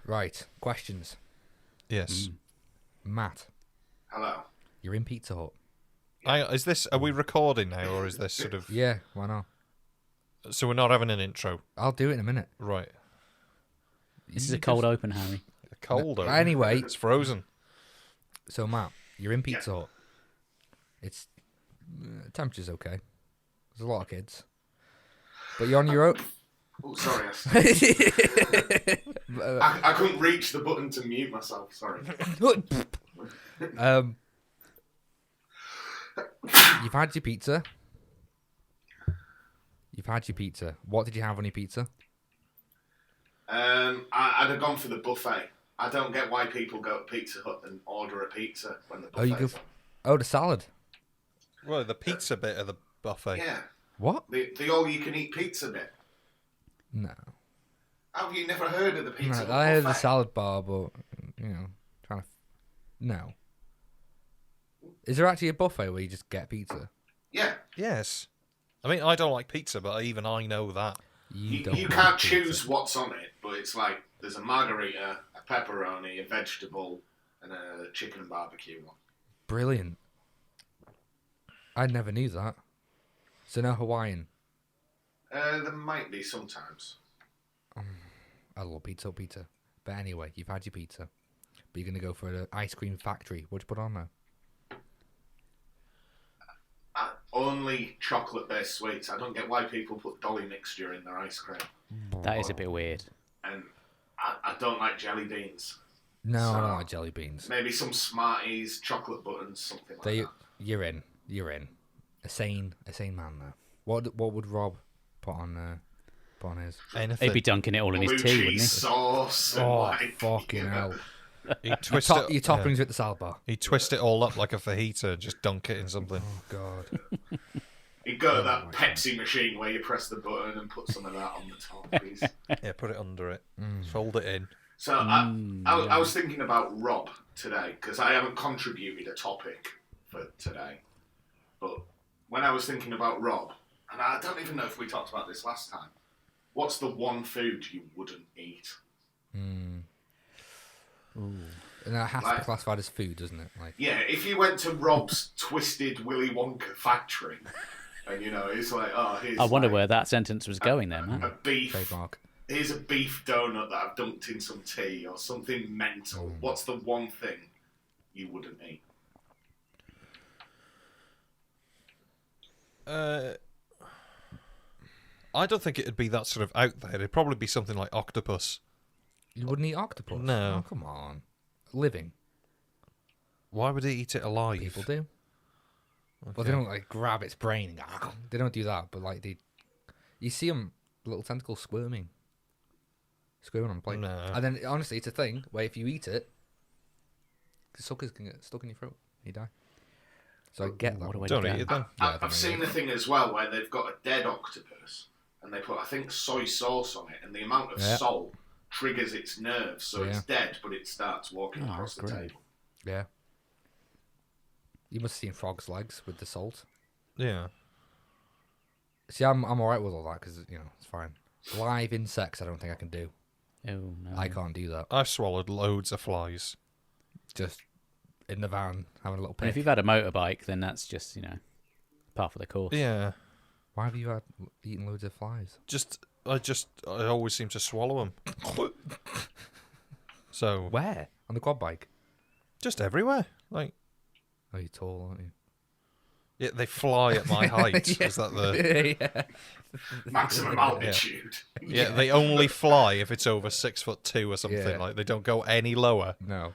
Right, questions. Yes. Matt, Hello. you're in Pizza Hut. Are we recording now, or is this sort of... Yeah, why not? So we're not having an intro? I'll do it in a minute. Right. This is a cold open, Harry. Cold, though. Anyway. It's frozen. So, Matt, you're in Pizza Hut. It's... temperature's okay. There's a lot of kids. But you're on your own... Oh, sorry. I couldn't reach the button to mute myself. Sorry. You've had your pizza. What did you have on your pizza? I'd have gone for the buffet. I don't get why people go to Pizza Hut and order a pizza when the buffet. The salad. Well, the pizza bit of the buffet. Yeah. What? The all-you-can-eat pizza bit. No. Have you never heard of the Pizza Hut I heard buffet? the salad bar, but no. Is there actually a buffet where you just get pizza? Yeah. Yes. I mean, I don't like pizza, but even I know that. You don't can't like choose pizza. what's on it, but it's like there's a margarita, a pepperoni, a vegetable, and a chicken and barbecue one. Brilliant. I never knew that. So no Hawaiian. There might be sometimes. I love pizza. But anyway, you've had your pizza. But you're going to go for an ice cream factory. What'd you put on there? Only chocolate-based sweets. I don't get why people put dolly mixture in their ice cream. That is a bit weird. And I don't like jelly beans. No, I So, don't like jelly beans. Maybe some Smarties, chocolate buttons, something like that. You're in. A sane man there. What would Rob put on his? Anything. He'd be dunking it all in Blue his tea, wouldn't cheese he? sauce. And Oh, like, fucking you know. hell. He'd twist it, Your toppings at the salad bar. He'd twist it all up like a fajita and just dunk it in something. Oh, God. You go to that Pepsi machine where you press the button and put some of that on the top, please. Yeah, put it under it. Fold it in. So I was thinking about Rob today, because I haven't contributed a topic for today. But when I was thinking about Rob, and I don't even know if we talked about this last time, what's the one food you wouldn't eat? And that has to be classified as food, doesn't it? Like, Yeah, if you went to Rob's Twisted Willy Wonka factory, and it's like, oh, here's I wonder like where that sentence was going there, a man. beef. trademark. Here's a beef donut that I've dunked in some tea, or something mental. What's the one thing you wouldn't eat? I don't think it'd be that sort of out there. It'd probably be something like octopus. You wouldn't eat octopus? No. Oh, come on. Living. Why would he eat it alive? People do. Okay. Well, they don't like grab its brain and go, they don't do that, but like you see them, little tentacles squirming on the plate. No. And then honestly, it's a thing where if you eat it, the suckers can get stuck in your throat. You die. So I get that. What do I Don't do? eat it then. I've seen a thing as well where they've got a dead octopus and they put, I think, soy sauce on it, and the amount of salt triggers its nerves, so it's dead, but it starts walking across the table. Yeah. You must have seen frogs' legs with the salt. Yeah. See, I'm alright with all that because it's fine. Live insects, I don't think I can do. Oh, no. I can't do that. I've swallowed loads of flies. Just in the van having a little And pick. if you've had a motorbike, then that's just, par for the course. Yeah. Why have you eaten loads of flies? I always seem to swallow them. So Where? On the quad bike? just everywhere. Like, Oh, you're tall, aren't you? yeah, they fly at my height. Is that the? yeah. Maximum altitude. Yeah, they only fly if it's over 6'2" or something. Yeah. Like they don't go any lower. No.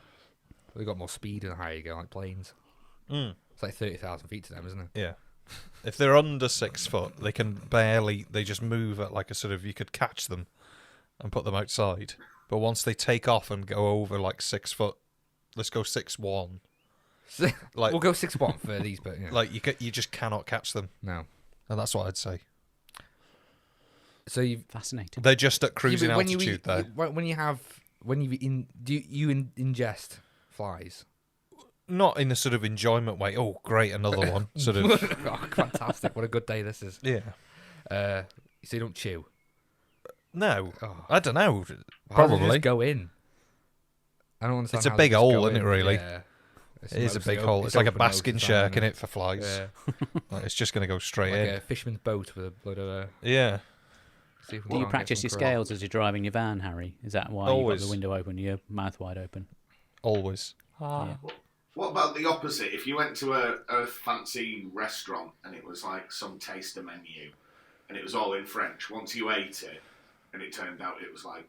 They've got more speed and higher you go, like planes. It's like 30,000 feet to them, isn't it? Yeah. If they're under 6 foot, they can barely. They just move at like a sort of. You could catch them and put them outside. But once they take off and go over like 6 foot, let's go 6'1". Like we'll go 6'1" for these, but like you just cannot catch them, no. and that's what I'd say. So you've Fascinating. They're just at cruising when you altitude eat, there. do you ingest flies? Not in a sort of enjoyment way. Oh, great, another one. Sort of. Oh, fantastic! What a good day this is. Yeah. So you don't chew. No, Oh. I don't know. How does it Probably. just go in. I don't understand. It's a how they big just hole, go isn't it, in. really? Yeah. It is a big hole. It's like a basking shack in it for flies. Yeah. Like, it's just going to go straight Like in. a fisherman's boat with a blood of a. Yeah. See if we Do you can't get practice some your crow. scales as you're driving your van, Harry? Is that why you've got Always. the window open, your mouth wide open? Always. Yeah. What about the opposite? If you went to a fancy restaurant and it was like some taster menu and it was all in French, once you ate it and it turned out it was like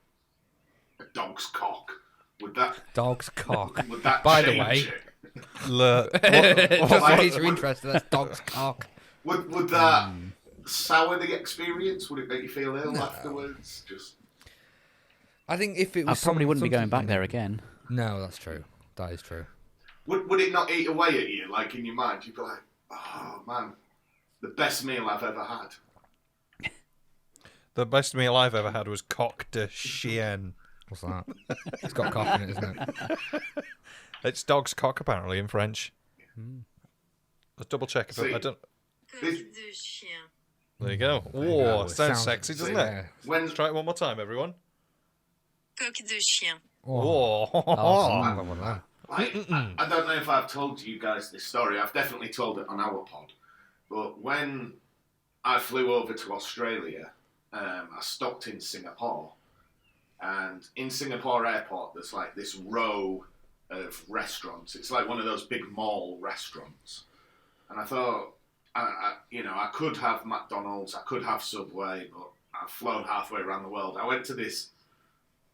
a dog's cock, would that Dog's cock. would that By the change way, it? just in like- case you're interested, that's dog's cock. Would that sour the experience? Would it make you feel ill afterwards? Just I think if it I was probably wouldn't be going back something- there again. No, that's true. That is true. would it not eat away at you? Like in your mind, you'd be like, "Oh man, the best meal I've ever had." The best meal I've ever had was coq de chien. What's that? It's got cock in it, isn't it? It's dog's cock, apparently, in French. Let's double check if See, I don't. This- de chien. There you go. There you go. Oh, It sounds sexy, doesn't it? Yeah. When Let's try it one more time, everyone. Coq de chien. Oh, Oh, I love that. I don't know if I've told you guys this story. I've definitely told it on our pod. But when I flew over to Australia, I stopped in Singapore. And in Singapore airport, there's like this row of restaurants. It's like one of those big mall restaurants. And I thought, I could have McDonald's, I could have Subway, but I've flown halfway around the world. I went to this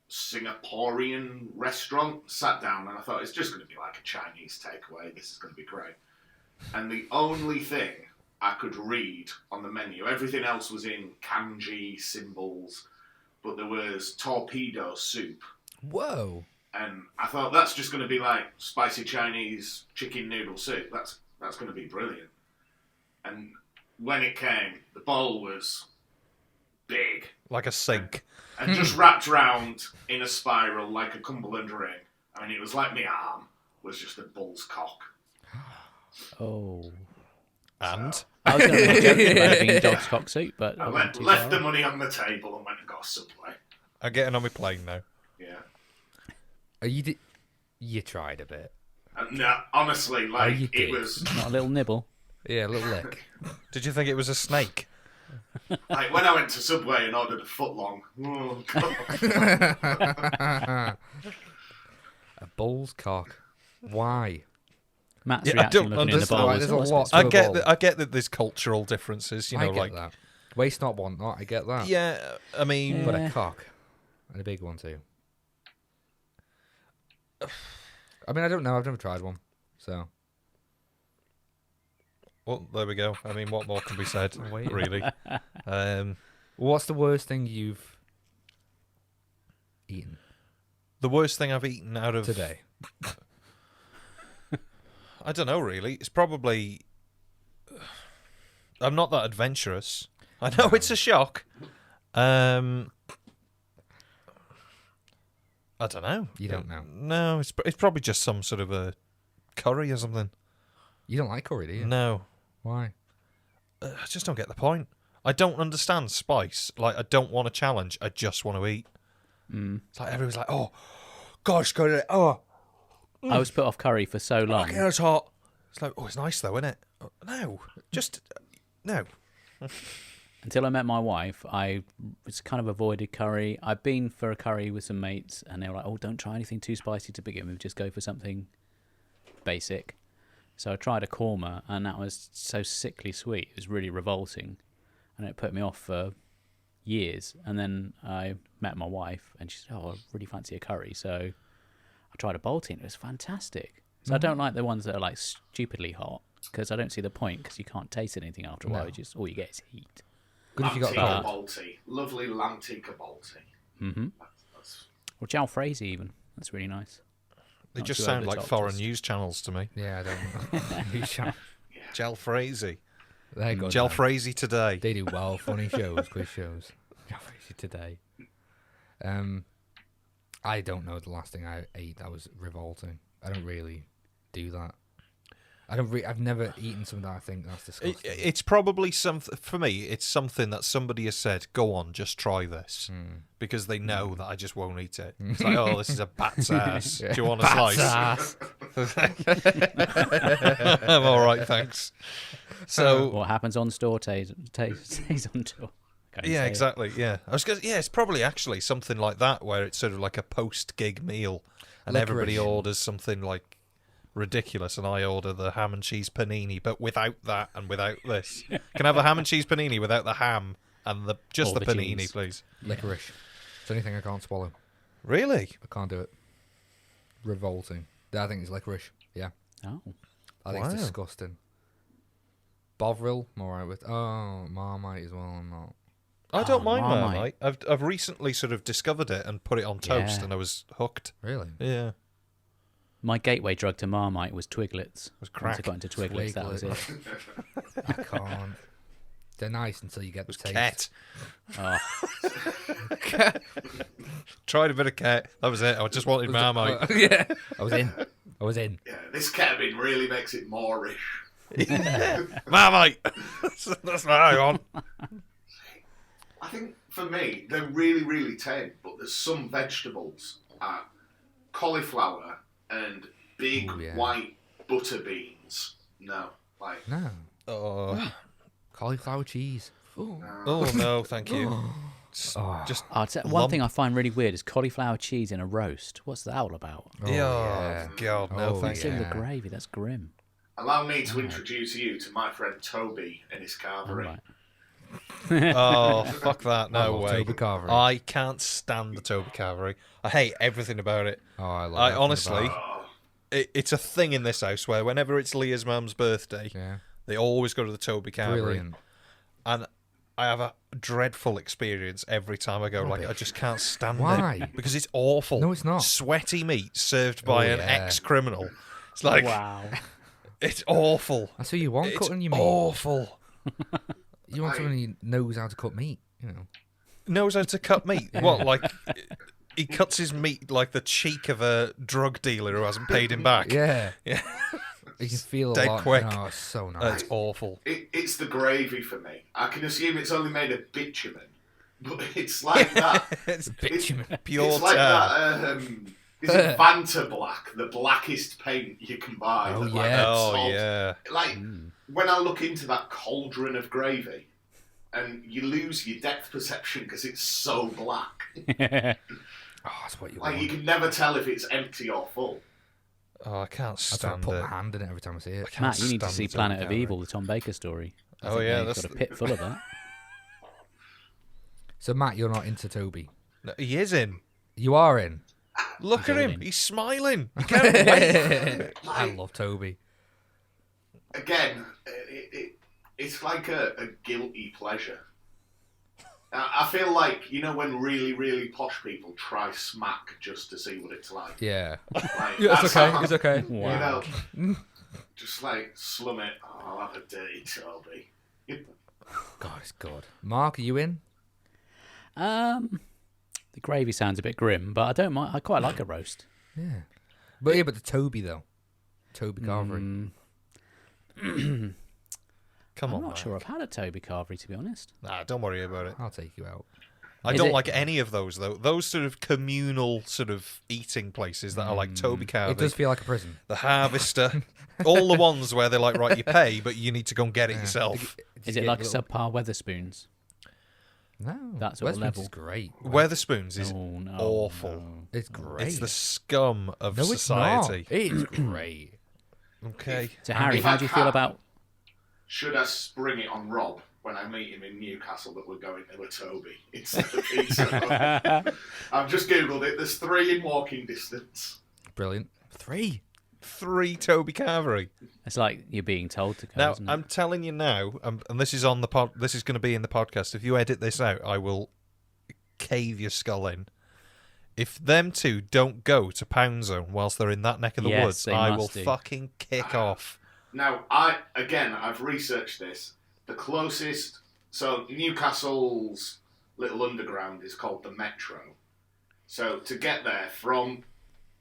Singaporean restaurant, sat down, and I thought it's just going to be like a Chinese takeaway. This is going to be great. And the only thing I could read on the menu, everything else was in kanji symbols, but there was torpedo soup. Whoa. And I thought that's just going to be like spicy Chinese chicken noodle soup. That's going to be brilliant. And when it came, the bowl was big like a sink. and just wrapped round in a spiral like a Cumberland ring. I mean, it was like my arm was just a bull's cock. Oh. And I was going to make a joke about it being dog's cock soup, but I went too left far. the money on the table and went and got a Subway. I'm getting on my plane now. Yeah. You tried a bit. No, honestly, like, you it did. was... Not a little nibble. Yeah, a little lick. Did you think it was a snake? Like, when I went to Subway and ordered a footlong... Oh, God. A bull's cock. Why? Matt's Yeah, I reaction don't looking in the understand. bowl Right, was there's a always lot good. to- I get that there's cultural differences, you know, I get like that. Waste not, want not. I get that. yeah, I mean, But Yeah. a cock. And a big one, too. I mean, I don't know. I've never tried one. So. well, there we go. I mean, what more can be said, Wait. really? What's the worst thing you've eaten The worst thing I've eaten out of today? I don't know, really. It's probably. I'm not that adventurous. I know it's a shock. I don't know. You don't know. No, it's probably just some sort of a curry or something. You don't like curry, do you? No, Why? I just don't get the point. I don't understand spice. Like, I don't want a challenge. I just want to eat. It's like everyone's like, "Oh, gosh, got it. Oh, I was put off curry for so long. okay, it's hot." It's like, "Oh, it's nice though, isn't it?" No, just no. Until I met my wife, I was kind of avoided curry. I've been for a curry with some mates, and they were like, "Oh, don't try anything too spicy to begin with. Just go for something basic." So I tried a korma, and that was so sickly sweet. It was really revolting, and it put me off for years. And then I met my wife, and she said, "Oh, I really fancy a curry." So I tried a Balti, and it was fantastic. So I don't like the ones that are like stupidly hot, because I don't see the point, because you can't taste anything after a while. No. You just all you get is heat. Good if you got Lantica that. Balti. Lovely Lantica Balti. Mm-hmm. That's Or jalfrezi even. That's really nice. They Not just too sound over the like top, foreign just- news channels to me. Yeah, I don't know. You shall- Jalfrezi. They're good. man. Jalfrezi today. They do well. Funny shows, quiz shows. Jalfrezi today. I don't know the last thing I ate that was revolting. I don't really do that. I've never eaten something that I think that's disgusting. It's probably something for me. It's something that somebody has said. Go on, just try this, because they know that I just won't eat it. It's like, oh, this is a bat's ass. Do you want a slice? Ass. I'm all right, thanks. So What happens on store stays on tour. Can't yeah, say it. exactly. Yeah, I was gonna, yeah, it's probably actually something like that where it's sort of like a post-gig meal, and everybody Licorice. orders something like ridiculous, and I order the ham and cheese panini, but without that and without this. Can I have a ham and cheese panini without the ham and just Or the the panini, cheese. please? Licorice. It's the only thing I can't swallow. Really? I can't do it. Revolting. I think it's licorice. Yeah. Oh. I think Wow. it's disgusting. Bovril, I'm alright with. Oh, Marmite as well, I'm not. I don't mind Marmite. Marmite. I've recently sort of discovered it and put it on toast, Yeah. and I was hooked. Really? Yeah. My gateway drug to Marmite was Twiglets. Was Once I crack. got into Twiglets, that was it. I can't. They're nice until you get the taste. Ket. Oh, Tried a bit of ket. That was it. I just wanted Marmite. Yeah. I was in. Yeah, this ketamine really makes it moreish. Marmite. That's what I want. I think for me, they're really, really tame, but there's some vegetables, cauliflower and big Ooh, yeah. white butter beans. No, like, No. Oh, Cauliflower cheese. Ooh. oh no, thank you. Oh. Just one lump. thing I find really weird is cauliflower cheese in a roast. What's that all about? Oh, yeah. God, no, Oh, thank It's you. in the yeah. gravy. That's grim. allow me to introduce you to my friend Toby and his All carvery. right. Oh, fuck that. No love way. Toby Carvery. I can't stand the Toby Carvery. I hate everything about it. Oh, I love I everything honestly, about it's a thing in this house where whenever it's Leah's mum's birthday, it. Yeah. they always go to the Toby Carvery. Brilliant. And I have a dreadful experience every time I go. Like, I just can't stand Why? it. Because it's awful. No, it's not. Sweaty meat served by Oh, an yeah. ex-criminal. It's like, Wow. it's awful. That's what you want, It's cutting your meat. awful. You want someone who knows how to cut meat, you know. Knows how to cut meat. What, like, he cuts his meat like the cheek of a drug dealer who hasn't paid him back. Yeah. Yeah. You can feel Dead a lot. quick. Oh, it's so nice. It's awful. It's the gravy for me. I can assume it's only made of bitumen, but it's like that. It's Bitumen. pure It's like tar. that. Is it Vanta Black, the blackest paint you can buy? Oh, that, like, yeah. Oh, salt- yeah. Like when I look into that cauldron of gravy, and you lose your depth perception because it's so black. Oh, that's what you Like want. you can never tell if it's empty or full. Oh, I can't That's why I stand put it. my hand in it every time I see it. can't Matt, you need to stand see the Planet Toby of Carvery. Evil, the Tom Baker story. I Oh, think yeah, they've that's got a the- pit full of that. So, Matt, you're not into Toby. No, he is in. You are in. Look He's at him. all in. He's smiling. He can't wait. I love Toby. Again, it's like a guilty pleasure. I feel like, you know, when really, really posh people try smack just to see what it's like. Yeah. Like, Yeah, it's that's okay. how- It's okay. Wow. You know, just like slum it. Oh, I'll have a dirty Toby. God, it's good. Mark, are you in? The gravy sounds a bit grim, but I don't mind. I quite like a roast. Yeah. But yeah, but the Toby though. Toby Carvery. Come on, I'm not man. sure I've had a Toby Carvery, to be honest. Nah, don't worry about it. I'll take you out. I Is don't it- like any of those, though. Those sort of communal sort of eating places that are like Toby Carvery, It does feel like a prison. the Harvester, all the ones where they're like, right, you pay, but you need to go and get it yourself. Is it like subpar Weatherspoons? No. That sort of Westminster's level? great. Weatherspoons is Oh, no, awful. no. It's great. It's the scum of no, society. It's not. It's great. Okay. So, Harry, If how I do you feel can- about... Should I spring it on Rob when I meet him in Newcastle that we're going to a Toby instead of pizza? I've just googled it. There's 3 in walking distance. Brilliant. 3. 3 Toby Carvery. It's like you're being told to go, Now, isn't it? I'm telling you now, and this is on the pod. This is going to be in the podcast. If you edit this out, I will cave your skull in. If them two don't go to Pound Zone whilst they're in that neck of the Yes, woods, they I must will do. fucking kick off. Now, I've researched this. The closest, so Newcastle's little underground is called the Metro. So to get there from,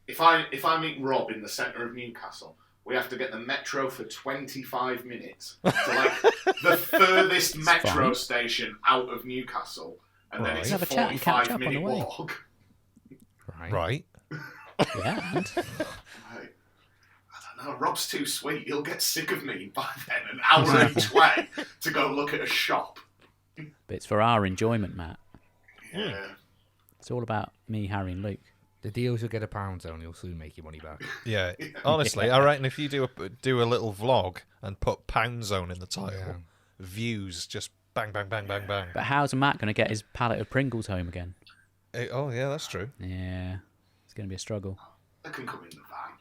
if I meet Rob in the centre of Newcastle, we have to get the metro for 25 minutes to like the furthest metro fine. station out of Newcastle, and then Right. it's Have a a chat and catch up on 45-minute the way. walk. Right. Yeah. And Like, I don't know, Rob's too sweet. He'll get sick of me by then, an hour each way to go look at a shop. but it's for our enjoyment, Matt. Yeah. It's all about me, Harry, and Luke. The deals you'll get a pound zone, you'll soon make your money back. Yeah. Honestly, I reckon if you do a little vlog and put Pound Zone in the title, Yeah. views just bang, bang, bang, bang, bang. But how's Matt going to get his pallet of Pringles home again? Oh, yeah, that's true. Yeah, it's going to be a struggle. They can come in the van.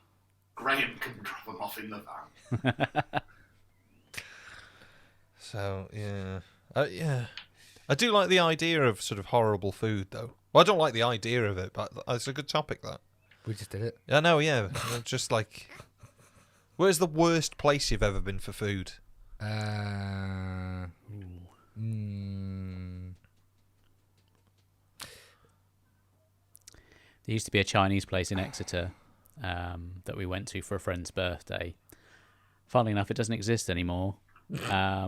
Graham can drop them off in the van. So, yeah. Yeah. I do like the idea of sort of horrible food, though. Well, I don't like the idea of it, but it's a good topic, that. We just did it. I know, yeah. Just like... Where's the worst place you've ever been for food? Mm, There used to be a Chinese place in Exeter that we went to for a friend's birthday. Funnily enough, it doesn't exist anymore. There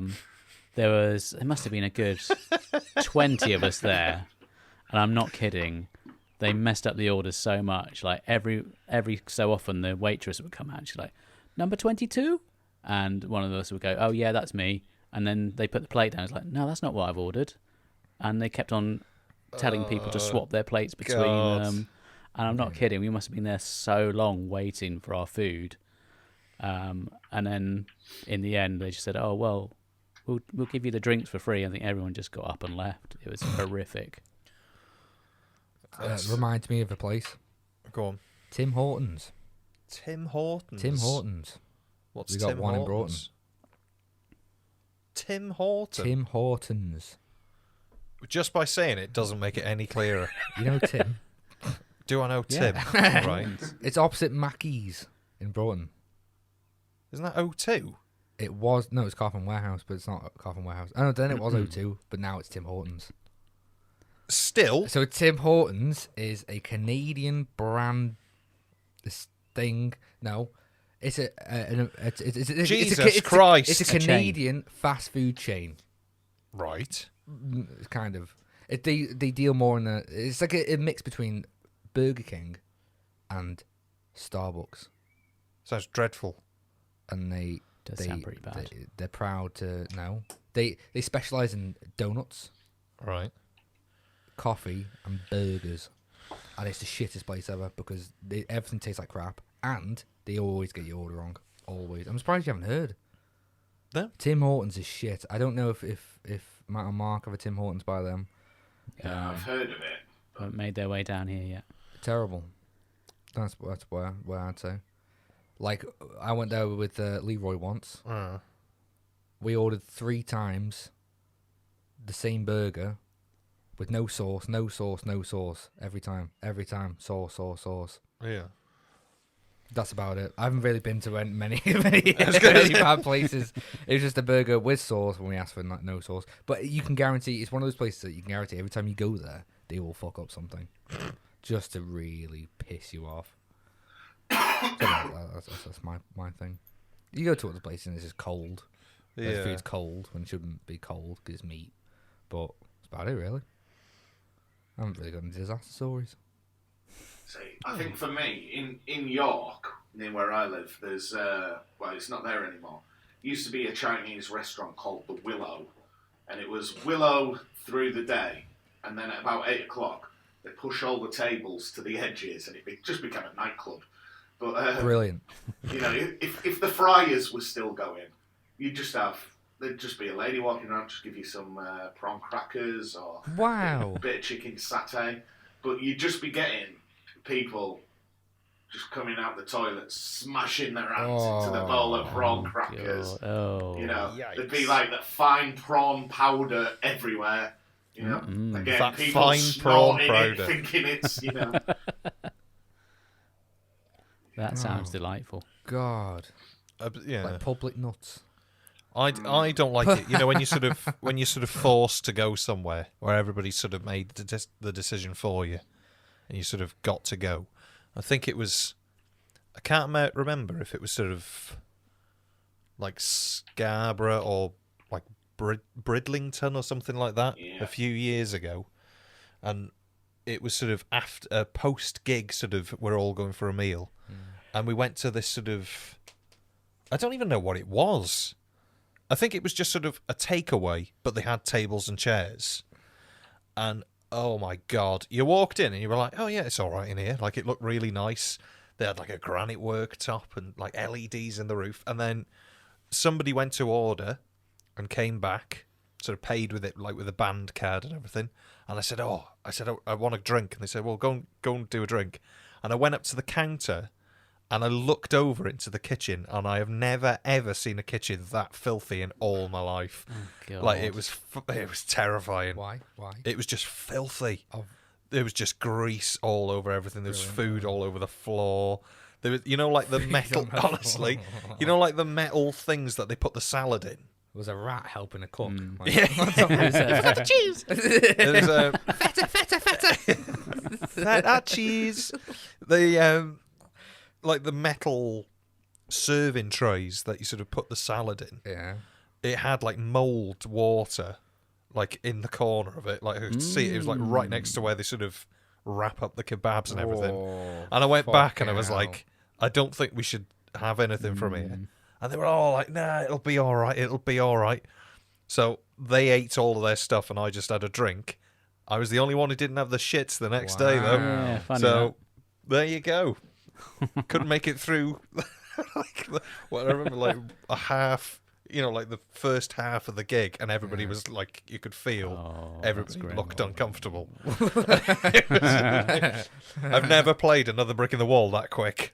must have been a good 20 of us there, and I'm not kidding. They messed up the orders so much. Like every so often, the waitress would come out. And she's like, "Number 22," and one of us would go, "Oh yeah, that's me." And then they put the plate down. It's like, "No, that's not what I've ordered." And they kept on telling people to swap their plates between God. them. And I'm not kidding. We must have been there so long waiting for our food. And then in the end, they just said, "Oh well, we'll give you the drinks for free." I think everyone just got up and left. It was horrific. reminds me of a place. Go on. Tim Hortons. Tim Hortons. Tim Hortons. What's We got Tim one in Hortons? Tim Horton. Tim Hortons. Just by saying it doesn't make it any clearer. You know Tim? Do I know Yeah. Tim? Right. It's opposite Mackey's in Broughton. Isn't that O2? It was, no, it's Carphone Warehouse, but it's not Carphone Warehouse. Oh, no, then it was O2, but now it's Tim Hortons. Still. So Tim Hortons is a Canadian brand. This thing, no, it's Jesus Christ. It's a A chain. Canadian fast food chain. Right. It's kind of. They deal more in a. It's like a mix between Burger King and Starbucks, Sounds dreadful. and they Does sound pretty bad. They're proud to know they specialize in donuts, Right. coffee, and burgers, and it's the shittest place ever because everything tastes like crap, and they always get your order wrong. Always. I'm surprised you haven't heard. No. Tim Hortons is shit. I don't know if Matt and Mark have a Tim Hortons by them. I've heard of it. Haven't made their way down here yet. Terrible. That's where I'd say. Like, I went there with Leroy once. We ordered 3 times the same burger with no sauce. Every time. Sauce. Yeah. That's about it. I haven't really been to many bad places. It was just a burger with sauce when we asked for no sauce. But you can guarantee, it's one of those places that you can guarantee every time you go there, they will fuck up something. Just to really piss you off. So that's my thing. You go to other places and it's just cold. The Yeah. food's cold when it shouldn't be cold because it's meat. But that's about it, really. I haven't really got any disaster stories. See, I think for me, in York, near where I live, there's, well, it's not there anymore. Used to be a Chinese restaurant called The Willow. And it was Willow through the day. And then at about 8 o'clock, they push all the tables to the edges and it just became a nightclub. But, Brilliant. you know, if the fryers were still going, there'd just be a lady walking around, just give you some prawn crackers or Wow. a bit of chicken satay. But you'd just be getting people just coming out the toilet, smashing their hands into the bowl of prawn crackers. God. Oh. You know, Yikes. there'd be like that fine prawn powder everywhere. You know, again, That people fine prawn snorting it, powder. thinking it's, you know. That sounds delightful. God. Yeah. Like public nuts. I don't like it. You know, when you're sort of forced to go somewhere where everybody's sort of made the decision for you, and you sort of got to go. I think it was I can't remember if it was sort of like Scarborough or like Bridlington or something like that a few years ago, and it was sort of after post gig, sort of we're all going for a meal, and we went to this sort of, I don't even know what it was. I think it was just sort of a takeaway, but they had tables and chairs, and oh my god, you walked in and you were like, oh yeah, it's all right in here. Like, it looked really nice. They had like a granite worktop and like LEDs in the roof, and then somebody went to order and came back, sort of paid with it, like with a band card and everything. And I said, I want a drink. And they said, well, go and do a drink. And I went up to the counter and I looked over into the kitchen, and I have never ever seen a kitchen that filthy in all my life. Oh, God. Like, it was terrifying. Why? It was just filthy. Oh. There was just grease all over everything. There was food all over the floor. There was, like the metal. Honestly, like the metal things that they put the salad in. Was a rat helping a cook? Like, Feta cheese. There's feta cheese. The like the metal serving trays that you sort of put the salad in. Yeah. It had like mold water, like in the corner of it. Like, I could see it. It was like right next to where they sort of wrap up the kebabs and everything. Oh, And I went back and I fucking was hell. like, I don't think we should have anything from here. And they were all like, nah, it'll be all right. It'll be all right. So they ate all of their stuff and I just had a drink. I was the only one who didn't have the shits the next day, though. Yeah, funny So there you go. Couldn't make it through. I remember like a half, like the first half of the gig, and everybody was like, you could feel everybody grim. looked uncomfortable. I've never played Another Brick in the Wall that quick.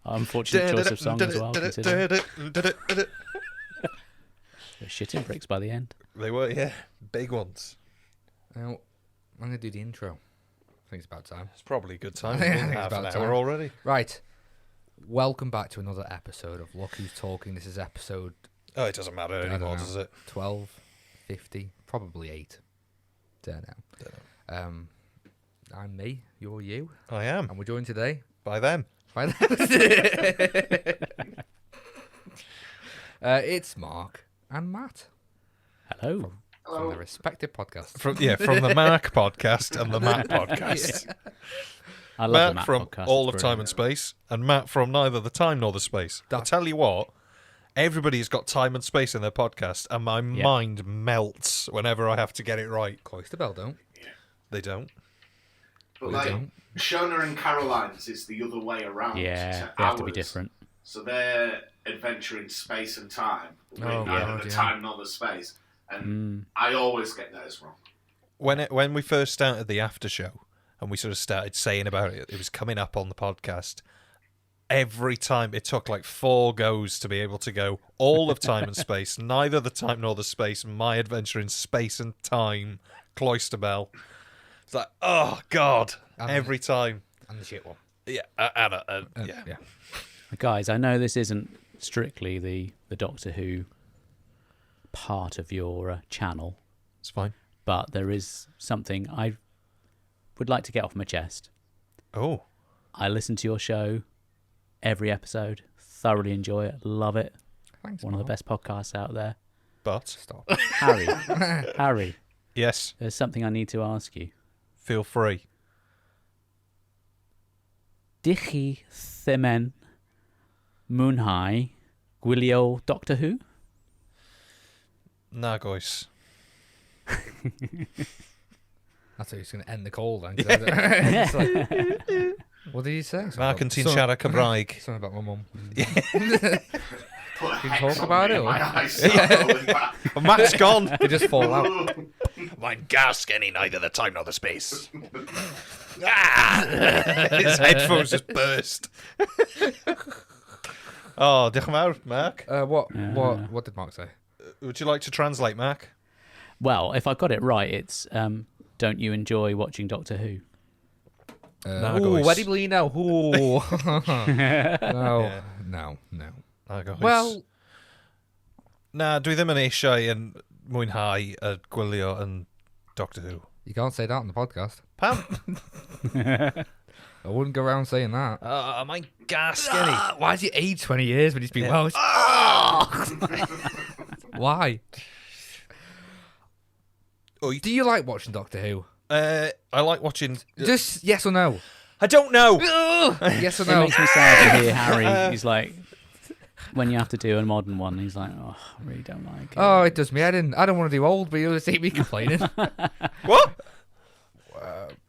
Unfortunate choice of song as well, considering. They're shitting bricks by the end. They were, yeah, big ones. Now, I'm going to do the intro. I think it's about time. It's probably a good time. I think it's Half an about hour time. already. Right. Welcome back to another episode of Look Who's Talking. This is episode Oh, it doesn't matter don't anymore, know. does it? 12, 50, probably 8. Don't know. I'm me, you're you, I am. and we're joined today By them. by it's Mark and Matt Hello. from their respective podcasts. From the Mark podcast and the Matt podcast. I love the Matt Matt from podcast. All It's of Time brilliant. and Space, and Matt from Neither the Time Nor the Space. I'll tell you what, everybody's got time and space in their podcast, and my mind melts whenever I have to get it right. Cloister Bell don't. They don't. But We like don't. Shona and Caroline's is the other way around. Yeah, to they have to be ours. different. So they're adventuring space and time. Oh, neither God, the yeah. time nor the space. And I always get those wrong. When we first started the after show, and we sort of started saying about it, it was coming up on the podcast. Every time it took like 4 goes to be able to go all of Time and Space, Neither the Time Nor the Space, My Adventure in Space and Time, Cloister Bell. It's like, oh God, And- every time. And the shit one. Yeah, yeah. Yeah. Guys, I know this isn't strictly the Doctor Who part of your channel, It's fine. but there is something I would like to get off my chest. Oh, I listen to your show every episode, thoroughly enjoy it, love it. Thanks, One of the Mark. best podcasts out there. but Stop. Harry, yes, there's something I need to ask you. feel free. Dichi Themen Moonhai Gwylio Doctor Who? Nagois. That's how he's going to end the call then. 'cause it's like, what did he say? Mark and Tin Siarad Cymraeg. Something about my mum. Put a Can you hex talk on about me it, and or- My eyes start rolling back. Matt's gone. They just fall out. Mein gas any neither the time nor the space. His headphones just burst. Oh, diolch yn fawr, Mark. What did Mark say? Would you like to translate, Mark? Well, if I got it right, it's don't you enjoy watching Doctor Who? Ooh, wedi blino. Ooh. No, Yeah. no. Nagoes. Well, Na, dwi ddim yn eisiau yn mwynhau y gwylio yn Doctor Who. you can't say that on the podcast. Pam? I wouldn't go around saying that. My gas skinny. Why has he aged 20 years when he's been Welsh? Why? Do you like watching Doctor Who? I like watching. Just yes or no? I don't know. Yes or It no? makes me sad to hear Harry. He's like, when you have to do a modern one, he's like, oh, I really don't like it. Oh, it does me. I don't want to do old, but you'll see me complaining. What?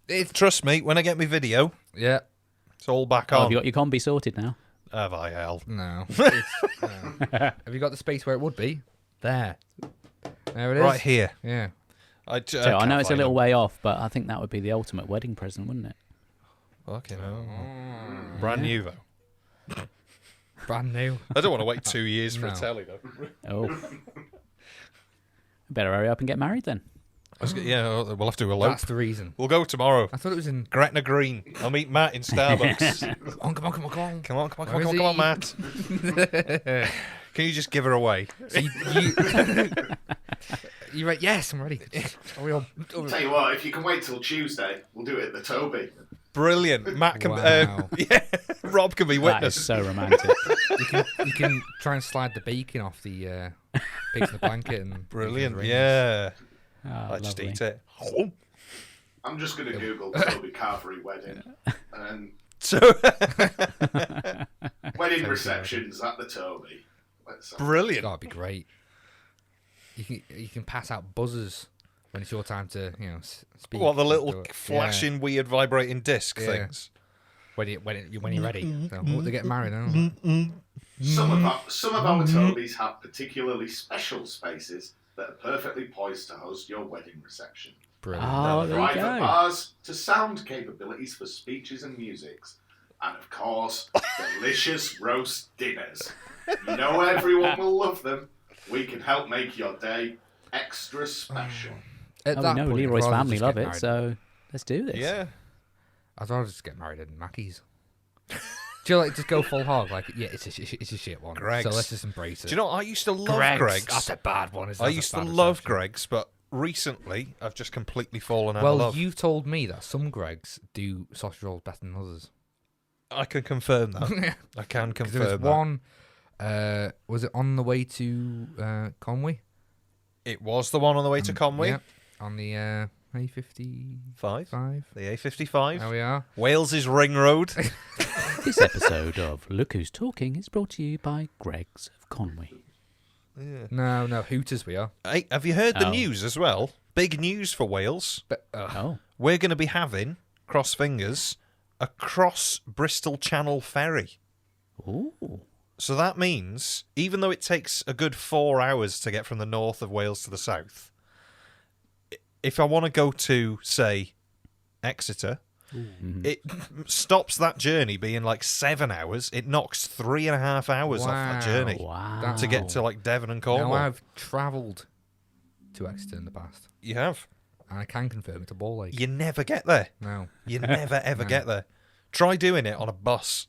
It's Trust me, when I get my video, yeah. it's all back Oh, on. have you got your combi sorted now? Have I, hell? No. No. Have you got the space where it would be? There. There it is. Right here. Yeah. I I know it's a little way off, but I think that would be the ultimate wedding present, wouldn't it? Fucking hell. Brand new, though. Brand new. I don't want to wait 2 years for a No. telly, though. Oh. Better hurry up and get married then. Yeah, we'll have to elope. That's the reason. We'll go tomorrow. I thought it was in. Gretna Green. I'll meet Matt in Starbucks. Come on, come on, come on, come on. Come on, come on, come Where on, is come on, he? Matt. Can you just give her away? So you right? Yes, I'm ready. Are we all? Tell you what, if you can wait till Tuesday, we'll do it at the Toby. Brilliant. Matt can. Wow. Yeah, Rob can be That is witness. so romantic. You can try and slide the bacon off the piece of the blanket and Brilliant. rings. Yeah. Oh, Let's just lovely. eat it. I'm just going to Google Toby Carvery wedding. And So wedding receptions at the Toby. Let's brilliant. That'd be great. You can pass out buzzers when it's your time to speak. What, the Do little it. flashing, weird, vibrating disc Yeah. things? When you're ready. So, they get married. Huh? Some of our Tobys have particularly special spaces that are perfectly poised to host your wedding reception. Brilliant. Oh, there you Private go. bars to sound capabilities for speeches and musics. And of course, delicious roast dinners. You know everyone will love them. We can help make your day extra special. At Oh, that we know point, I'd Leroy's rather family just love get it, married. so let's do this. Yeah. I'd rather just get married in Mackey's. Do you just go full hog? Like, yeah, it's a shit one. Greg's. So let's just embrace it. Do you know, I used to love Greg's. That's a bad one. I used to love Greg's, but recently I've just completely fallen out of Well, love. you've told me that some Greg's do sausage rolls better than others. I can confirm that. I can There confirm was that. one. Was it on the way to Conway? It was the one on the way to Conway. Yep. On the A55. Five. The A55. There we are. Wales's Ring Road. This episode of Look Who's Talking is brought to you by Greg's of Conway. No, Hooters we are. Hey, have you heard the Oh. news as well? Big news for Wales. But, Oh, We're going to be having, cross fingers, a cross Bristol Channel ferry. ooh, So that means, even though it takes a good 4 hours to get from the north of Wales to the south, if I want to go to, say, Exeter, it stops that journey being like 7 hours. It knocks 3.5 hours off that journey wow. to get to like Devon and Cornwall. now I've travelled to Exeter in the past, You have. and I can confirm it's a ball ache. You never get there. No, You never ever get there. Try doing it on a bus.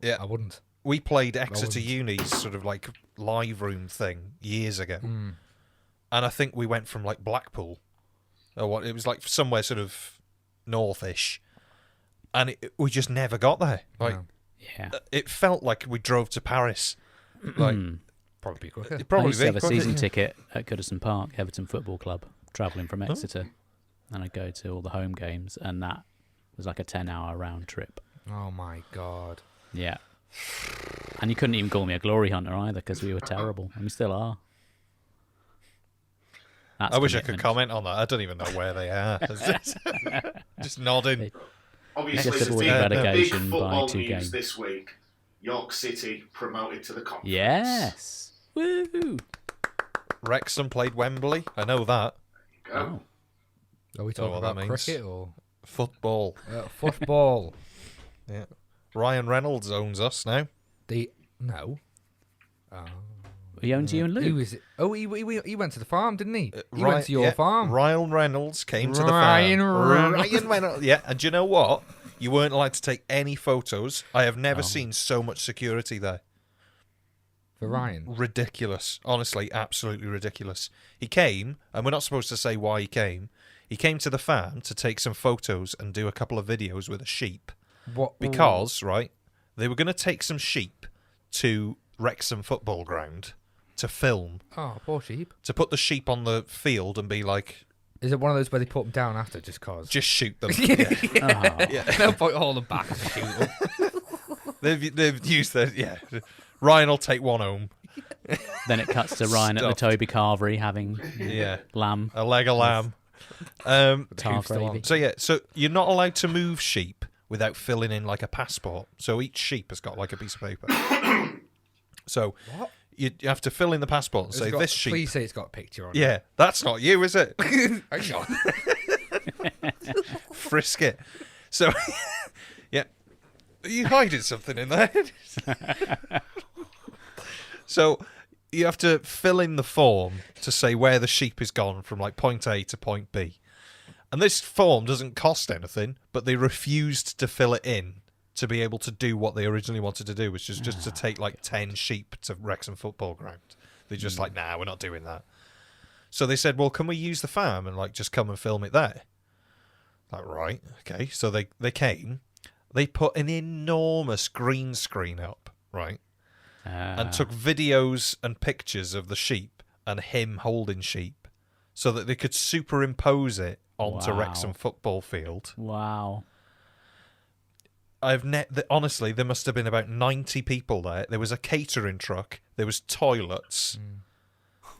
Yeah, I wouldn't. we played Exeter wouldn't. Uni's sort of like live room thing years ago, Hmm. and I think we went from like Blackpool, or what? It was like somewhere sort of northish, and we just never got there. Like No. Yeah. it felt like we drove to Paris. Like Probably quicker. it I probably used to have a couldn't it? season ticket at Goodison Park, Everton Football Club, travelling from Exeter. And I'd go to all the home games, and that was like a 10-hour round trip. Oh my god. Yeah. And you couldn't even call me a glory hunter either, because we were terrible, and we still are. That's I wish I could commitment. comment on that. I don't even know where they are. Just nodding. Obviously, Just the avoid big, relegation by football 2 news games. this week. York City promoted to the conference. Yes. Woo. Wrexham played Wembley. I know that. Go. Are we talking what that about means. cricket or Football. football? Yeah. Ryan Reynolds owns us now. No. He owns you and Luke. Who is it? Oh, he went to the farm, didn't he? He Ry- went to your yeah, farm. Ryan Reynolds came to the Ryan farm. Reynolds. Ryan Reynolds. Yeah, and do you know what? You weren't allowed to take any photos. I have never seen so much security there. For Ryan. Ridiculous. Honestly, absolutely ridiculous. He came, and we're not supposed to say why he came. He came to the farm to take some photos and do a couple of videos with a sheep. What? Because, right, they were going to take some sheep to Wrexham football ground to film, Oh, poor sheep. to put the sheep on the field and be like, Is it one of those where they put them down after just cause? just shoot them. Yeah. Oh. No point holding them back and shoot them. They've used their, yeah. Ryan will take one home. Then it cuts to Ryan at the Stuffed. Toby Carvery having Yeah. lamb A leg of lamb. tar Who's still on? gravy. So yeah, so you're not allowed to move sheep without filling in like a passport. So each sheep has got like a piece of paper. So What? you have to fill in the passport and say this sheep. Please say it's got a picture on it. Yeah, that's not you, is it? Hang on. Frisk it. So yeah, are you hiding something in there? So you have to fill in the form to say where the sheep is gone from like point A to point B. And this form doesn't cost anything, but they refused to fill it in to be able to do what they originally wanted to do, which is just to take like 10 sheep to Wrexham football ground. They're just like, nah, we're not doing that. So they said, well, can we use the farm and like just come and film it there? Like, right, okay. So they came, they put an enormous green screen up, right? And took videos and pictures of the sheep and him holding sheep so that they could superimpose it onto Wow. Wrexham football field. Wow. Honestly, there must have been about 90 people there. There was a catering truck. There was toilets.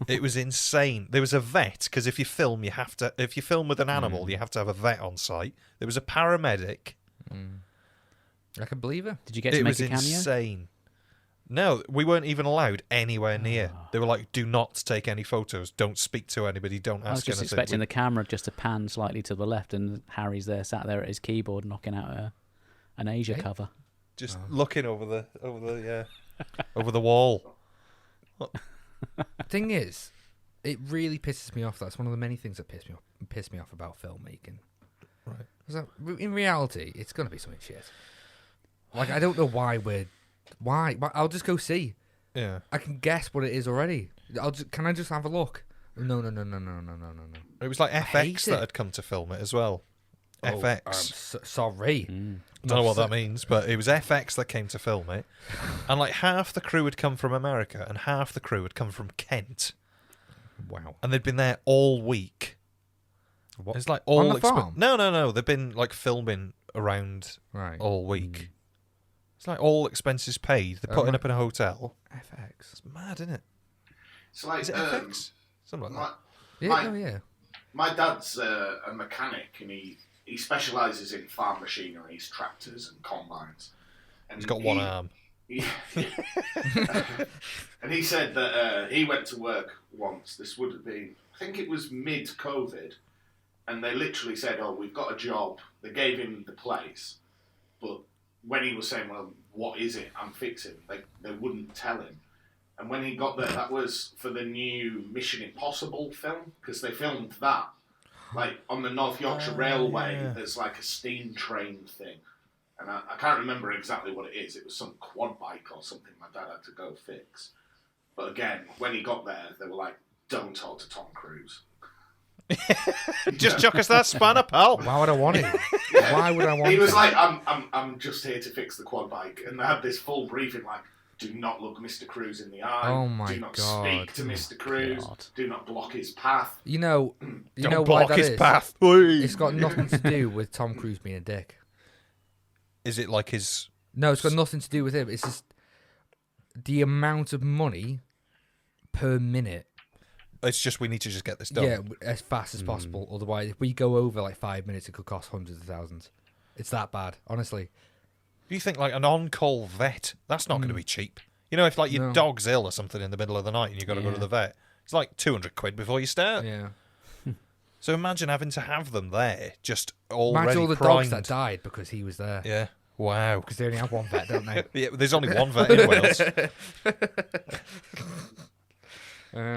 It was insane. There was a vet, because if you film with an animal, you have to have a vet on site. There was a paramedic. I can believe it. Did you get to It make was a cameo? insane. No, we weren't even allowed anywhere near. They were like, do not take any photos. Don't speak to anybody. Don't ask I was just anything. expecting the camera just to pan slightly to the left, and Harry's there, sat there at his keyboard, knocking out an Asia cover. Just looking over the over the wall. Thing is, it really pisses me off. That's one of the many things that piss me off about filmmaking. Right. So, in reality, it's gonna be something shit. Like, I don't know why. I'll just go see. Yeah. I can guess what it is already. Can I just have a look? No. It was like hate FX that it. had come to film it as well. Oh, FX. I'm sorry. I don't know what that means, but it was FX that came to film it. And like half the crew had come from America and half the crew had come from Kent. Wow. And they'd been there all week. What? It's like all On the farm? No. They've been like filming around Right. all week. It's like all expenses paid. They're putting right. up in a hotel. FX. It's mad, isn't it? It's like Is it FX? Something like that. Yeah. My- Oh yeah. My dad's a mechanic, and he specialises in farm machineries, tractors, and combines. And He's got one arm. Yeah. And he said that he went to work once. This would have been, I think it was mid-COVID, and they literally said, "Oh, we've got a job." They gave him the place, but when he was saying, "Well, what is it? I'm fixing," they wouldn't tell him. And when he got there, that was for the new Mission Impossible film, because they filmed that. Like, on the North Yorkshire Railway, yeah. there's like a steam train thing. And I can't remember exactly what it is. It was some quad bike or something my dad had to go fix. But again, when he got there, they were like, "Don't talk to Tom Cruise." Just chuck us that spanner, pal. Why would I want it? Why would I want He was it? like, I'm just here to fix the quad bike. And they had this full briefing like, "Do not look Mr. Cruise in the eye. Oh my Do not God. speak to Mr. Cruise. God. Do not block his path." You know Don't why block that his is? path. It's got nothing to do with Tom Cruise being a dick. Is it like his... No, it's got nothing to do with him. It's just the amount of money per minute. It's just we need to just get this done. Yeah, as fast as possible. Otherwise, if we go over like 5 minutes, it could cost hundreds of thousands. It's that bad, honestly. You think like an on-call vet, that's not going to be cheap. You know, if like your No. dog's ill or something in the middle of the night and you've got to go to Yeah. the vet, it's like 200 quid before you start. Yeah. So imagine having to have them there, just already Imagine all the primed. dogs that died because he was there. Yeah. Wow. Because they only have one vet, don't they? Yeah, there's only one vet in Wales.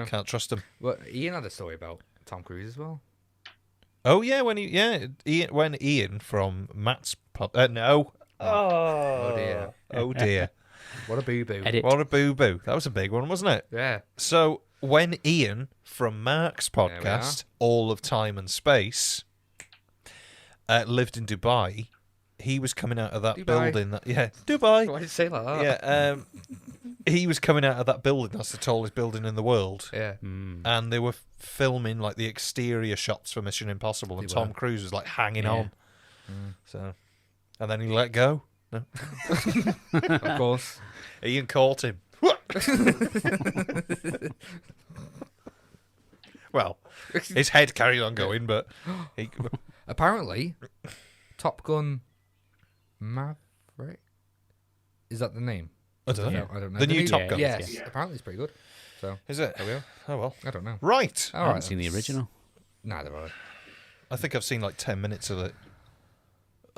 Can't trust him. Well, Ian had a story about Tom Cruise as well. Oh yeah, when Ian from Matt's no. Oh dear. Oh dear. What a boo boo. Edit. What a boo boo. That was a big one, wasn't it? Yeah. So when Ian from Mark's we are. podcast, All of Time and Space, lived in Dubai. He was coming out of that Dubai. building. Dubai. Why did you say like that? Yeah, he was coming out of that building. That's the tallest building in the world. Yeah. And they were filming like the exterior shots for Mission Impossible, and They Tom were. Cruise was like hanging Yeah. on. So, and then he let go. No. Of course. Ian caught him. Well, his head carried on going, but he, Apparently, Top Gun Maverick. Is that the name? I don't know. Yeah, I don't know. The new Top yeah, Gun. Yes. Yeah. Apparently, it's pretty good. So Is it? there we are. Oh well. I don't know. Right. All I haven't right, seen the then. original. Neither have I. I think I've seen like 10 minutes of it.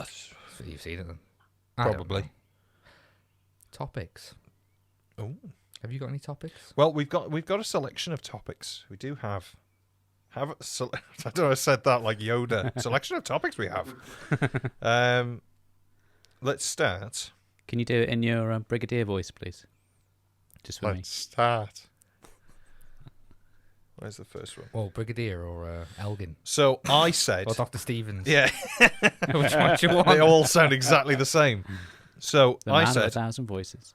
So you've seen it then? I don't Probably. know. Topics. Oh. Have you got any topics? Well, we've got a selection of topics. We do have I don't know. I said that like Yoda. Selection of topics we have. Let's start. Can you do it in your brigadier voice, please? Just for me. Let's start. Where's the first one? Well, Brigadier or Elgin So I said, or Dr. Stevens. yeah, Which one do you want? they all sound exactly the same. So The I man of a said, thousand voices.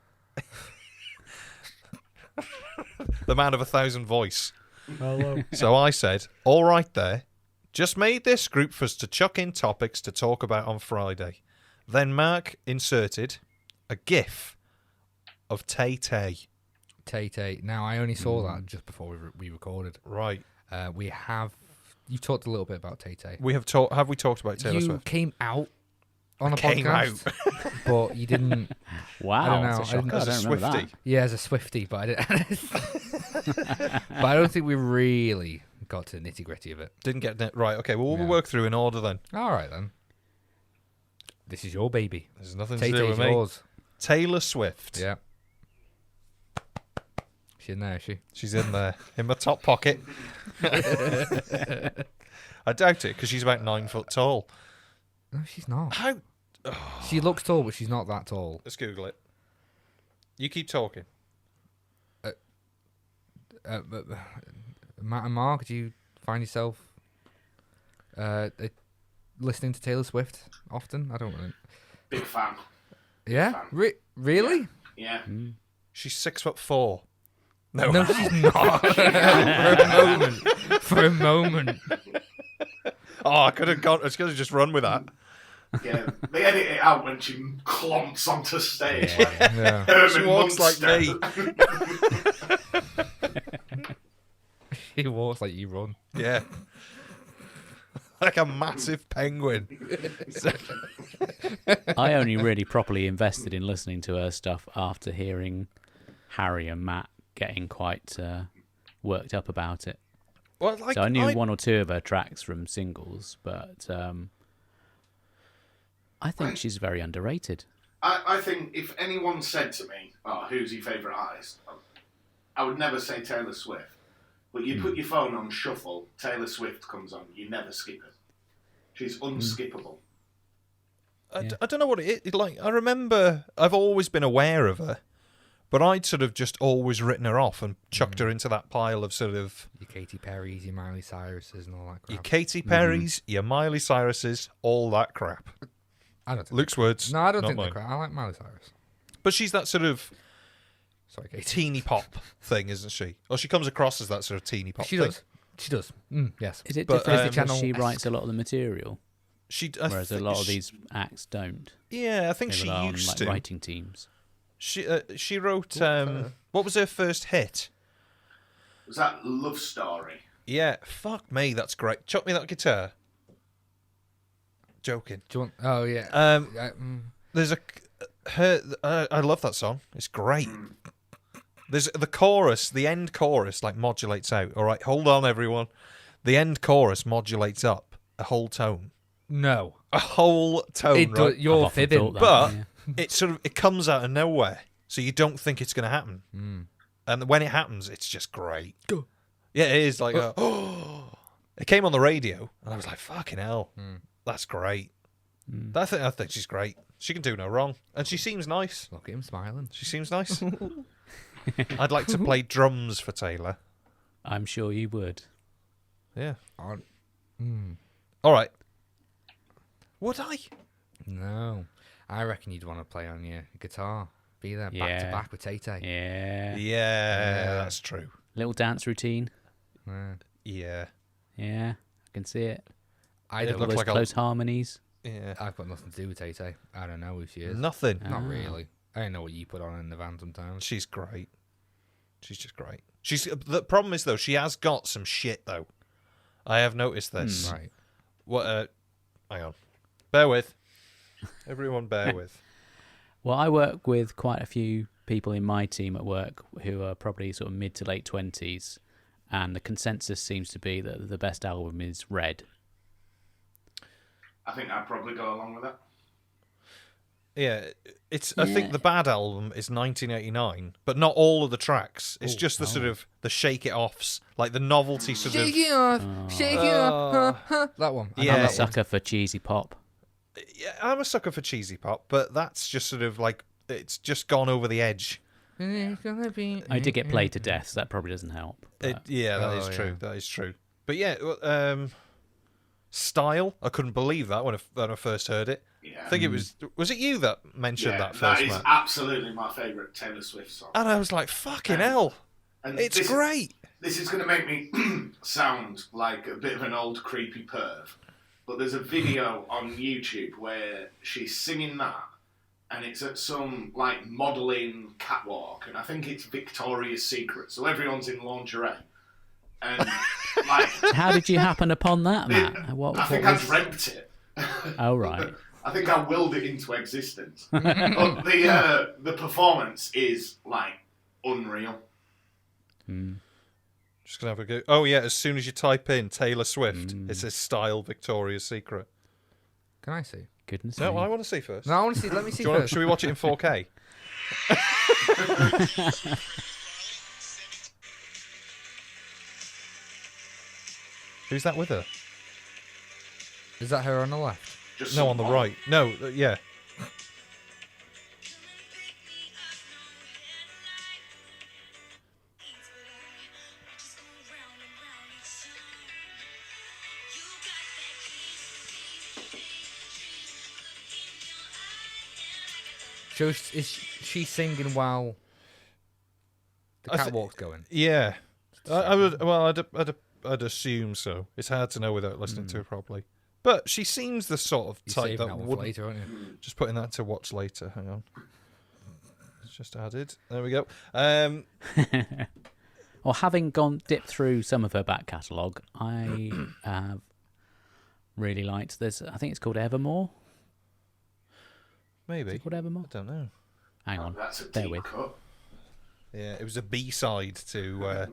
the man of 1,000 voice. Hello. So I said, all right there, just made this group for us to chuck in topics to talk about on Friday. Then Mark inserted a GIF of Tay Tay. Tay. Now, I only saw that just before we recorded. Right. We have. You talked a little bit about Tay. We have Have we talked about Taylor You Swift? came out on a Came podcast, but you didn't. Wow. I don't know. That's a I didn't- shocker. I As a don't remember Swiftie. that. Yeah, as a Swiftie, but I didn't. But I don't think we really got to the nitty gritty of it. Didn't get it right. Okay, well, we'll Yeah. work through in order then. All right then. This is your baby. There's nothing Tay to do with me. yours. Taylor Swift. Yeah. She's in there, is she? She's in there, in my top pocket. I doubt it, because she's about 9 foot tall. No, she's not. How? She looks tall, but she's not that tall. Let's Google it. You keep talking. Matt and Mark, do you find yourself listening to Taylor Swift often? I don't know. Big fan. Yeah? Really? Yeah. She's 6'4". No, No, she's not. For a moment. Oh, I could have gone. I could have just run with that. Yeah. They edit it out when she clomps onto stage. Yeah. Herman She walks like Munster. me. He walks like you run. Yeah. Like a massive penguin. I only really properly invested in listening to her stuff after hearing Harry and Matt getting quite worked up about it. Well, like, So I knew one or two of her tracks from singles, but I think she's very underrated. I think if anyone said to me, "Oh, who's your favourite artist?" I would never say Taylor Swift. But you put your phone on shuffle, Taylor Swift comes on, you never skip it. She's unskippable. I don't know what it is. Like, I remember I've always been aware of her, but I'd sort of just always written her off and chucked her into that pile of sort of Your Katy Perry's, your Miley Cyrus's, and all that crap. your Katy Perry's, your Miley Cyrus's, all that crap. I don't think. Luke's words. No, I don't not think mine. they're crap. I like Miley Cyrus. But she's that sort of Sorry, Katy. teeny pop thing, isn't she? Or she comes across as that sort of teeny pop She thing. does. She does. Yes. Is it But, different because channel- she writes a lot of the material, I whereas a think lot of she- these acts don't? Yeah, I think They she rely on used like to. writing teams. She wrote. What was her first hit? Was that Love Story? Yeah, fuck me, that's great. Chuck me that guitar. Joking. Do you want? Oh yeah. There's I love that song. It's great. There's the chorus, the end chorus, like modulates out. All right, hold on, everyone. The end chorus modulates up a whole tone. No. A whole tone, It right? do, you're I've often fibbing. thought that, But yeah. it sort of comes out of nowhere, so you don't think it's going to happen. And when it happens, it's just great. Yeah, it is like it came on the radio, and I was like, "Fucking hell, that's great." I think she's great. She can do no wrong, and she seems nice. Look at him smiling. She seems nice. I'd like to play drums for Taylor. I'm sure you would. Yeah. Oh, All right. Would I? No. I reckon you'd want to play on your guitar. Be there back to Yeah. back with Tay Tay. Yeah. Yeah, that's true. Little dance routine. Yeah. Yeah, I can see it. I It don't All looks those like close harmonies. Yeah. I've got nothing to do with Tay Tay. I don't know who she is. Nothing. Not really. I don't know what you put on in the van sometimes. She's great. She's just great. The problem is though, she has got some shit though. I have noticed this. Right. What? Hang on. Bear with. Everyone, bear with. Well, I work with quite a few people in my team at work who are probably sort of mid to late 20s, and the consensus seems to be that the best album is Red. I think I'd probably go along with that. Yeah, I think the bad album is 1989, but not all of the tracks. It's just the sort of the shake it offs, like the novelty sort of. Shake it off, shake it off. That one. I know Yeah. I'm a that one. sucker for cheesy pop. Yeah, I'm a sucker for cheesy pop, but that's just sort of like it's just gone over the edge. I did get played to death, so that probably doesn't help. but- That is true. yeah. That is true. But yeah, style. I couldn't believe that when I first heard it. Yeah. I think it was it you that mentioned Yeah, that that first, is Matt? absolutely my favourite Taylor Swift song. And I was like, fucking hell, And it's this, great. This is going to make me sound like a bit of an old creepy perv, but there's a video on YouTube where she's singing that, and it's at some like modelling catwalk, and I think it's Victoria's Secret, so everyone's in lingerie, and like How did you happen upon that, Matt? What, I think what I was- dreamt it. Oh, right. I think I willed it into existence. But the performance is like unreal. Just gonna have a go. Oh yeah, as soon as you type in Taylor Swift, it says style Victoria's Secret. Can I see? Goodness No, me. I want to see first. No, I want to see. Let me see Do you want, first. should we watch it in 4K? Who's that with her? Is that her on the left? Just No, some on the pop. right. No, yeah. So is she singing while the I thi- catwalk's going? Yeah. I would. Well, I'd assume so. It's hard to know without listening to it properly. But she seems the sort of You're type saving that that one for wouldn't. later, aren't you? Just putting that to watch later. Hang on. It's just added. There we go. Well, having dipped through some of her back catalogue, I have really liked this. I think it's called Evermore. Maybe. Is it called Evermore? I don't know. Hang on. That's a Bear deep with. cut. Yeah, it was a B-side to.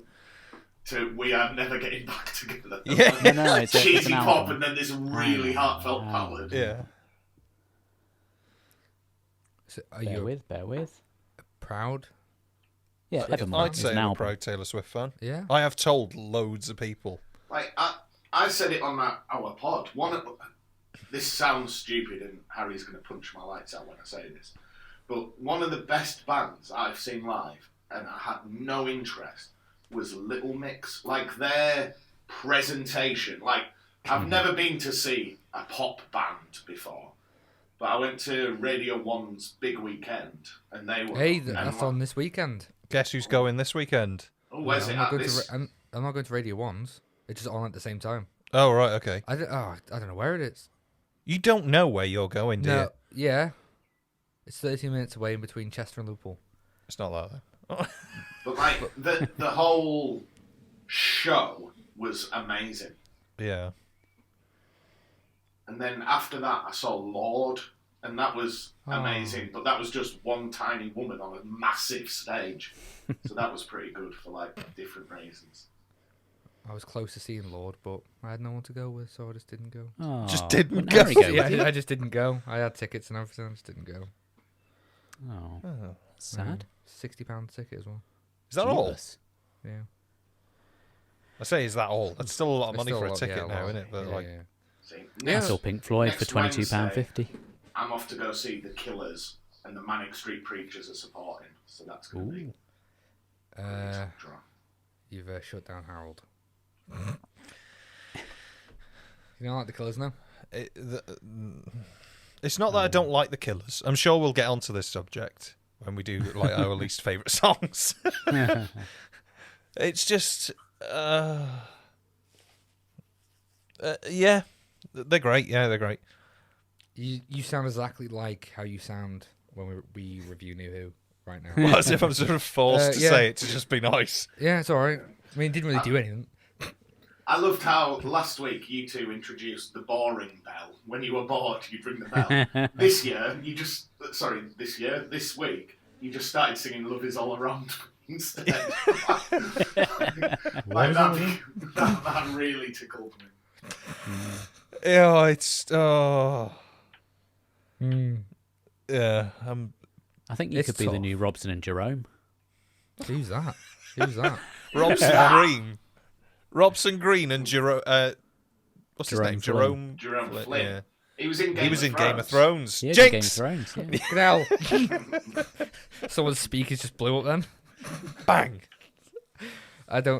To We Are Never Getting Back Together. Yeah. No, it's an Cheesy pop album. and then this really heartfelt ballad. Yeah. So are Bear you with. proud? Yeah, Evermore I'd is say an I'm a album. proud Taylor Swift fan. Yeah. I have told loads of people. Like I said it on our pod. This sounds stupid, and Harry's going to punch my lights out when I say this. But one of the best bands I've seen live, and I had no interest, was Little Mix. Like their presentation. Like I've never been to see a pop band before, but I went to Radio 1's big weekend, and they were. Hey, and that's like, on this weekend. Guess who's going this weekend? Oh, where's I'm it not at going this? to. I'm not going to Radio One's. It's just on at the same time. Oh, right, okay. I don't know where it is. You don't know where you're going, do you? No, yeah. It's 30 minutes away in between Chester and Liverpool. It's not that, though. But like the whole show was amazing. Yeah. And then after that, I saw Lord, and that was Oh. amazing. But that was just one tiny woman on a massive stage, so that was pretty good for like different reasons. I was close to seeing Lord, but I had no one to go with, so I just didn't go. Oh, Just didn't wouldn't go. Harry go Yeah, with you? I just didn't go. I had tickets and everything. I just didn't go. Oh, Oh. sad. £60 ticket as well. Is that all? Jeebus. Yeah. I say, is that all? That's still a lot of It's money still for a lot- ticket yeah, now, lot. isn't it? But Yeah, like, yeah. See, I next, saw Pink Floyd for next £22.50. I'm off to go see the Killers, and the Manic Street Preachers are supporting, so that's going to be Ooh. a great Uh, draw. you've shut down Harold. You don't like the Killers now? It's not that I don't like the Killers. I'm sure we'll get onto this subject when we do like our least favourite songs. It's just, yeah, they're great. Yeah, they're great. You sound exactly like how you sound when we review New Who right now. Well, as if I'm sort of forced to yeah. say it to just be nice. Yeah, it's all right. I mean, it didn't really do anything. I loved how last week you two introduced the boring bell. When you were bored, you'd ring the bell. This week, you just started singing Love Is All Around instead. That really tickled me. Yeah, it's Mm. yeah. I think you It's could be the tough. new Robson and Jerome. Who's that? Who's that? Robson Green and Jerome. What's his Jerome name? Flynn. Jerome Flynn, Flynn. yeah. He was in Game of Thrones. Yeah, he's Jinx! in Game of Thrones. Yeah. Get out. Someone's speakers just blew up then. Bang.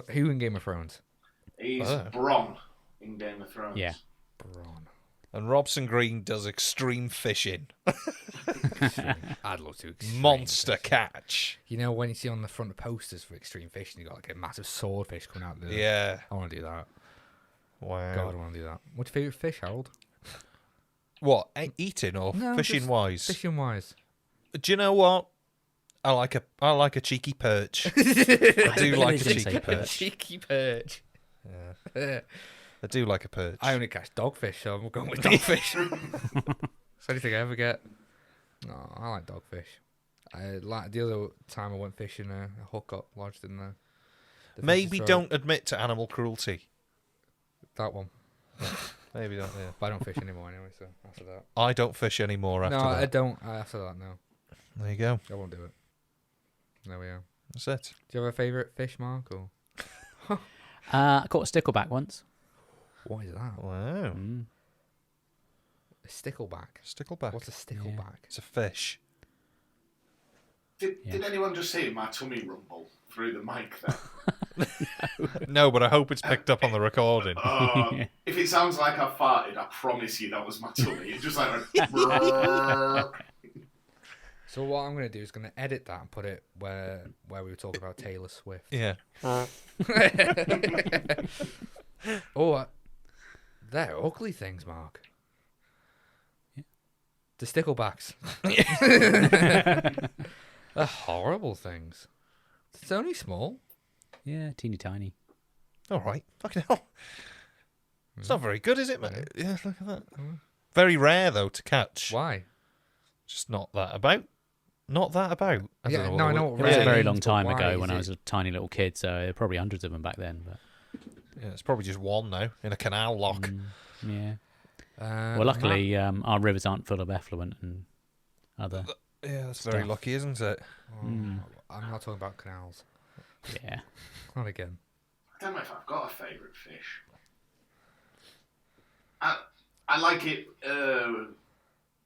Who in Game of Thrones? He's Oh. Bronn in Game of Thrones. Yeah. Braun. And Robson Green does extreme fishing. I'd love to. Monster catch. You know when you see on the front of posters for extreme fishing, you got like a massive swordfish coming out there. Yeah. I want to do that. Wow. God, I want to do that. What's your favourite fish, Harold? What? Eating or No, fishing just wise? Fishing wise. Do you know what? I like a cheeky perch. I do like a Didn't say cheeky perch. perch. Cheeky perch. Yeah. I do like a perch. I only catch dogfish, so I'm going with dogfish. It's anything I ever get. No, I like dogfish. The other time I went fishing, a hook got lodged in the Maybe fish's throat. don't admit to animal cruelty. That one. Maybe don't. Yeah. But I don't fish anymore anyway, so after that. I don't fish anymore after No, I that. don't. After that, no. There you go. I won't do it. There we are. That's it. Do you have a favourite fish, Mark? Or I caught a stickleback once. what is that? Wow. Mm. A stickleback. Stickleback. What's a stickleback? It's a fish. Did anyone just hear my tummy rumble through the mic there? No, but I hope it's picked up on the recording. If it sounds like I farted, I promise you that was my tummy. It's just like So what I'm going to do is going to edit that and put it where we were talking about Taylor Swift. Yeah. Oh, they're ugly things, Mark. The sticklebacks. They're horrible things. It's only small. Yeah, teeny tiny. All right. Fucking hell. It's not very good, is it, mate? Yeah, look at that. Very rare, though, to catch. Why? Just not that about. Not that about. I Yeah, don't no, I what- know It what was a rare very means, long but time why ago is when I it- was a tiny little kid, so there were probably hundreds of them back then. But Yeah, it's probably just one now in a canal lock. yeah. Uh, Well, luckily, our rivers aren't full of effluent and other. Yeah, that's very Stuff. lucky, isn't it? I'm not talking about canals. Yeah. Not again. I don't know if I've got a favourite fish. I like it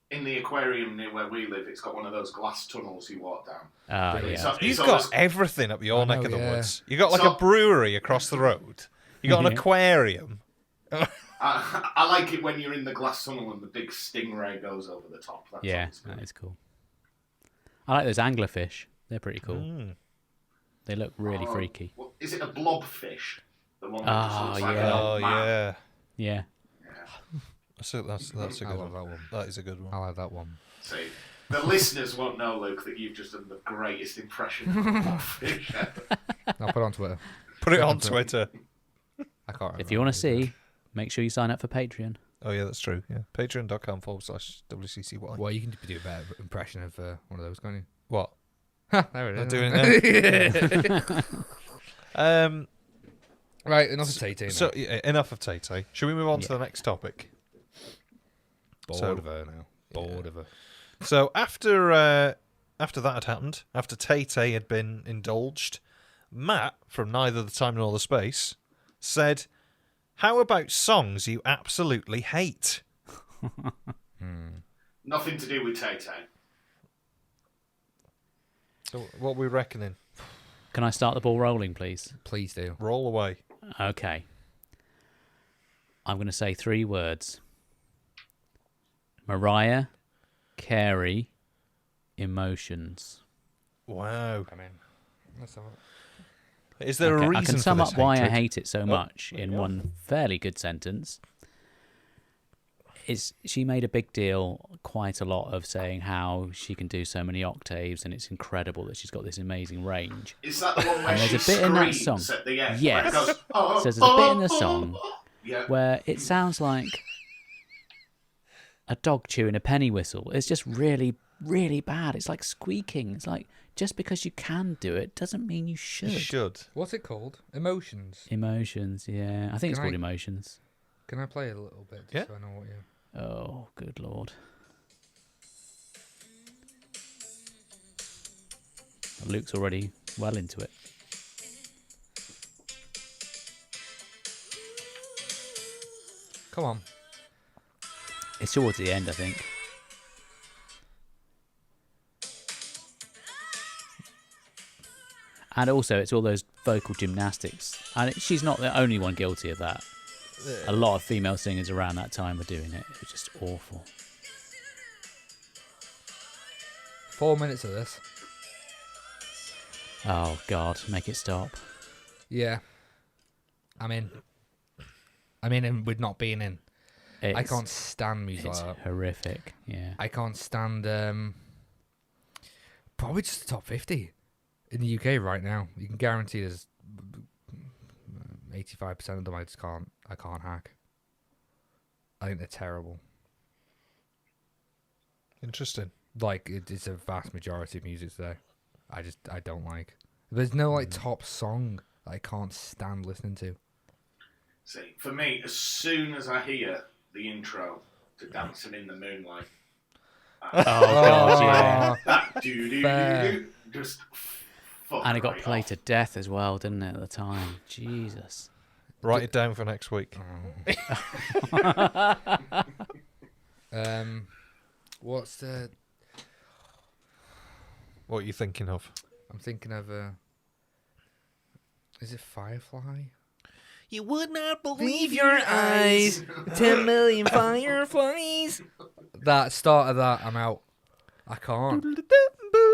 in the aquarium near where we live. It's got one of those glass tunnels you walk down. Yeah. So You've it's got always- everything up your I neck know, of the yeah. woods. You got like So- a brewery across the road. You got an aquarium. I like it when you're in the glass tunnel and the big stingray goes over the top. That's Yeah, always good. that is cool. I like those anglerfish. They're pretty cool. Mm. They look really Oh, freaky. well, is it a blobfish? The one that just Oh, looks like yeah. an Oh old man? yeah, Yeah. that's a I good love one. that one. That is a good one. I like that one. See, the listeners won't know, Luke, that you've just done the greatest impression of a blobfish ever. I'll put it on Twitter. Put it on Twitter. I can't remember. If you want to see, make sure you sign up for Patreon. Oh yeah, that's true. Yeah, patreon.com/WCCY. Well, you can do a better impression of one of those, can't you? What? There it I'm is. doing it now. Right, enough of Tay-Tay. So yeah, enough of Tay Tay. Should we move on to the next topic? bored so- of her now. Bored of her. So after that had happened, after Tay Tay had been indulged, Matt from Neither the Time Nor the Space said, "How about songs you absolutely hate?" Nothing to do with Tay Tay. So what are we reckoning? Can I start the ball rolling, please? Please do. Roll away. Okay. I'm going to say 3 words. Mariah Carey, Emotions. Wow. I mean, let's have a- Is there a Okay, reason I can sum for this up why I hatred? hate it so much in one fairly good sentence. She made a big deal, quite a lot, of saying how she can do so many octaves and it's incredible that she's got this amazing range. Is that the one where And she there's a bit in that song. screams at the end? Yes. Where it goes, oh, So there's a bit in the oh, song oh. Yeah. where it sounds like a dog chewing a penny whistle. It's just really, really bad. It's like squeaking. It's like, just because you can do it doesn't mean you should. You should. What's it called? Emotions. Emotions, yeah. I think it's Can called I- Emotions. Can I play a little bit? Just Yeah. So I know what you. Oh, good lord. Luke's already well into it. Come on. It's towards the end, I think. And also, it's all those vocal gymnastics. And she's not the only one guilty of that. A lot of female singers around that time were doing it. It was just awful. 4 minutes of this. Oh, God, make it stop. Yeah. I'm in. I'm in and with not being in. I It's- can't stand music It's like that. horrific, yeah. I can't stand probably just the top 50 in the UK right now. You can guarantee there's 85% of them I can't hack. I think they're terrible. Interesting. Like it's a vast majority of music today. I don't like. There's no like top song that I can't stand listening to. See, for me, as soon as I hear the intro to Dancing in the Moonlight, Oh, God, yeah. that do Fair. just fuck And it got right played off. to death as well, didn't it, at the time? Jesus. Write it down for next week. What's the? What are you thinking of? I'm thinking of is it Firefly? You would not believe 10 million fireflies. That start of that, I'm out. I can't.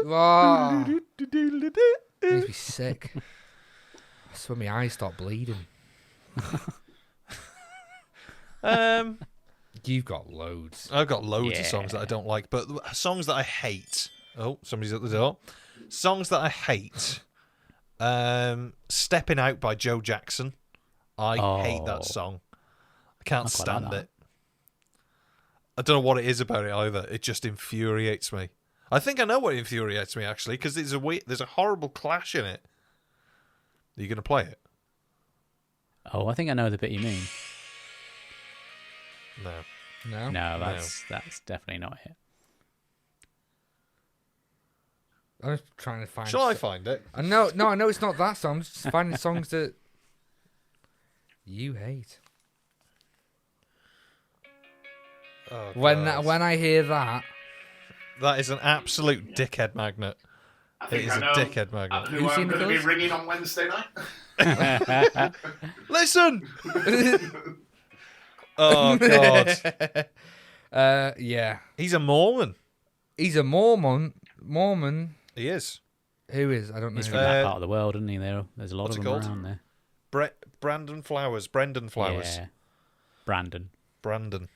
Ah, makes me sick. I swear my eyes start bleeding. You've got loads. I've got loads of Yeah. songs that I don't like, but songs that I hate. Oh, somebody's at the door. Songs that I hate. Stepping Out by Joe Jackson. I hate Oh. that song. I can't I quite stand like that. it. I don't know what it is about it either. It just infuriates me. I think I know what infuriates me actually, because there's a horrible clash in it. Are you going to play it? Oh, I think I know the bit you mean. No. No? No, that's definitely not it. I'm just trying to find. Shall I find it? I know it's not that song. I'm just finding songs that you hate. Oh, When God. I hear that, That is an absolute dickhead magnet. I It think is I a know dickhead magnet. who You I'm seen the going to be colours? ringing on Wednesday night. Listen! Oh, God. yeah, He's a Mormon. he's a Mormon. Mormon. He is. Who is? I don't know. He's who from he is. that part of the world, isn't he? There's a lot what's of it them called? around there. Brendan Flowers. Yeah. Brandon. Brandon.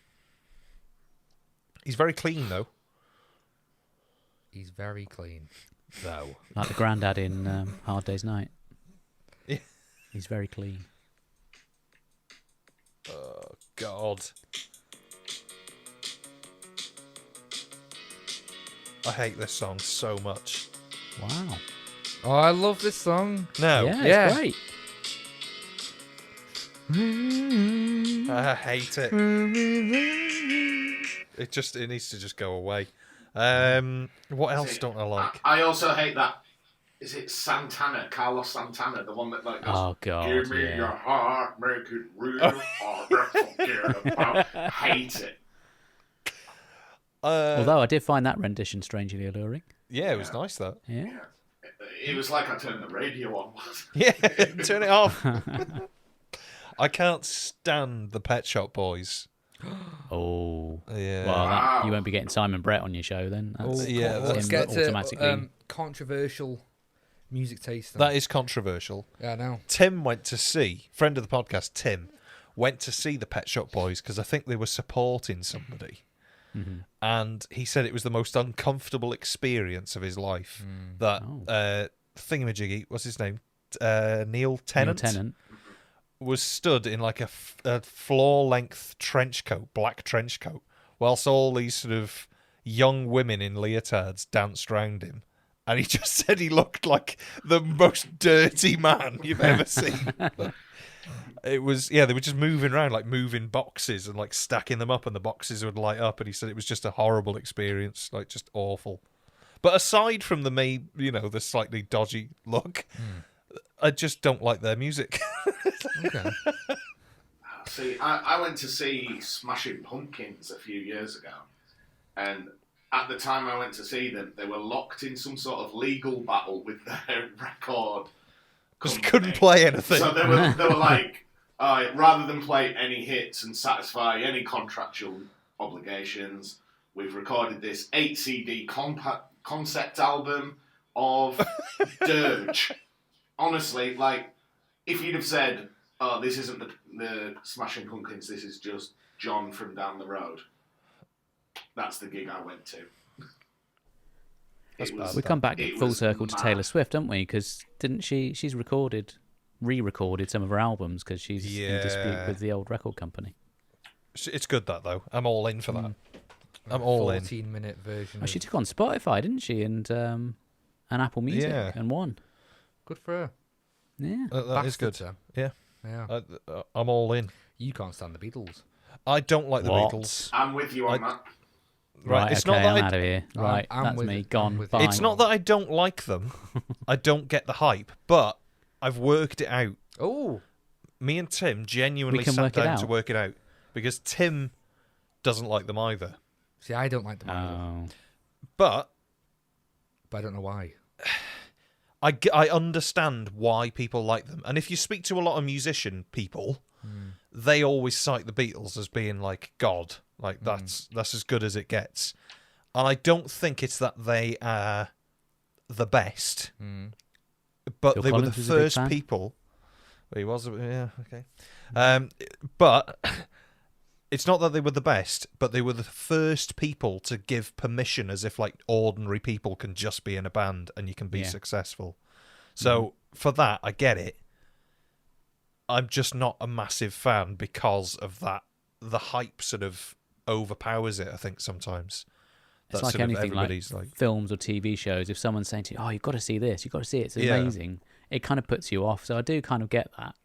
He's very clean, though. He's very clean, though. Like the granddad in Hard Day's Night. Yeah. He's very clean. Oh, God. I hate this song so much. Wow. Oh, I love this song. No. Yeah, Yeah. it's great. I hate it. It needs to just go away. What else don't I like? I also hate that. Is it Santana, Carlos Santana, the one that like goes, Oh, God, give me yeah. your heart, make it real hard, forget about. Hate it. Although I did find that rendition strangely alluring. Yeah, it was nice that. Yeah. It was like I turned the radio on. Yeah, turn it off. I can't stand the Pet Shop Boys. Oh, Yeah. well, Wow. you won't be getting Simon Brett on your show then. That's yeah, Let's that's- get to automatically. controversial music taste. Then. That is controversial. Yeah, I know. Tim went to see, friend of the podcast, Tim, went to see the Pet Shop Boys because I think they were supporting somebody. Mhm. And he said it was the most uncomfortable experience of his life. That thingamajiggy, what's his name? Neil Tennant, Neil Tennant. was stood in like a floor-length trench coat, black trench coat, whilst all these sort of young women in leotards danced round him. And he just said he looked like the most dirty man you've ever seen. It was, they were just moving around, like moving boxes and like stacking them up, and the boxes would light up. And he said it was just a horrible experience, like just awful. But aside from the slightly dodgy look, I just don't like their music. Okay. See, I went to see Smashing Pumpkins a few years ago, and at the time I went to see them, they were locked in some sort of legal battle with their record Just company. couldn't play anything. So they were like, rather than play any hits and satisfy any contractual obligations, we've recorded this 8 CD concept album of Dirge. Honestly, like, if you'd have said, oh, this isn't the Smashing Pumpkins, this is just John from down the road, that's the gig I went to. That's bad. We come back it full was circle to mad. Taylor Swift, don't we? Because didn't she's re-recorded some of her albums because she's in dispute Yeah. with the old record company. It's good that though. I'm all in for that. I'm all in. 14-minute version. Oh, she of- took on Spotify, didn't she? And Apple Music Yeah. and won. Good for her. Yeah. That is good. Bastards, Yeah, Yeah. I'm all in. You can't stand the Beatles. I don't like the What? Beatles. I'm with you on that. Right, It's okay, not that I'm I- out of here. I'm- Right, I'm that's with me. it. Gone. I'm with Bye. it. It's not that I don't like them. I don't get the hype, but I've worked it out. Oh, Me and Tim genuinely We can sat work it down to out. work it out because Tim doesn't like them either. see, I don't like them either, Oh. But but I don't know why. I understand why people like them. And if you speak to a lot of musician people, they always cite the Beatles as being like God. Like that's as good as it gets. And I don't think it's that they are the best, but Phil they were the Collins was a big first fan. people. He was, yeah, okay. But it's not that they were the best, but they were the first people to give permission as if like ordinary people can just be in a band and you can be Yeah. successful. So for that, I get it. I'm just not a massive fan because of that. The hype sort of overpowers it, I think, sometimes. It's That like sort of anything, like everybody's like films or TV shows. If someone's saying to you, "Oh, you've got to see this. You've got to see it. It's Yeah. amazing," it kind of puts you off. So I do kind of get that.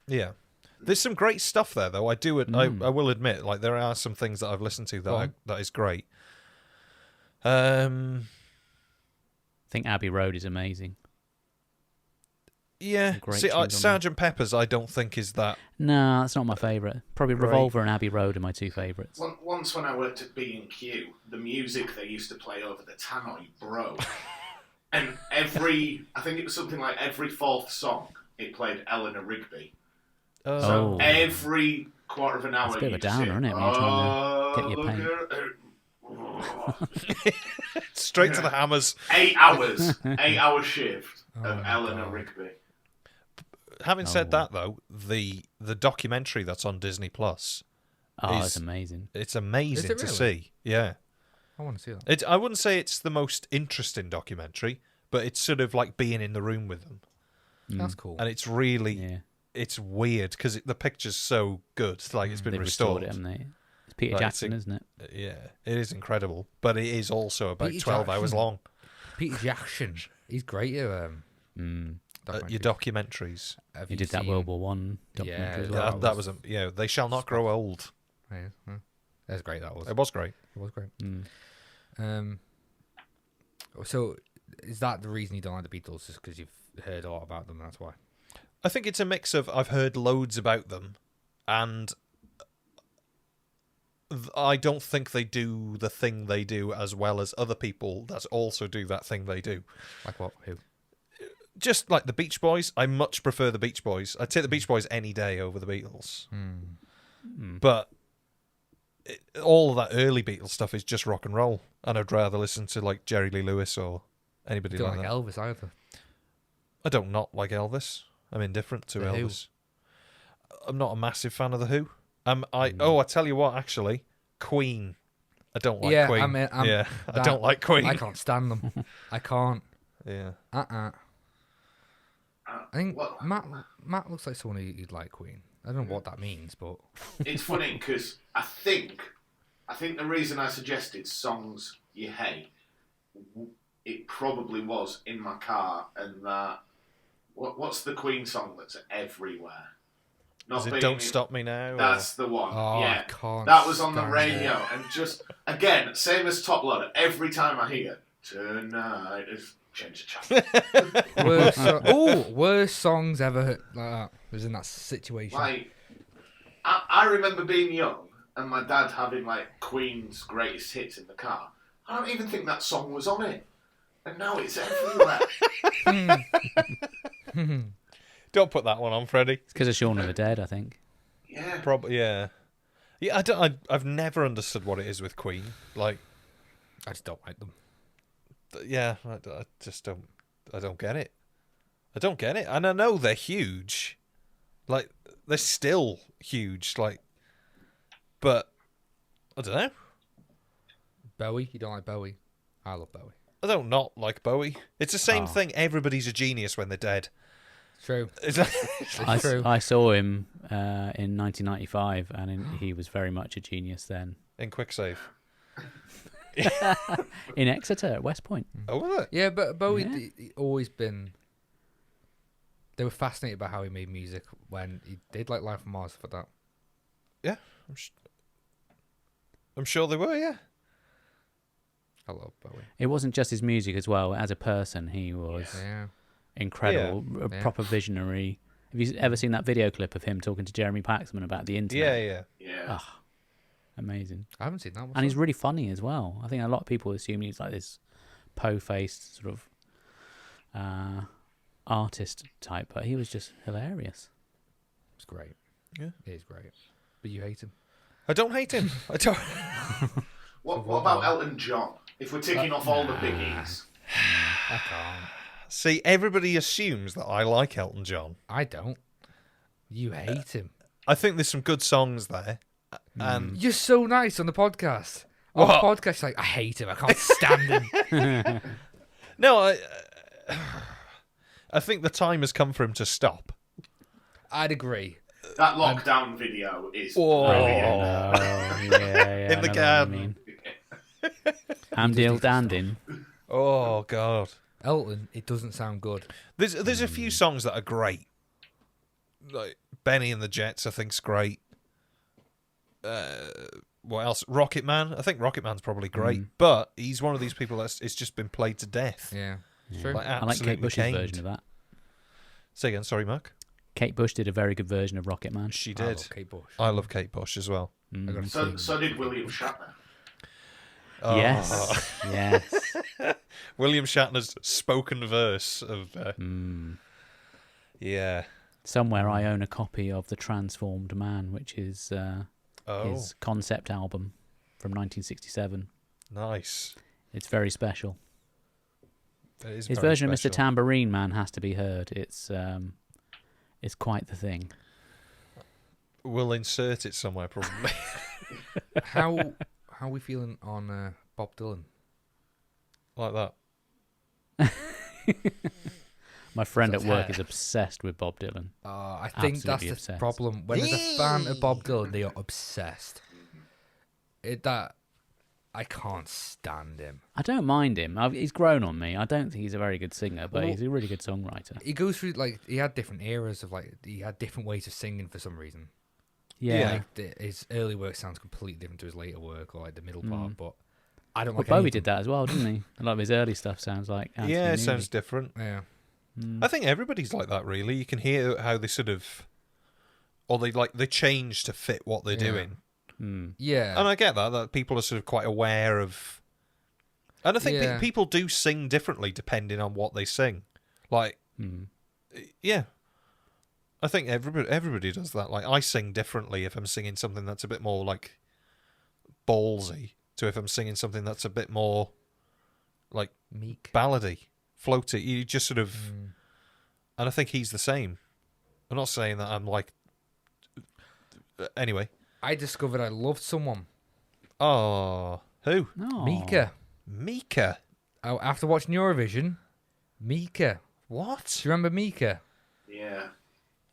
Yeah. There's some great stuff there, though. I will admit, like there are some things that I've listened to that is great. I think Abbey Road is amazing. Yeah. Great See, tunes on there. Sgt. Pepper's, I don't think is that. No, that's not my favourite. Probably Great. Revolver and Abbey Road are my two favourites. Once when I worked at B&Q, the music they used to play over the tannoy broke. And I think it was something like every fourth song, it played Eleanor Rigby. Oh. So every quarter of an hour, It's a bit of a you just downer, hear, isn't it, when you're trying to get your "Oh, paint." look at her." Straight to the hammers. 8 hours, 8-hour shift of my Eleanor God. Rigby. Having said Oh. that, though, the documentary that's on Disney Plus, Oh, Is- it's amazing. it's amazing Is it to really? see. Yeah. I want to see that. I wouldn't say it's the most interesting documentary, but it's sort of like being in the room with them. That's cool. And it's really, Yeah, it's weird because the picture's so good. Like it's been they've restored. restored it, haven't they? It's Peter Like, it's Jackson, isn't it? Yeah, it is incredible. But it is also about Peter 12 hours Jackson. long. Peter Jackson. He's great at Your documentaries. Have He you did that seen- World War One documentary as Yeah, well. That was they shall not grow old. Yeah, that's great. That was. It was great. It was great. Mm. So, is that the reason you don't like the Beatles? Just because you've heard a lot about them? That's why. I think it's a mix of I've heard loads about them, and I don't think they do the thing they do as well as other people that also do that thing they do. Like what? Who? Just like the Beach Boys, I much prefer the Beach Boys. I'd take the Beach Boys any day over the Beatles. But all of that early Beatles stuff is just rock and roll, and I'd rather listen to like Jerry Lee Lewis or anybody Don't like like that. Elvis either. I don't not like Elvis. I'm indifferent to The Who. Elvis. I'm not a massive fan of the Who. I tell you what, actually, Queen. I don't like Yeah, Queen. I'm yeah, I that- don't like Queen. I can't stand them. I can't. Yeah. I think Well, Matt looks like someone who'd like Queen. I don't know what that means, but it's funny because I think the reason I suggested songs you hate, it probably was In My Car, and that what's the Queen song that's everywhere? Is it Being Don't Stop Me Now? That's the one. Oh, yeah, I can't that was on the stand radio, it. and just again, same as Top Loader. Every time I hear Tonight, it's change the channel. worst songs ever like that. Was in that situation. Like, I remember being young and my dad having like Queen's greatest hits in the car. I don't even think that song was on it, and now it's everywhere. Don't put that one on, Freddie. It's because of Shaun of the Dead, I think. Yeah. Probably, yeah. Yeah, I've never understood what it is with Queen. Like, I just don't like them. yeah, I just don't. I don't get it. I don't get it, and I know they're huge. Like, they're still huge. Like, but I don't know. Bowie, you don't like Bowie? I love Bowie. I don't not like Bowie. It's the same Oh. thing. Everybody's a genius when they're dead. True. It's True. I saw him in 1995, and he was very much a genius then. in Quicksave. In Exeter, at West Point. Oh, was it? Yeah, but Bowie Yeah. he always been. They were fascinated by how he made music when he did like Life on Mars for that. Yeah, I'm sure they were. Yeah. I love Bowie. It wasn't just his music as well. As a person, he was Yeah. incredible, a Yeah. proper visionary. Have you ever seen that video clip of him talking to Jeremy Paxman about the internet? Yeah. Yeah. Amazing. I haven't seen that one. And he's really funny as well. I think a lot of people assume he's like this po-faced sort of artist type, but he was just hilarious. It's great. Yeah. It is great. But you hate him. I don't hate him. I don't. What about Elton John? If we're ticking off all the biggies. I can't. See, everybody assumes that I like Elton John. I don't. You hate him. I think there's some good songs there, and You're so nice on the podcast. On the podcast, you're like, I hate him. I can't stand him. no, I think the time has come for him to stop. I'd agree. That lockdown video is Oh. brilliant. Yeah, In the I know what you garden. mean. Amdil Dandin. Oh God, Elton, it doesn't sound good. there's a few songs that are great. Like Benny and the Jets, I think's great. What else? Rocket Man. I think Rocket Man's probably great, but he's one of these people that's it's just been played to death. Yeah. It's true. Like, I like absolutely Kate Bush's caned. version of that. Say again, sorry, Mark. Kate Bush did a very good version of Rocket Man. She I did. love Kate Bush. I love Kate Bush as well. I gotta So did William Shatner. Oh. Yes, yes. William Shatner's spoken verse of. Yeah. Somewhere I own a copy of The Transformed Man, which is Oh, his concept album from 1967. nice. It's very special. That is His very version of Mr. special. Tambourine Man has to be heard. It's quite the thing. We'll insert it somewhere probably. How are we feeling on Bob Dylan? Like that. My friend at That's work hair. is obsessed with Bob Dylan. I think that's Absolutely the obsessed. problem. When there's a fan of Bob Dylan, they are obsessed. I can't stand him. I don't mind him. He's grown on me. I don't think he's a very good singer, but Well- he's a really good songwriter. He goes through he had different eras of he had different ways of singing for some reason. Yeah. His early work sounds completely different to his later work or the middle part, but I don't Well, like Bowie any of did that as well, didn't he? A lot of his early stuff sounds like Anthony Yeah, it Neely. sounds different. them. Yeah. I think everybody's like that really. You can hear how they sort of or they change to fit what they're Yeah. doing. Yeah. And I get that people are sort of quite aware of and I think Yeah. people do sing differently depending on what they sing. Like yeah. I think everybody does that. Like I sing differently if I'm singing something that's a bit more like ballsy to if I'm singing something that's a bit more like Meek. ballady, floaty. You just sort of, and I think he's the same. I'm not saying that I'm like. Anyway, I discovered I loved someone. oh, who? Oh. Mika. Oh, after watching Eurovision, Mika. What? Do you remember Mika? Yeah.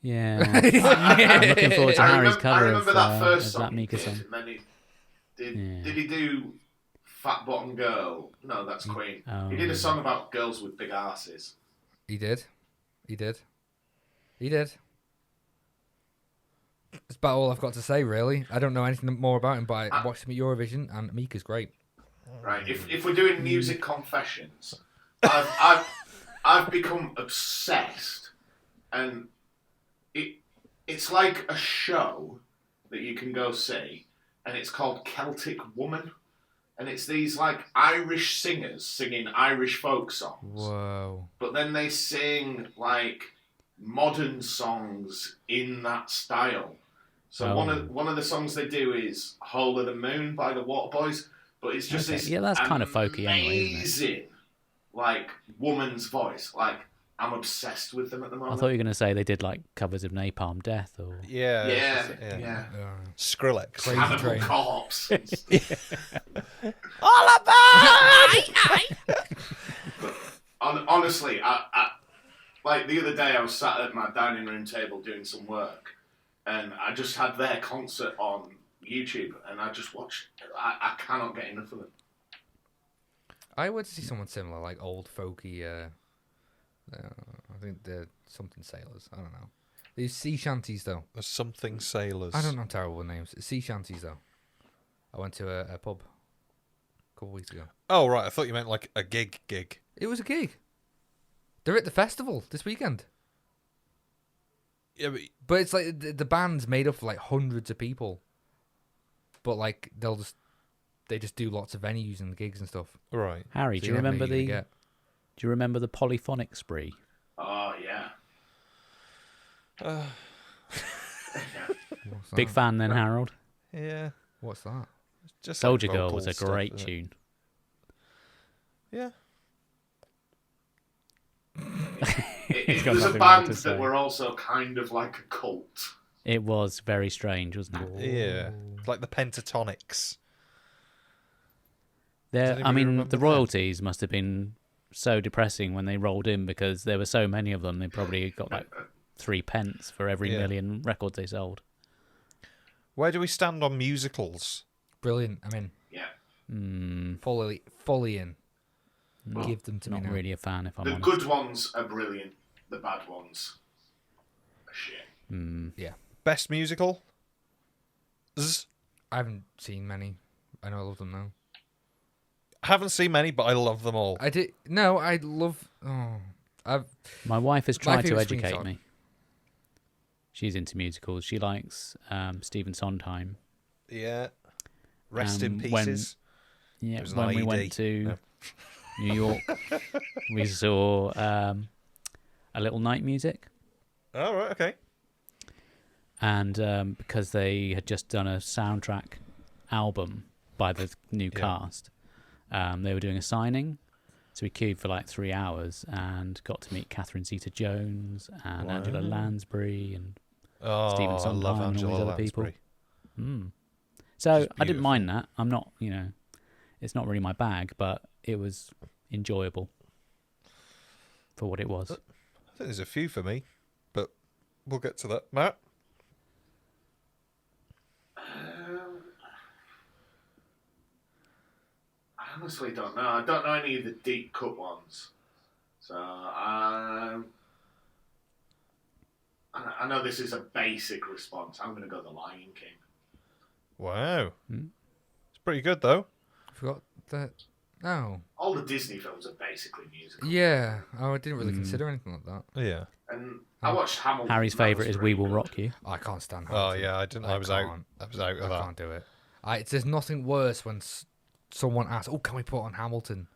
Yeah. I'm looking forward to Harry's cover I remember of that first of song that he Mika did, song. and then he did. Yeah. Did he do Fat Bottom Girl? No, that's Queen. He did a song about girls with big asses. He did. He did. He did. That's about all I've got to say, really. I don't know anything more about him, but I watched him at Eurovision, and Mika's great. Right. If we're doing music confessions, I've become obsessed, and it's like a show that you can go see, and it's called Celtic Woman, and it's these like Irish singers singing Irish folk songs. Whoa. But then they sing like modern songs in that style. So one of the songs they do is "Hole of the Moon" by the Waterboys, but it's just Okay. this Yeah, that's kind of folky anyway, isn't it? amazing like woman's voice. Like I'm obsessed with them at the I moment. thought you were going to say they did like covers of Napalm Death or. Yeah. yeah, that's it, yeah. Skrillex. Crazy Cannibal Train. Corpse. All about. Honestly, I like the other day I was sat at my dining room table doing some work, and I just had their concert on YouTube, and I just watched. I cannot get enough of them. I went to see someone similar, like old folky. I think they're something sailors. I don't know. These sea shanties, though. There's something sailors. I don't know terrible names. Sea shanties, though. I went to a pub a couple of weeks ago. Oh right, I thought you meant like a gig. It was a gig. They're at the festival this weekend. Yeah, But it's like the band's made up of like hundreds of people. But like they just do lots of venues and gigs and stuff. right. Harry, So do you never know remember who you're gonna Do you remember the polyphonic spree? Oh yeah. get. What's Big that? fan then, Harold. Yeah. What's that? Just Soldier like Girl was a vocal stuff, great isn't it? tune. Yeah. It got was a nothing more band to say. that were also kind of like a cult. It was very strange, wasn't it? Yeah. It's like the Pentatonics. There, Does I anybody mean, remember the them? royalties must have been so depressing when they rolled in because there were so many of them. They probably got like 3 pence for every Yeah. million records they sold. Where do we stand on musicals? Brilliant. I mean, Yeah. fully in. Give them to me Not now. really a fan, if I'm The honest. good ones are brilliant. The bad ones are shit. Yeah. Best musical? I haven't seen many. I know I love them now. I haven't seen many, but I love them all. I did. No, I love. Oh, My wife has tried to favourite swing educate song. me. She's into musicals. She likes Stephen Sondheim. Yeah. Rest in when- pieces. Yeah, It was an when we IED. went to No. New York, we saw A Little Night Music. Oh, right, okay. And because they had just done a soundtrack album by the new Yeah. cast, they were doing a signing. So we queued for like 3 hours and got to meet Catherine Zeta-Jones and Angela Wow. Lansbury and Oh, Stephen I Sondheim love and all Angela these other people. Lansbury. So She's I didn't beautiful. mind that. I'm not, it's not really my bag, but it was enjoyable for what it was. I think there's a few for me, but we'll get to that. Matt? I honestly don't know. I don't know any of the deep cut ones. So I know this is a basic response. I'm going to go The Lion King. Wow. It's pretty good, though. I forgot that. No. All the Disney films are basically musical. Yeah. Oh, I didn't really consider anything like that. Yeah. And I watched Hamilton. Harry's That was favourite is pretty We Will good. Rock You. I can't stand. Oh, Hamilton. yeah, I didn't. I was out. I was out I of that. can't do it. There's nothing worse when someone asks, "Oh, can we put on Hamilton?"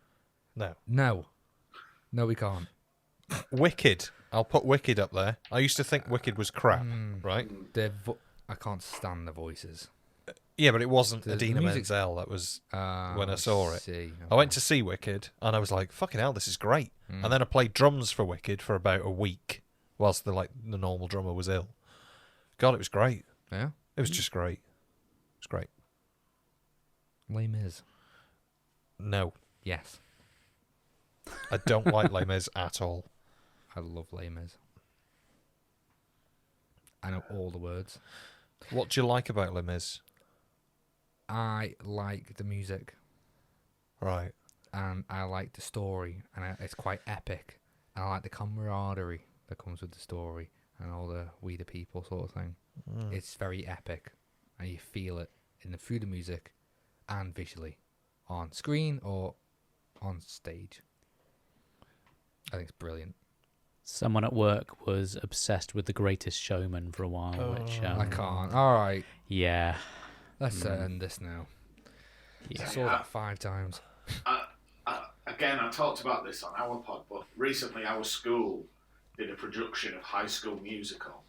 No. No, we can't. Wicked. I'll put Wicked up there. I used to think Wicked was crap, right? I can't stand the voices. Yeah, but it wasn't The Adina music- Menzel. That was when I I saw it. see. I went to see Wicked, and I was like, "Fucking hell, this is great!" Mm. And then I played drums for Wicked for about a week, whilst the normal drummer was ill. God, it was great. Yeah. It was just great. It was great. Les Mis. No, Yes. I don't like Les Mis at all. I love Les Mis. I know all the words. What do you like about Les Mis? I like the music Right. and I like the story, and it's quite epic. And I like the camaraderie that comes with the story and all the we the people sort of thing. It's very epic, and you feel it through the music and visually on screen or on stage. I think it's brilliant. Someone at work was obsessed with The Greatest Showman for a while, which I can't. All right, yeah, let's end this now. I yeah. saw that 5 times. Again, I talked about this on our pod, but recently our school did a production of High School Musical.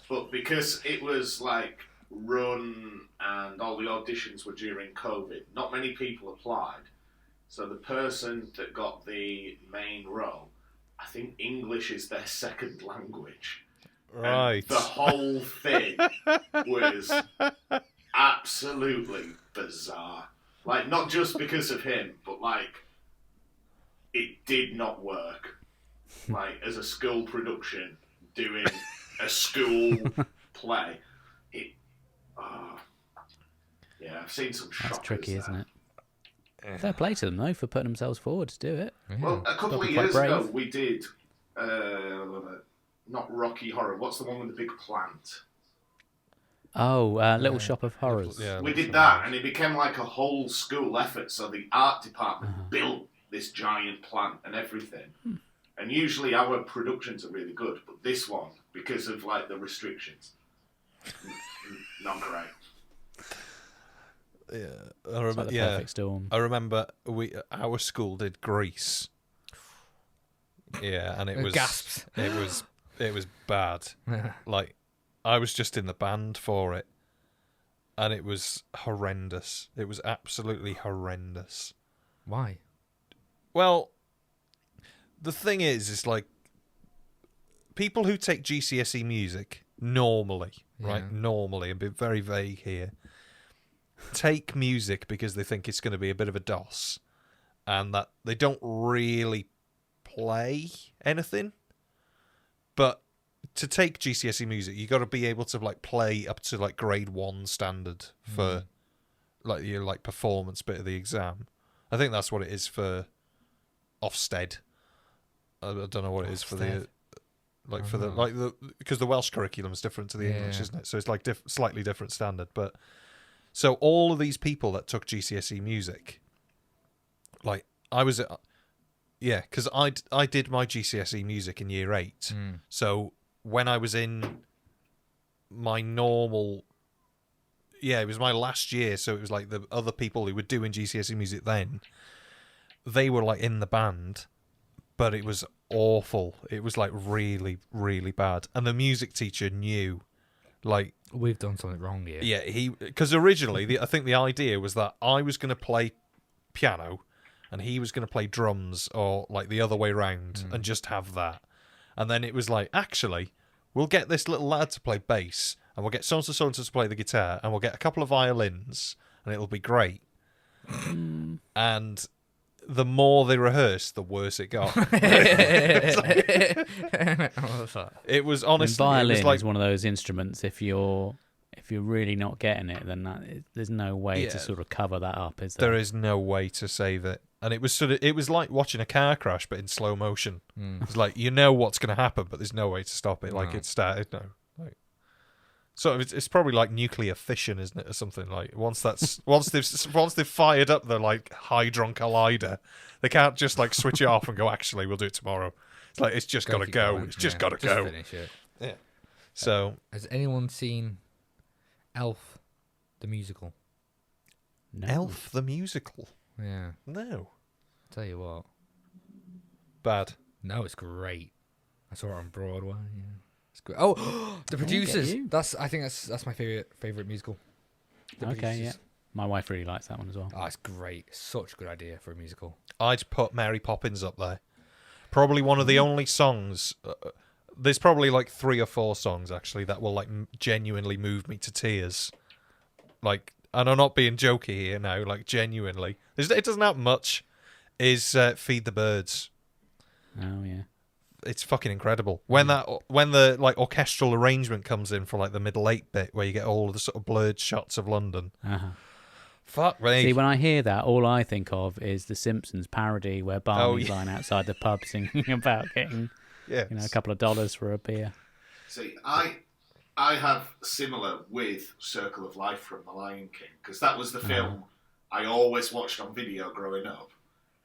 But because it was like run and all the auditions were during COVID, not many people applied. So the person that got the main role, I think English is their second language. Right. And the whole thing was absolutely bizarre. Like, not just because of him, but like, it did not work. Like, as a school production, doing a school play, yeah, I've seen some shockers. That's tricky, there. isn't it? Fair play to them though for putting themselves forward to do it. Yeah. Well, a couple Gotta of be quite years ago, brave. we did not Rocky Horror. What's the one with the big plant? Oh, Little Shop of Horrors. Yeah, We that's did right. that, and it became like a whole school effort. So the art department built this giant plant and everything. And usually our productions are really good, but this one, because of like the restrictions, not great. Yeah, I It's remember. like the Yeah, perfect storm. I remember our school did Grease. Yeah, and it was Gasps. it was bad. Like, I was just in the band for it, and it was horrendous. It was absolutely horrendous. Why? Well, the thing is like, people who take GCSE music normally, right? Yeah. Normally, and be very vague here, take music because they think it's going to be a bit of a DOS, and that they don't really play anything. But to take GCSE music, you got to be able to like play up to like grade 1 standard for like your like performance bit of the exam. I think that's what it is for Ofsted. I don't know what it is for the like for the like the because the Welsh curriculum is different to the English, isn't it? So it's like slightly different standard. But so all of these people that took GCSE music, like I was, because I did my GCSE music in year 8. So when I was in my normal, it was my last year. So it was like the other people who were doing GCSE music then, they were like in the band, but it was awful. It was like really, really bad. And the music teacher knew, like, We've done something wrong here. yeah, because originally I think the idea was that I was going to play piano and he was going to play drums, or like the other way round, and just have that. And then it was like, actually, we'll get this little lad to play bass, and we'll get so-and-so to play the guitar, and we'll get a couple of violins, and it'll be great. And the more they rehearsed, the worse it got. It was honestly, violin it was like, is one of those instruments. If you're really not getting it, then there's no way to Yeah. sort of cover that up, is there? there is no way to save it. And it was like watching a car crash, but in slow motion. It's like, you know what's going to happen, but there's no way to stop it. Like, No. it started, no. Like, so it's probably like nuclear fission, isn't it, or something? Like, once they've fired up the like hadron collider, they can't just like switch it off and go, actually, we'll do it tomorrow. It's like, it's just got to keep go. going. It's just Yeah, got to go. Finish it. Yeah. So Has anyone seen Elf, the musical? No. Elf the musical. Yeah. No. Tell you what. Bad. No, it's great. I saw it on Broadway. Yeah. It's great. Oh, the producers. you. I think that's my favorite musical. Okay, yeah. My wife really likes that one as well. Oh, it's great. Such a good idea for a musical. I'd put Mary Poppins up there. Probably one of the only songs. There's probably like 3 or 4 songs actually that will like genuinely move me to tears. Like, and I'm not being jokey here now. Like, genuinely, it doesn't happen much. Is "Feed the Birds." Oh yeah. It's fucking incredible when the like orchestral arrangement comes in for like the middle 8 bit where you get all of the sort of blurred shots of London. Uh-huh. Fuck me. See, when I hear that, all I think of is the Simpsons parody where Barney's yeah. lying outside the pub singing about getting a couple of dollars for a beer. See, I have similar with Circle of Life from The Lion King, because that was the film I always watched on video growing up.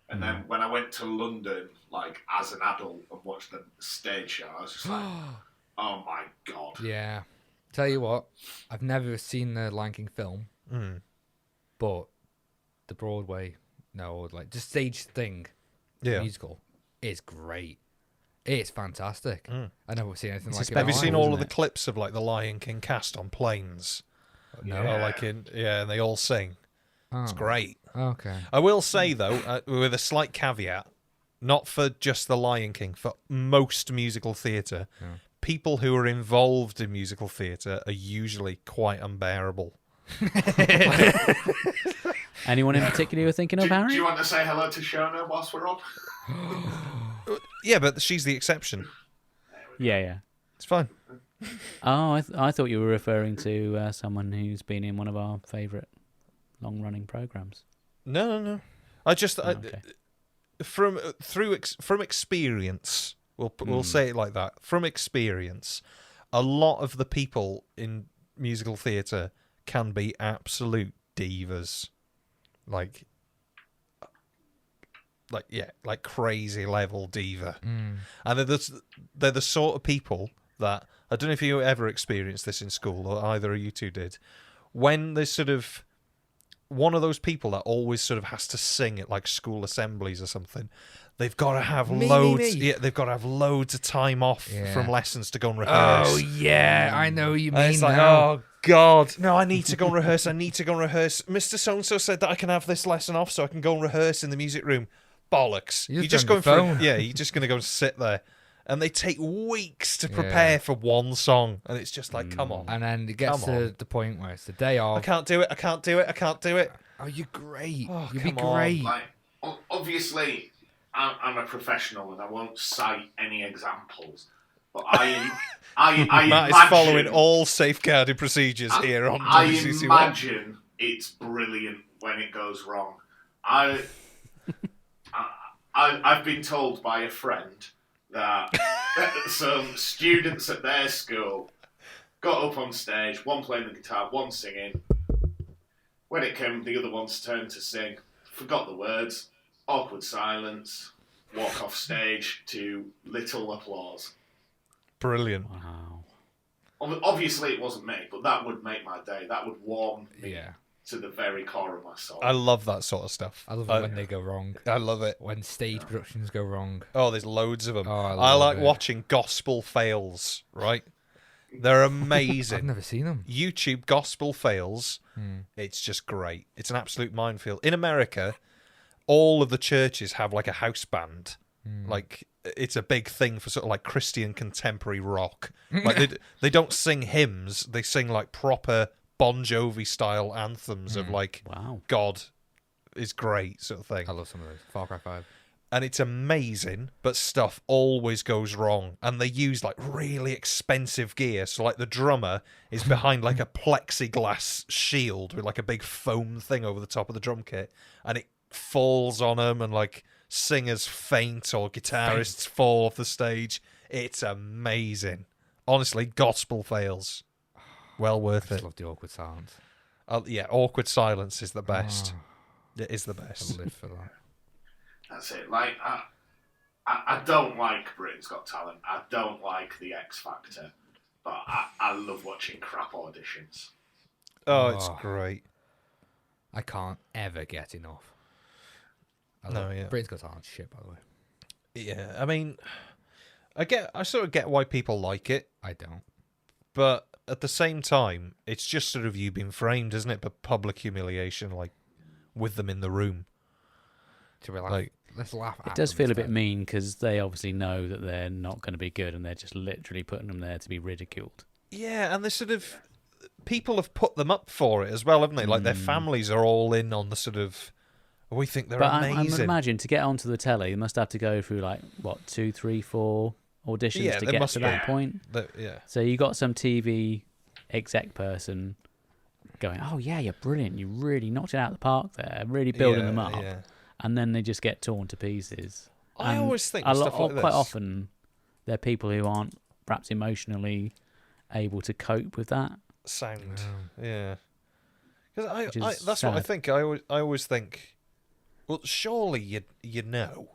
And then when I went to London, like, as an adult and watched the stage show, I was just like, oh my God. Yeah. Tell you what, I've never seen the Lion King film, but the Broadway, like, just stage thing, musical, is great. It's fantastic. I've never seen anything like it. Have you seen Bible, all of isn't the clips of like the Lion King cast on planes? No. Or, like and they all sing. It's great. Okay. I will say though, with a slight caveat, not for just the Lion King, for most musical theatre, people who are involved in musical theatre are usually quite unbearable. Anyone in particular you're thinking of, Harry? Do you want to say hello to Shona whilst we're on? Yeah, but she's the exception. Yeah. It's fine. Oh, I thought you were referring to someone who's been in one of our favourite long-running programmes. No. I just Okay. from experience, we'll say it like that. From experience, a lot of the people in musical theatre can be absolute divas, like crazy level diva, and they're the sort of people that I don't know if you ever experienced this in school or either of you two did. When there's sort of one of those people that always sort of has to sing at like school assemblies or something, they've got to have loads. Me. Yeah, they've got to have loads of time off from lessons to go and rehearse. Oh yeah, I know what you mean. And it's like, now. oh God, no! I need to go and rehearse. Mr. So and So said that I can have this lesson off so I can go and rehearse in the music room. Bollocks! You're You're just just on going your for phone. you're just going to go and sit there, and they take weeks to prepare for one song, and it's just like, come on. And then it gets Come to on. the point where it's the day off. I can't do it. Oh, you're great. Oh, You'd be come on. great. Like, obviously, I'm a professional and I won't cite any examples. But I Matt is imagine, following all safeguarding procedures here on I WCC1. imagine it's brilliant when it goes wrong. I've been told by a friend that some students at their school got up on stage, one playing the guitar, one singing. When it came the other one's turn to sing, forgot the words, awkward silence, walk off stage to little applause. Brilliant. Wow. Obviously it wasn't me, but that would make my day. That would warm me Yeah. to the very core of my soul. I love that sort of stuff. I love it when they go wrong. I love it. When stage productions go wrong. Oh, there's loads of them. Oh, I I love like it. watching gospel fails, right? They're I've amazing. never seen them. YouTube gospel fails. It's just great. It's an absolute minefield. In America, all of the churches have like a house band. Like, it's a big thing for sort of like Christian contemporary rock. Like they don't sing hymns. They sing like proper Bon Jovi style anthems of like Wow. God is great sort of thing. I love some of those. Far Cry 5. And it's amazing, but stuff always goes wrong. And they use like really expensive gear. So like the drummer is behind like a plexiglass shield with like a big foam thing over the top of the drum kit, and it falls on them, and like singers faint or guitarists fall off the stage. It's amazing. Honestly, gospel fails. Well worth I it. just love the awkward silence. Yeah, awkward silence is the best. It is the best. I live for that. That's it. Like, I don't like Britain's Got Talent. I don't like the X Factor. But I love watching crap auditions. Oh, it's Oh. great. I can't ever get enough. No, yeah. Britain's Got Talent shit, by the way. Yeah, I mean, I sort of get why people like it, I don't. but at the same time, it's just sort of you being framed, isn't it? But public humiliation, like with them in the room. To be like, Like, let's laugh at It does them feel a bit instead. mean because they obviously know that they're not going to be good and they're just literally putting them there to be ridiculed. yeah, and they sort of people have put them up for it as well, haven't they? Like their families are all in on the sort of. We think they're But I would amazing. imagine to get onto the telly, they must have to go through like, what, 2, 3, 4 auditions Yeah, to there get must to be. that point. Yeah. So you got some TV exec person going, oh yeah, you're brilliant. You really knocked it out of the park there, really building them up. Yeah. And then they just get torn to pieces. I And always think a stuff like quite this. often they're people who aren't perhaps emotionally able to cope with that. Sound. Yeah. Because Which is that's what I sad. think. I always think. Well, surely you know.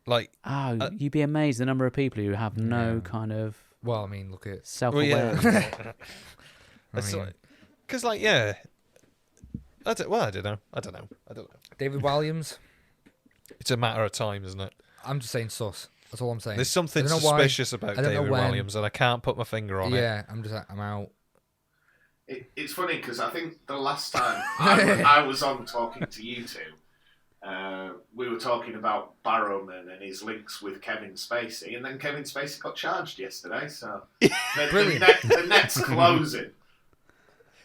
Like. Oh, you'd be amazed the number of people who have no Yeah. kind of Well, I mean, look at. self-awareness. I mean, Because like yeah. I don't know. David Williams. It's a matter of time, isn't it? I'm just saying sus. That's all I'm saying. There's something I don't know why. suspicious about I don't know David when. Williams, and I can't put my finger on it. Yeah, I'm out. It's funny because I think the last time I was on talking to you two, we were talking about Barrowman and his links with Kevin Spacey, and then Kevin Spacey got charged yesterday, so Brilliant. the net's closing.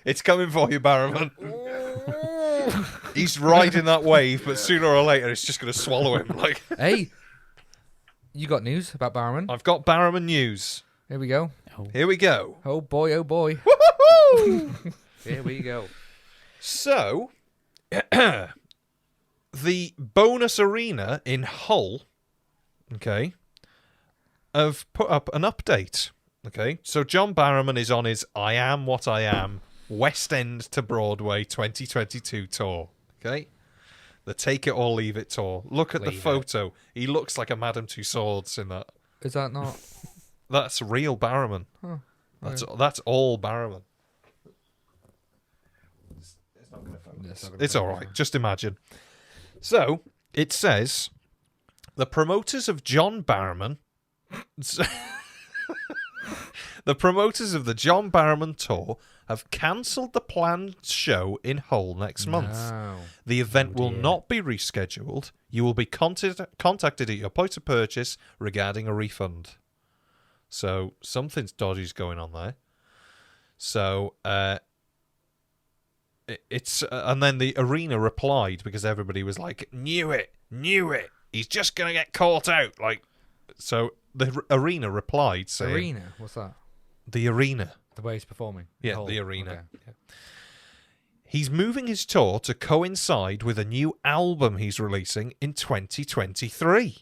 It's coming for you, Barrowman. He's riding that wave, but sooner or later it's just going to swallow him. Like, Hey, you got news about Barrowman? I've got Barrowman news. Here we go. Here we go. Oh boy, oh boy. Woohoo! Here we go. So, the bonus arena in Hull, okay, have put up an update. Okay, so John Barrowman is on his I Am What I Am West End to Broadway 2022 tour. Okay, the Take It or Leave It tour. Look at the Leave it. photo. He looks like a Madame Tussauds in that. Is that not? That's real Barrowman. Huh. That's all Barrowman. It's all right. Just imagine. So it says the promoters of John Barrowman. The promoters of the John Barrowman tour have cancelled the planned show in Hull next month. No. The event will dear. not be rescheduled. You will be contacted at your point of purchase regarding a refund. So something's dodgy's going on there. So it's and then the arena replied because everybody was like, knew it. He's just gonna get caught out. Like, so the arena replied saying, Arena? What's that? the arena. The way he's performing? Yeah, Oh, the arena. okay. Yeah. He's moving his tour to coincide with a new album he's releasing in 2023.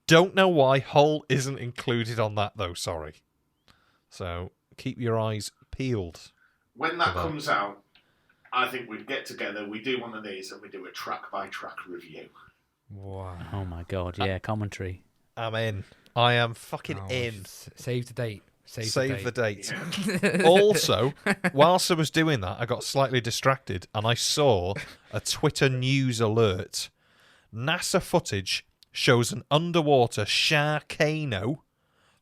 Don't know why Hull isn't included on that, though, sorry. So keep your eyes peeled. When that comes out, I think we'd get together, we do one of these, and we do a track-by-track review. Wow. Oh my god, yeah, commentary. I'm in. I am fucking Oh, in. Save the date. Save the date. Also, whilst I was doing that, I got slightly distracted and I saw a Twitter news alert. NASA footage shows an underwater sharkano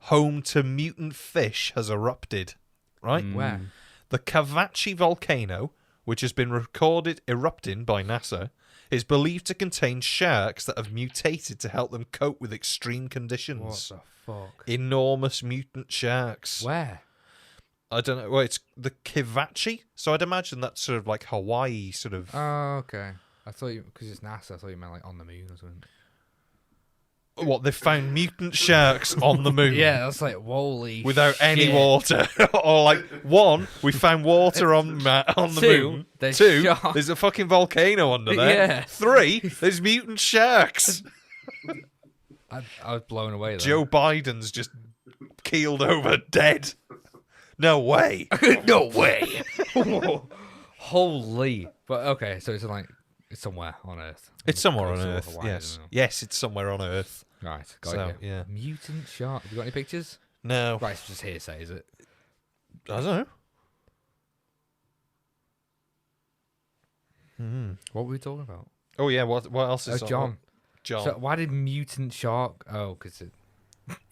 home to mutant fish has erupted. Right? Where? The Cavachi volcano, which has been recorded erupting by NASA, is believed to contain sharks that have mutated to help them cope with extreme conditions. What the fuck? Enormous mutant sharks. Where? I don't know. Well, it's the Cavachi, so I'd imagine that's sort of like Hawaii, sort of. Oh, okay. I thought you, because it's NASA, I thought you meant like on the moon or something. What, they've found mutant sharks on the moon? Yeah, that's like, holy Without any shit. water, or like one, we found water on the Two, moon. there's Two, sharks. there's a fucking volcano under there. Yeah. Three, there's mutant sharks. I was blown away though. Joe Biden's just keeled over dead. No way. No way. Holy. But okay, so it's like, it's somewhere on Earth. It's somewhere on It's all Earth. Hawaii, I Yes, don't know. yes, it's somewhere on Earth. Right, got So, it. yeah. Mutant shark. Have you got any pictures? No, Right, it's just hearsay, is it? I don't know. What were we talking about? Oh yeah, what else Oh, is on? John. John. So why did mutant shark? Oh, because it.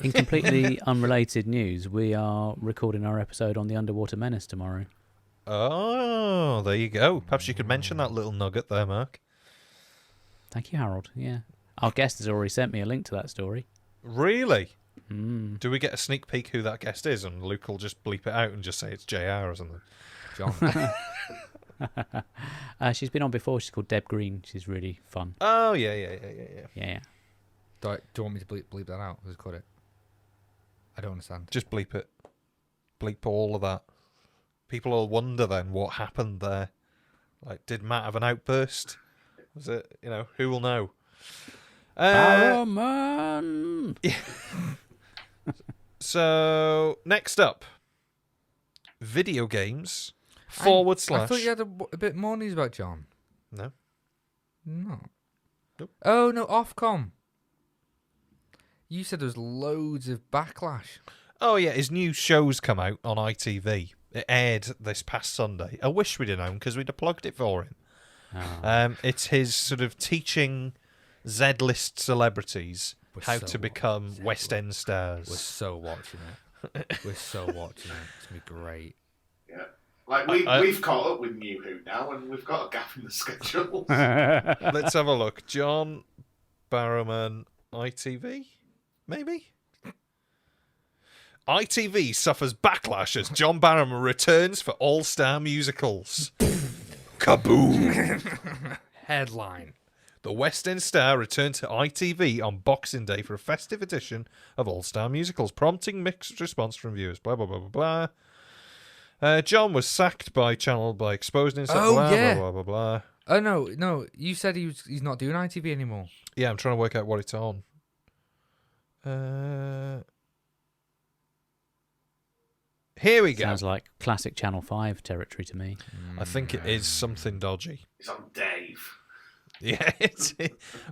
In completely unrelated news, we are recording our episode on the Underwater Menace tomorrow. Oh, there you go. Perhaps you could mention that little nugget there, Mark. Thank you, Harold. Yeah. Our guest has already sent me a link to that story. Really? Mm. Do we get a sneak peek who that guest is, and Luke will just bleep it out and just say it's JR or something? John. She's been on before. She's called Deb Green. She's really fun. Oh, yeah. Yeah. Do you want me to bleep that out? Just cut it. I don't understand. Just bleep it. Bleep all of that. People will wonder then what happened there. Like, did Matt have an outburst? Was it, who will know? Barrowman! So, next up. Video games / I thought you had a bit more news about John. No. No. Nope. Oh, no, Ofcom. You said there's loads of backlash. Oh, yeah, his new show's come out on ITV. It aired this past Sunday. I wish we'd have known because we'd have plugged it for him. Oh. It's his sort of teaching Z-list celebrities We're how so to become Z-list. West End stars. We're so watching it. We're so watching it. It's going to be great. Yeah. Like, we've caught up with New Who now, and we've got a gap in the schedule. Let's have a look. John Barrowman, ITV? Maybe? ITV suffers backlash as John Barrowman returns for All-Star Musicals. Kaboom! Headline. The West End star returned to ITV on Boxing Day for a festive edition of All-Star Musicals, prompting mixed response from viewers. Blah, blah, blah, blah, blah. John was sacked by Channel by exposing himself. Oh, blah, yeah. blah, blah, blah, blah. Oh, no. You said he's not doing ITV anymore. Yeah, I'm trying to work out what it's on. Here we go. Sounds like classic Channel 5 territory to me. I think it is something dodgy. It's on Dave. Yeah, it's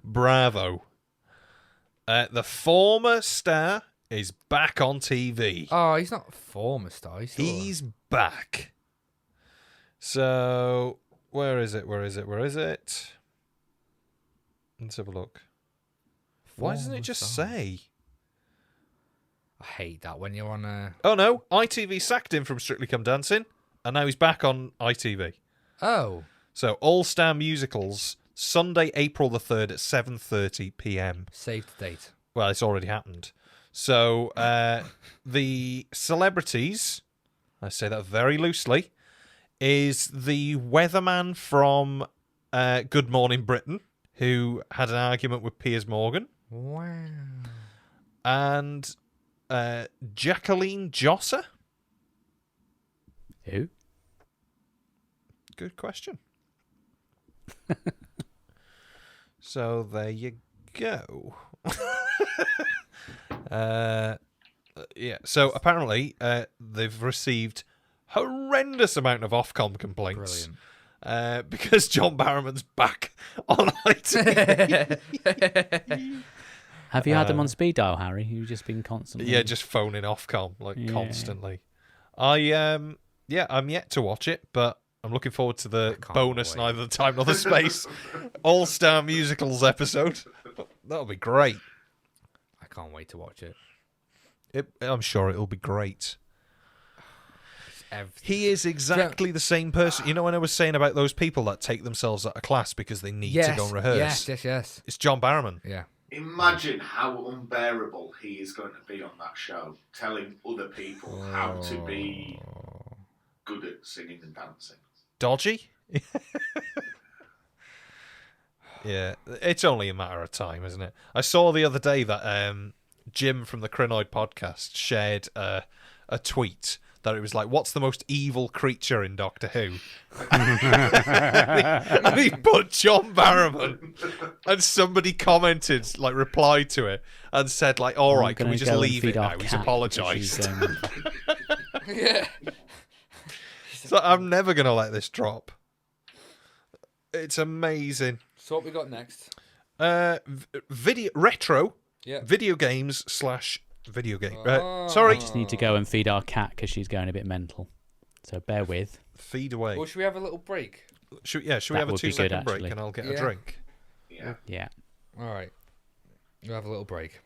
bravo. The former star is back on TV. Oh, he's not a former star. He's back. So, where is it? Let's have a look. Why doesn't it just say? I hate that when you're on a... Oh no, ITV sacked him from Strictly Come Dancing, and now he's back on ITV. Oh. So, All-Star Musicals, Sunday, April the 3rd at 7:30 p.m. Save the date. Well, it's already happened. So, the celebrities, I say that very loosely, is the weatherman from Good Morning Britain, who had an argument with Piers Morgan, Wow. and Jacqueline Josser. Who? Good question. So there you go. Yeah. So apparently, they've received horrendous amount of Ofcom complaints. Brilliant. Because John Barrowman's back on ITV. Have you had them on speed dial, Harry? You've just been constantly... Yeah, just phoning Ofcom constantly. I'm yet to watch it, but I'm looking forward to the can't bonus wait. Neither the Time Nor the Space All-Star Musicals episode. That'll be great. I can't wait to watch it. I'm sure it'll be great. Everything. He is exactly the same person. You know when I was saying about those people that take themselves out of class because they need to go and rehearse? Yes. It's John Barrowman. Yeah. Imagine how unbearable he is going to be on that show, telling other people how to be good at singing and dancing. Dodgy? Yeah, it's only a matter of time, isn't it? I saw the other day that Jim from the Crinoid podcast shared a tweet that it was like, what's the most evil creature in Doctor Who? and he put John Barrowman. And somebody commented, like replied to it, and said, like, all right, can we just leave it now? He's apologised. Yeah. So I'm never going to let this drop. It's amazing. So what we got next? Video retro. Yeah. Video games / video game. Oh. Sorry. Just need to go and feed our cat because she's going a bit mental. So bear with. Feed away. Or should we have a little break? Should we have a That would be 2-second good, break actually. and I'll get a Yeah. drink? Yeah. Yeah. All right. We'll have a little break.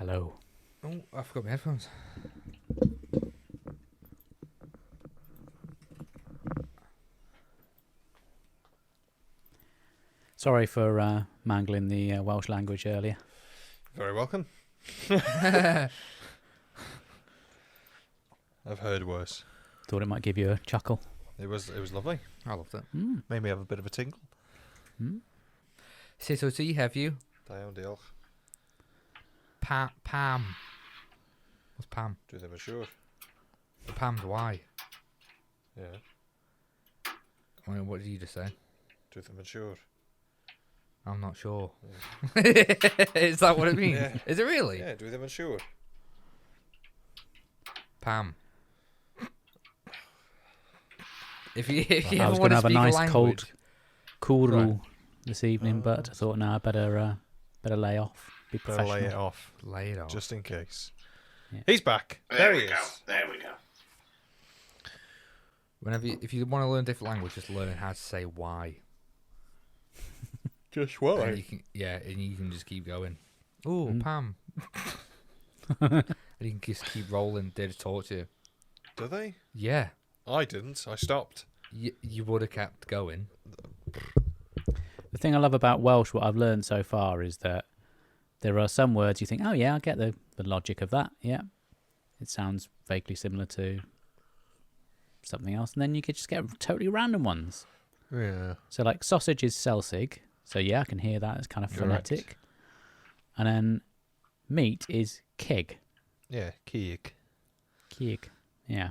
Hello. Oh, I forgot my headphones. Sorry for mangling the Welsh language earlier. Very welcome. I've heard worse. Thought it might give you a chuckle. It was lovely. I loved it. Made me have a bit of a tingle. Sut wyt ti heddiw? Da iawn, diolch. Pam. What's Pam? Dwi ddim yn siŵr. Pam's why? Yeah, What did you just say? dwi ddim yn siŵr. I'm not sure. Is that what it means? Yeah. Is it really? Yeah, dwi ddim yn siŵr. Pam. If you I ever was want going to to have a speak nice language, cold curu Right. this evening, but I thought, no, I better lay off. Be Better professional. lay it off, lay it off. just in case. Yeah. He's back. There he is. There we go. If you want to learn different language, just learn how to say why. Just And you can, and you can just keep going. Oh, Pam. And you can just keep rolling. They just talk to you. Do they? Yeah, I didn't. I stopped. you would have kept going. The thing I love about Welsh, what I've learned so far, is that there are some words you think, oh yeah, I get the logic of that. Yeah, it sounds vaguely similar to something else, and then you could just get totally random ones. Yeah. So like sausage is Celsig, so yeah, I can hear that. It's kind of Correct. phonetic. And then meat is keg. Yeah, Keeg. Keg. Yeah.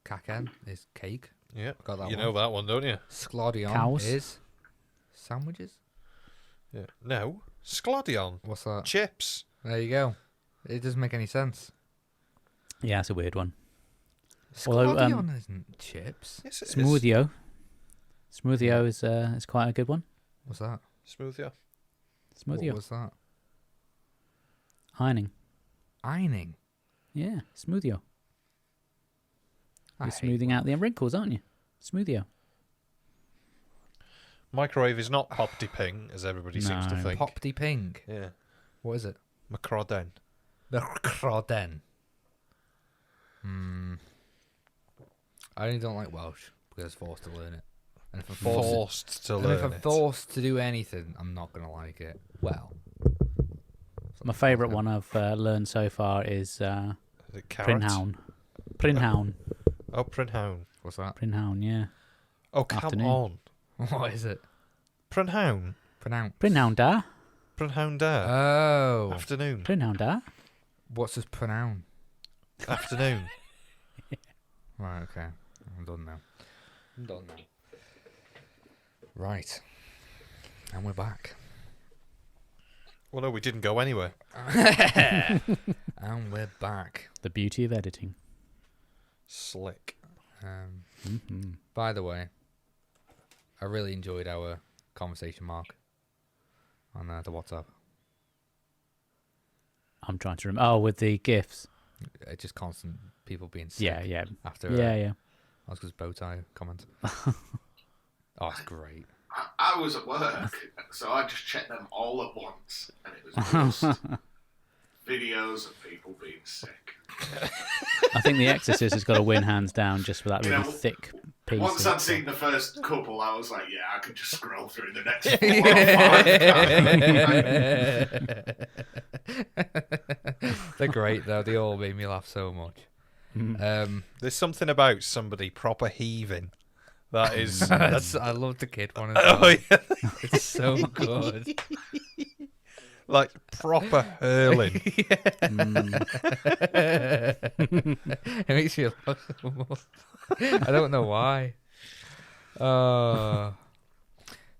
Cacan is cake. Yeah. Got that You one. know that one, don't you? Sglodion Cows. is sandwiches. Yeah. No. Sglodion. What's that? Chips. There you go. It doesn't make any sense. Yeah, it's a weird one. Although, Sglodion isn't chips. Yes, it is. Smoothio. Smoothio is quite a good one. What's that? Smooth, yeah. Smoothio. What was that? Ironing. Ironing. Yeah, smoothio. I You're hate smoothing out the wrinkles, aren't you? Smoothio. Microwave is not pop ping, as everybody seems to No. think. Popty pink. Yeah. What is it? Macroden. The Croden. I only don't like Welsh because I was forced to learn it. And if I'm Forced to and learn if I'm it. forced to do anything, I'm not going to like it. Well. My favourite one I've learned so far is Is it carrot? Prinhown. Prinhown. Oh, Prinhown. What's that? Prinhown, yeah. Oh, come Afternoon. on. What is it? Prinhown. Pronounce. Prinhown da. Prinhown da. Oh. Afternoon. Prinhown da. What's this pronoun? Afternoon. Right, okay. I'm done now. Right. And we're back. Well, no, we didn't go anywhere. And we're back. The beauty of editing. Slick. By the way, I really enjoyed our conversation, Mark, on the WhatsApp. I'm trying to remember. Oh, with the GIFs. Just constant people being sick. Yeah. After Yeah. Oscar's bow tie comment. Oh, it's great. I was at work, so I just checked them all at once, and it was just videos of people being sick. I think The Exorcist has got to win hands down just for that really thick piece. Once of- I'd seen the first couple, I was like, yeah, I could just scroll through the next 4 or 5. They're great though. They all made me laugh so much. There's something about somebody proper heaving. That is. I love the kid one as well. Oh, yeah. It's so good. Like proper hurling. It makes me laugh so much. I don't know why.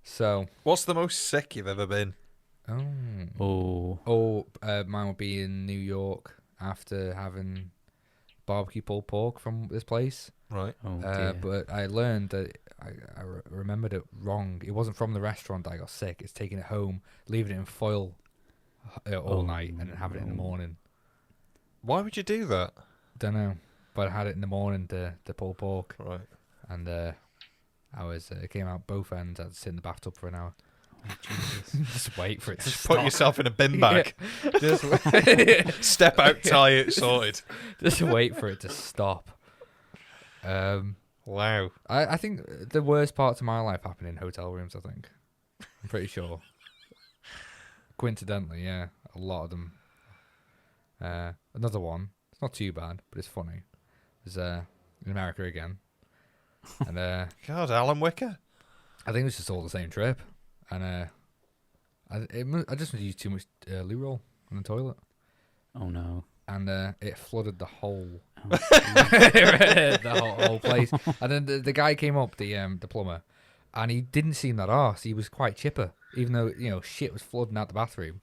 So. What's the most sick you've ever been? Mine would be in New York after having barbecue pulled pork from this place. Right. Oh, dear. But I learned that I remembered it wrong. It wasn't from the restaurant that I got sick. It's taking it home, leaving it in foil all night, and then having it in the morning. Why would you do that? Don't know, but I had it in the morning, the pulled pork, Right. and it came out both ends. I had to sit in the bathtub for an hour. Just wait for it to Just stop. put yourself in a bin bag. Just, Step out, tie it, sorted. just wait for it to stop. Wow. I think the worst parts of my life happen in hotel rooms, I think. I'm pretty sure. Coincidentally, yeah. A lot of them. Another one. It's not too bad, but it's funny. It was in America again. And God, Alan Wicker. I think it was just all the same trip. And I just used too much loo roll on the toilet. Oh no. And it flooded the whole the whole place. And then the guy came up, the plumber, and he didn't seem that arse. He was quite chipper, even though shit was flooding out the bathroom.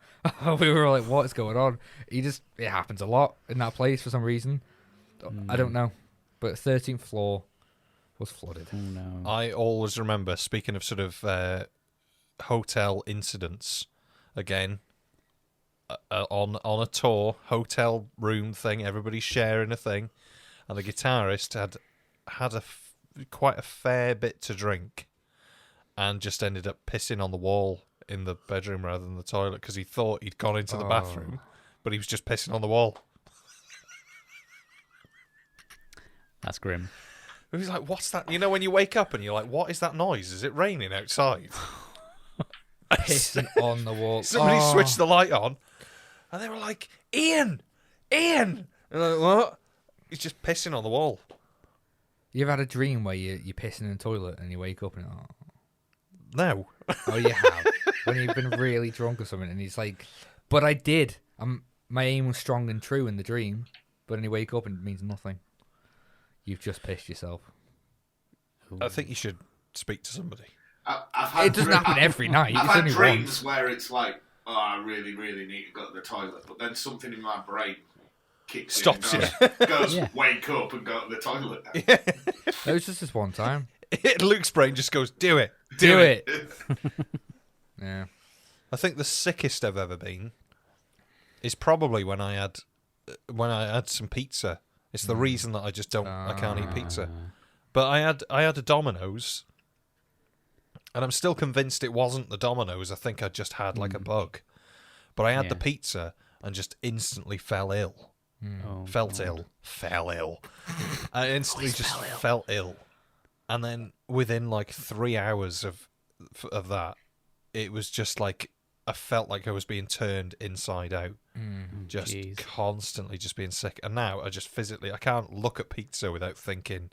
We were like, "What is going on?" It happens a lot in that place for some reason. I don't know, but 13th floor was flooded. Oh no. I always remember, speaking of sort of hotel incidents, again, on a tour, hotel room thing, everybody's sharing a thing, and the guitarist had quite a fair bit to drink and just ended up pissing on the wall in the bedroom rather than the toilet because he thought he'd gone into the bathroom, but he was just pissing on the wall. That's grim. He was like, "What's that?" You know, when you wake up and you're like, "What is that noise? Is it raining outside?" Pissing on the wall. Somebody switched the light on, and they were like, "Ian!" And I'm like, "What?" He's just pissing on the wall. You ever had a dream where you're pissing in the toilet and you wake up and No. you have when you've been really drunk or something, and he's like, "But I did. My aim was strong and true in the dream," but then you wake up and it means nothing. You've just pissed yourself. I think you should speak to somebody. It doesn't happen every night. I've It's had only dreams once. where it's like, "Oh, I really, really need to go to the toilet," but then something in my brain kicks Stops in and goes, Yeah. "Wake up and go to the toilet." It was just this one time. Luke's brain just goes, "Do it. Do it. Yeah. I think the sickest I've ever been is probably when I had some pizza. It's the reason that I can't eat pizza. But I had a Domino's, and I'm still convinced it wasn't the Domino's. I think I just had like a bug. But I had the Yeah. pizza and just instantly fell ill. Oh, Felt God. ill. Fell ill. I instantly just felt ill. And then within like 3 hours of that, it was just like I felt like I was being turned inside out. Just Jeez. constantly just being sick. And now I just physically, I can't look at pizza without thinking,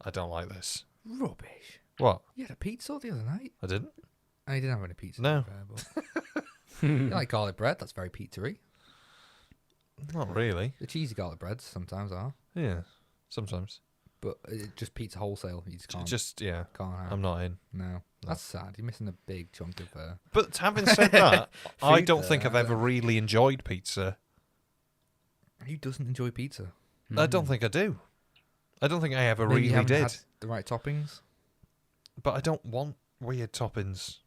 I don't like this. Rubbish. What? You had a pizza the other night? I didn't? I didn't have any pizza. No. to be fair, but you like garlic bread? That's very pizzery. Not really. The cheesy garlic breads sometimes are, Yeah, sometimes. but just pizza wholesale. You just can't. Yeah, Can't have. I'm not in. No, that's sad. You're missing a big chunk of. But having said that, I Food don't think there, I've ever really enjoyed pizza. Who doesn't enjoy pizza? I don't think I do. I don't think I ever Maybe you really haven't did. had the right toppings. But I don't want weird toppings.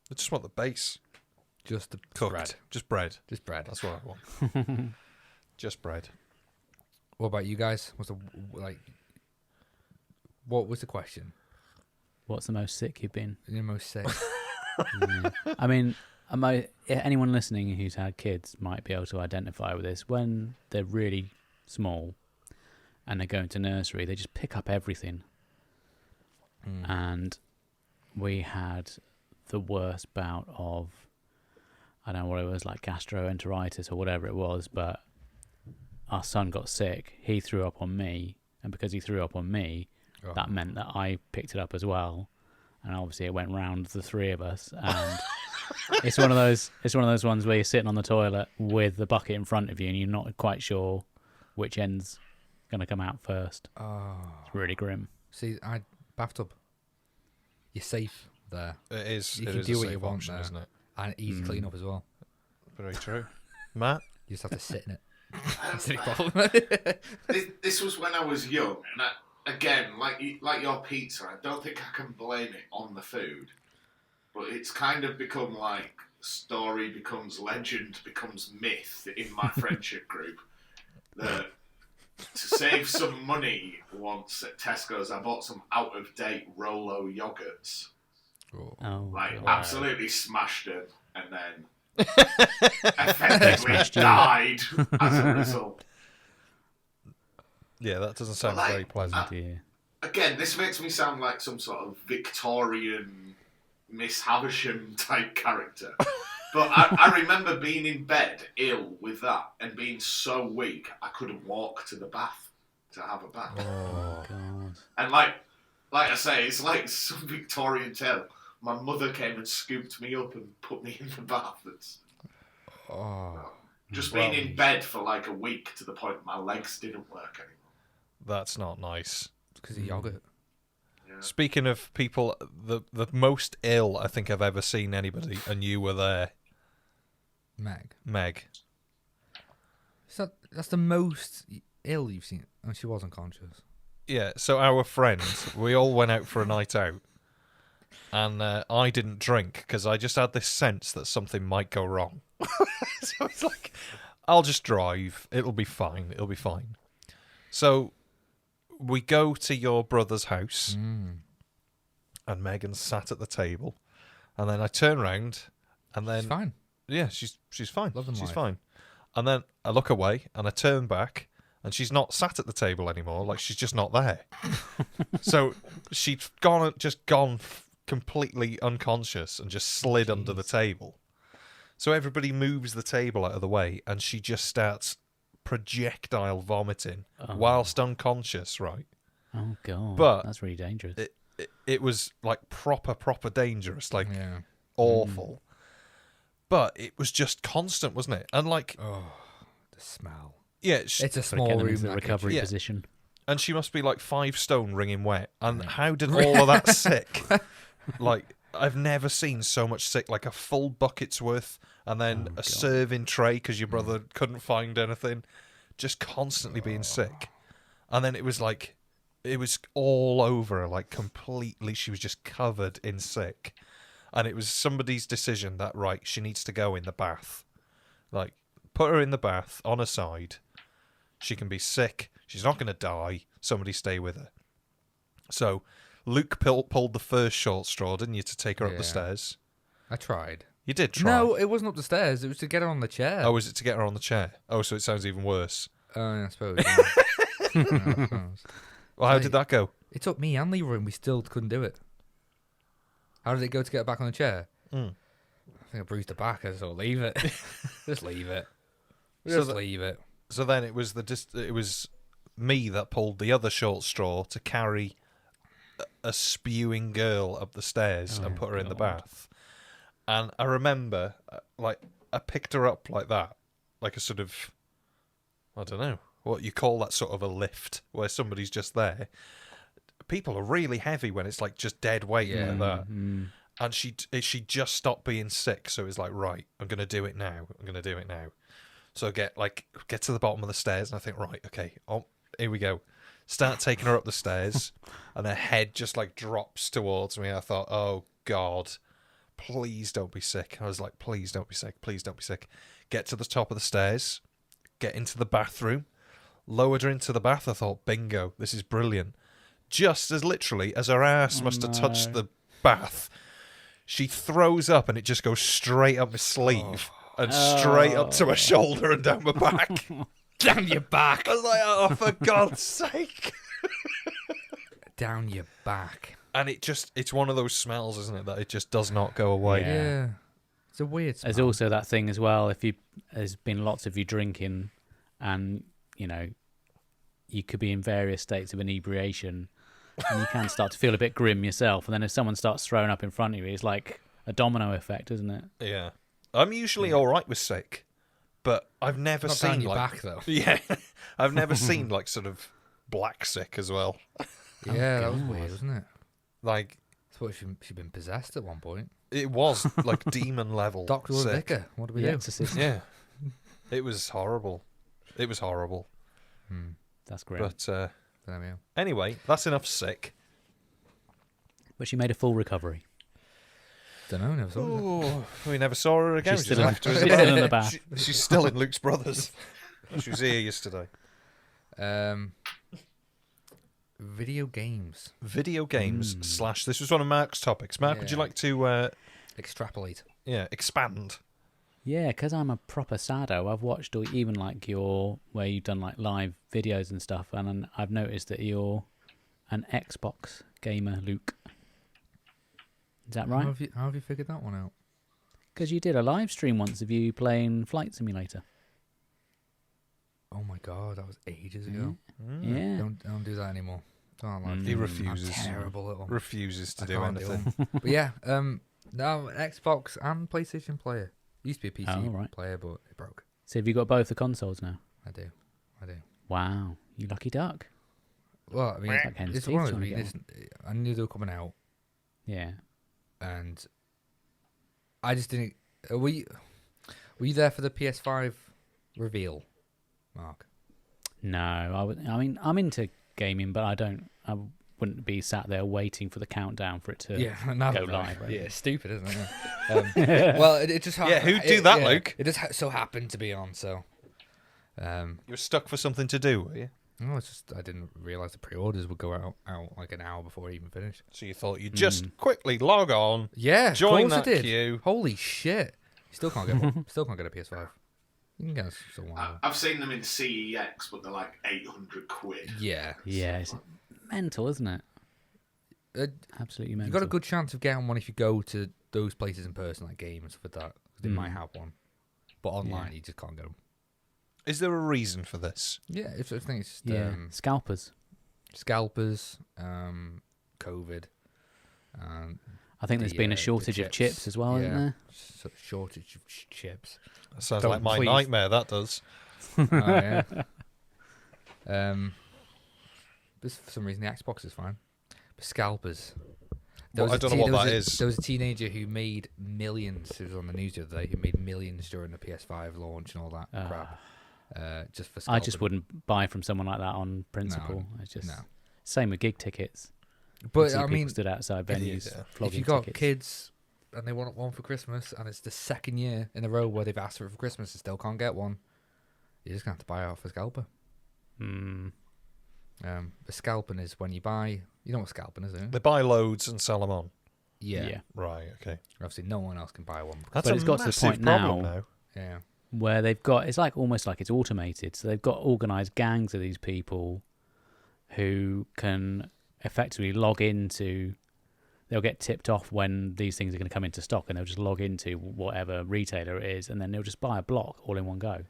I just want the base Just the cooked. bread. Just bread. Just bread. That's what I want. Just bread. What about you guys? What was the question? What's the most sick you've been? You're most sick. Yeah. I mean, anyone listening who's had kids might be able to identify with this. When they're really small and they're going to nursery, they just pick up everything. And we had the worst bout of, I don't know what it was, like gastroenteritis or whatever it was, but our son got sick. He threw up on me, and because he threw up on me, that meant that I picked it up as well. And obviously it went round the three of us, and it's one of those ones where you're sitting on the toilet with the bucket in front of you and you're not quite sure which end's going to come out first. It's really grim. See, bathtub. You're safe there. It is. You it can is do a what safe you want option, there. isn't it? And easy clean up as well. Very true. Matt? You just have to sit in it. That's the problem. This was when I was young, and again, like your pizza, I don't think I can blame it on the food, but it's kind of become like story becomes legend, becomes myth in my friendship group. That to save some money once at Tesco's, I bought some out-of-date Rolo yogurts. Oh, Like, God. absolutely smashed him, and then effectively died as a result. Yeah, that doesn't sound Well, like, very pleasant. Dear. Again, this makes me sound like some sort of Victorian Miss Havisham type character. But I remember being in bed ill with that and being so weak I couldn't walk to the bath to have a bath. Oh, God. And like I say, it's like some Victorian tale. My mother came and scooped me up and put me in the bath. Just being in bed for like a week to the point my legs didn't work anymore. That's not nice. It's because of yogurt. Yeah. Speaking of people, the most ill I think I've ever seen anybody, and you were there, Meg. That's the most ill you've seen. Oh, she was unconscious. Yeah, so our friends, we all went out for a night out, and I didn't drink because I just had this sense that something might go wrong. So it's like, I'll just drive. It'll be fine. So we go to your brother's house, and Megan's sat at the table, and then I turn round, and then She's fine. yeah, she's fine. Loving She's life. fine. And then I look away, and I turn back, and she's not sat at the table anymore. Like, she's just not there. So she'd gone completely unconscious and just slid under the table. So everybody moves the table out of the way, and she just starts projectile vomiting whilst unconscious, right? Oh, God. But that's really dangerous. It was like proper dangerous, like Yeah. awful. But it was just constant, wasn't it? And like, The smell. yeah, It's a Gotta get small them room. into the that recovery Yeah. position. and she must be like 5 stone wringing wet. And how did all of that sick? Like, I've never seen so much sick, like a full bucket's worth, and then a serving tray because your brother couldn't find anything. Just constantly being sick. And then it was like, it was all over her, like completely, she was just covered in sick. And it was somebody's decision that, right, she needs to go in the bath. Like, put her in the bath on her side. She can be sick. She's not going to die. Somebody stay with her. So Luke pulled the first short straw, didn't you, to take her up the Yeah. stairs? I tried. You did try. No, it wasn't up the stairs. It was to get her on the chair. Oh, was it to get her on the chair? Oh, so it sounds even worse. I suppose. Yeah. Yeah, I suppose. Well, how did that go? It took me and Leroy, and we still couldn't do it. How did it go to get her back on the chair? I think I bruised her back. I just thought, leave it. Just leave it. Just leave it. So then it was it was me that pulled the other short straw to carry a spewing girl up the stairs and put her in the bath. And I remember, like, I picked her up like that, like a sort of, I don't know what you call that, sort of a lift where somebody's just there. People are really heavy when it's like just dead weight like that. And she just stopped being sick, so it was like, right, I'm gonna do it now. So I get to the bottom of the stairs, and I think, right, okay, here we go. Start taking her up the stairs, and her head just like drops towards me. I thought, oh God, please don't be sick. I was like, please don't be sick. Get to the top of the stairs, get into the bathroom, lowered her into the bath. I thought, bingo, this is brilliant. Just as literally as her ass must have touched the bath, she throws up, and it just goes straight up my sleeve and straight up to my shoulder and down my back. Down your back. I was like, oh, for God's sake. Down your back. And it's one of those smells, isn't it, that it just does not go away. Yeah. It's a weird smell. There's also that thing as well. There's been lots of you drinking, and you could be in various states of inebriation, and you can start to feel a bit grim yourself. And then if someone starts throwing up in front of you, it's like a domino effect, isn't it? Yeah. I'm usually all right with sick, but I've never Not seen down your like back, though. Yeah, I've never seen like sort of black sick as well. Yeah, that was weird, wasn't it? Like, I thought she'd been possessed at one point. it was like demon level. Doctor or sick. vicar? What do we The do? Exorcist. Yeah, it was horrible. That's great. But There we are. anyway, that's enough sick. But she made a full recovery. Don't know. Never saw her. Oh, we never saw her again. She's We just still in- left her she's still in the bath. bath. She's still in Luke's brothers. She was here yesterday. Video games. Video games / This was one of Mark's topics. Mark, would you Yeah. like to Extrapolate. expand? Yeah, because I'm a proper sado. I've watched even like where you've done like live videos and stuff, and I've noticed that you're an Xbox gamer, Luke. Is that How right? have you figured that one out? Because you did a live stream once of you playing Flight Simulator. Oh my god, that was ages ago. Yeah. Don't do that anymore. Don't like He refuses. I'm terrible at them. Refuses to I do can't anything. them. But yeah, no, Xbox and PlayStation player. Used to be a PC Oh, right. player, but it broke. So have you got both the consoles now? I do. Wow, you lucky duck. Well, I mean, Like Hen's it's teeth one of trying those. to get I knew they were coming out, Yeah. and I just didn't. Were you there for the PS5 reveal, Mark? No, I mean, I'm into gaming, but I wouldn't be sat there waiting for the countdown for it to go live. Right? Yeah, it's stupid, isn't it? Well, it just Yeah, who'd do that, Luke? It just so happened to be on, so. You were stuck for something to do, were you? No, it's just I didn't realize the pre-orders would go out like an hour before it even finished. So you thought you'd just quickly log on, Yeah, join of course that it did. queue. Holy shit! You still can't get one. Still can't get a PS5. You can get someone. I've seen them in CEX, but they're like 800 quid. Yeah, Yeah, it's mental, isn't it? Absolutely mental. you got a good chance of getting one if you go to those places in person, like games for that. 'Cause they might have one, but online you just can't get them. Is there a reason for this? Yeah, I think it's just Scalpers. scalpers, COVID. I think there's been a shortage of chips as well, isn't there? Shortage of chips. That sounds Don't like my please. nightmare, that does. Oh, yeah. But for some reason the Xbox is fine. But scalpers. Well, I don't know what that is. There was a teenager who made millions. It was on the news the other day. Who made millions during the PS5 launch and all that crap. Just for scalping. I just wouldn't buy from someone like that on principle. It's just no. same with gig tickets. But See I people mean, stood outside venues yeah. if you got kids and they want one for Christmas, and it's the second year in a row where they've asked for it for Christmas and still can't get one, you're just gonna have to buy it off a scalper. The scalping is when you buy. You know what scalping is, don't you? They buy loads and sell them on. Yeah. Right, okay. Obviously, no one else can buy one. That's But a it's got to the massive point problem now. Yeah. Where they've got, it's like almost like it's automated. So they've got organised gangs of these people who can effectively log into. They'll get tipped off when these things are going to come into stock, and they'll just log into whatever retailer it is, and then they'll just buy a block all in one go,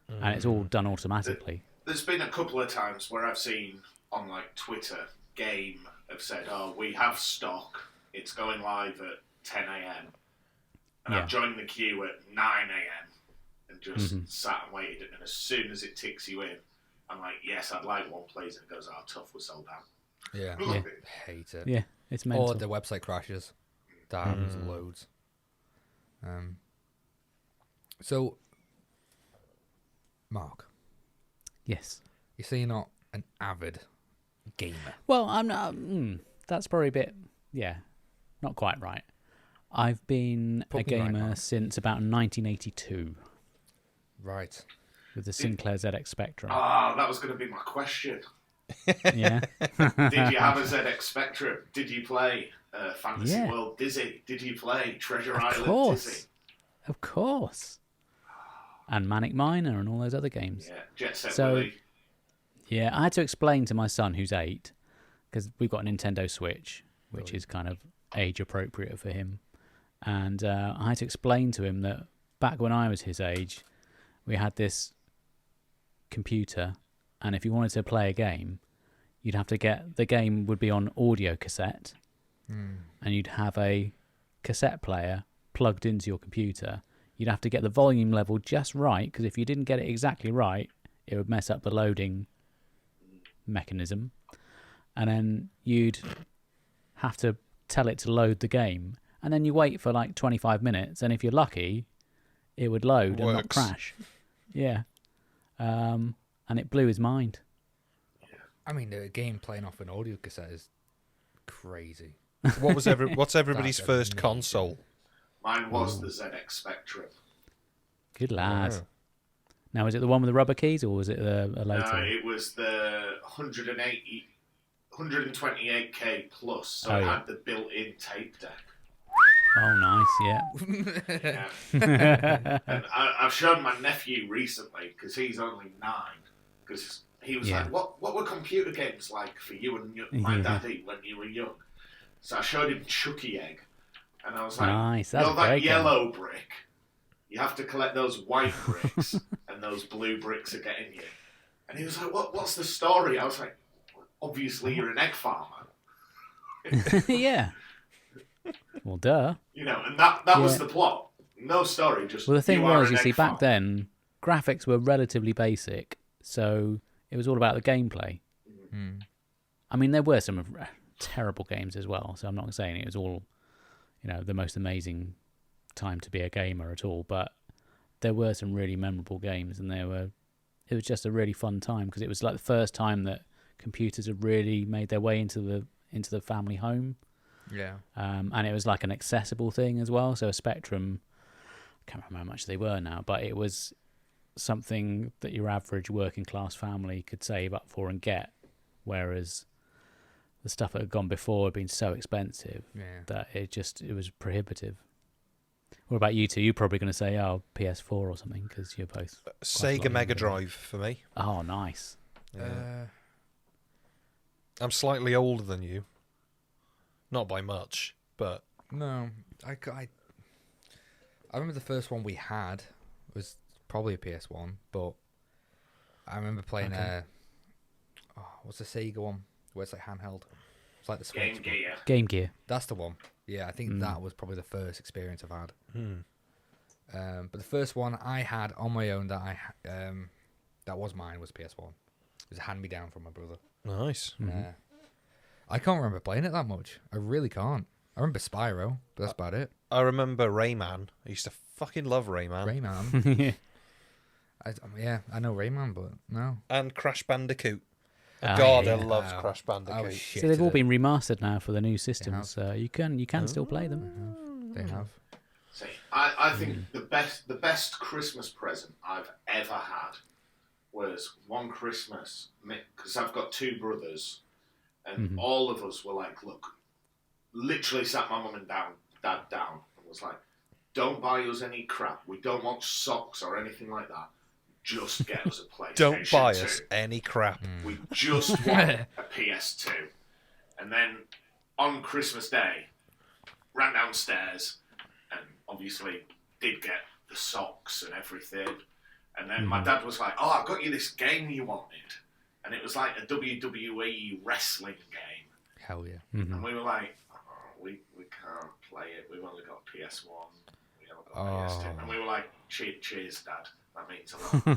and it's all done automatically. There's been a couple of times where I've seen on like Twitter, Game have said, "Oh, we have stock. It's going live at 10 a.m." And Yeah. I've joined the queue at 9 a.m. and just sat and waited. And as soon as it ticks you in, I'm like, "Yes, I'd like one, please." And it goes, "Oh, tough, we're sold out." Yeah. Yeah. Hate it. Yeah, it's mental. Or the website crashes. That happens loads. So, Mark, Yes. you say you're not an avid gamer. Well, I'm not. That's probably a bit. Yeah, not quite right. I've been Put a me right, gamer Mark. since about 1982 Right. with the Sinclair ZX Spectrum. Ah, that was going to be my question. Yeah. Did you have a ZX Spectrum? Did you play Fantasy Yeah. World Dizzy? Did you play Treasure Of Island course. Dizzy? Of course. And Manic Miner and all those other games. Yeah, Jet Set So- Willy. Yeah, I had to explain to my son, who's 8, because we've got a Nintendo Switch, which is kind of age appropriate for him. And I had to explain to him that back when I was his age, we had this computer, and if you wanted to play a game, you'd have to get the game would be on audio cassette, and you'd have a cassette player plugged into your computer. You'd have to get the volume level just right, because if you didn't get it exactly right, it would mess up the loading mechanism, and then you'd have to tell it to load the game, and then you wait for like 25 minutes, and if you're lucky, it would load and not Works. crash. Yeah. And it blew his mind. I mean, the game playing off an audio cassette is crazy. What's everybody's That's first amazing. console? Mine was the ZX Spectrum. Good lad. Wow. Now, is it the one with the rubber keys, or was it a later No, one? it was the 180 128k plus, so Oh, it yeah. had the built-in tape deck. Oh, nice. Yeah. Yeah. And I've shown my nephew recently because he's only 9. Because he was Yeah. like, "What were computer games like for you and my daddy when you were young?" So I showed him Chucky Egg, and I was like, Nice, "You that's know a that great game." yellow brick? You have to collect those white bricks, and those blue bricks are getting you." And he was like, "What's the story?" I was like, "Obviously, you're an egg farmer." Yeah. Well, duh. You know, and that was Yeah. the plot. No story, just. Well, the thing are was, an you egg see, back farmer. then, graphics were relatively basic, so it was all about the gameplay. I mean, there were some terrible games as well, so I'm not saying it was all, the most amazing time to be a gamer at all, but there were some really memorable games, and it was just a really fun time because it was like the first time that computers had really made their way into the family home. Yeah. And it was like an accessible thing as well. So a Spectrum, I can't remember how much they were now, but it was something that your average working class family could save up for and get, whereas the stuff that had gone before had been so expensive Yeah. that it was prohibitive. What about you two? You're probably going to say, PS4 or something, because you're both quite a lot Sega younger Mega than me. Drive for me. Oh, nice. I'm slightly older than you. Not by much, but No, I remember the first one we had was probably a PS1, but I remember playing what's the Sega one where it's like handheld? It's like the Switch. Game Gear. Game Gear. That's the one. Yeah, I think that was probably the first experience I've had. But the first one I had on my own that was mine was PS1. It was a hand me down from my brother. nice. I can't remember playing it that much. I really can't. I remember Spyro, but that's about it. I remember Rayman. I used to fucking love Rayman. Rayman. I know Rayman, but no. And Crash Bandicoot. Ah, God, yeah. I loved Crash Oh Bandicoot. shit! So they've all they been remastered now for the new systems, have. so you can still play them. They have. See, I think the best Christmas present I've ever had was one Christmas, because I've got 2 brothers, and all of us were like, look, literally sat my mum and dad down and was like, don't buy us any crap. We don't want socks or anything like that. Just get us a PlayStation Don't buy 2. us any crap. We just want a PS2. And then on Christmas Day, ran downstairs and obviously did get the socks and everything. And then my dad was like, I got you this game you wanted. And it was like a WWE wrestling game. Hell yeah. And we were like, we can't play it. We've only got PS1. We haven't got PS2. And we were like, cheers, Dad. That means a lot.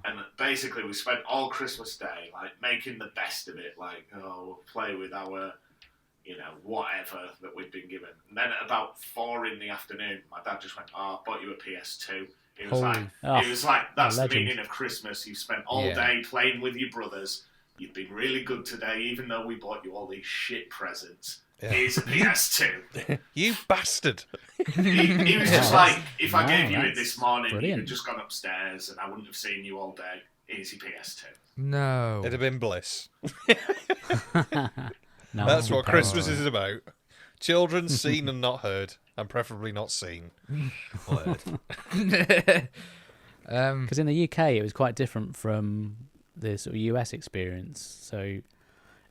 And basically, we spent all Christmas Day like making the best of it. Like, we'll play with our, whatever that we'd been given. And then at about 4 in the afternoon, my dad just went, I bought you a PS2. It was that's the legend. meaning of Christmas. You've spent all Yeah. day playing with your brothers. You've been really good today, even though we bought you all these shit presents. Yeah. Here's a PS2. You bastard. He was just like, if I gave you it that's this morning, you'd brilliant. have just gone upstairs and I wouldn't have seen you all day. Here's your PS2. No. It'd have been bliss. No, That's what no. Christmas is about. Children seen and not heard, and preferably not seen. Because in the UK, it was quite different from the sort of US experience. So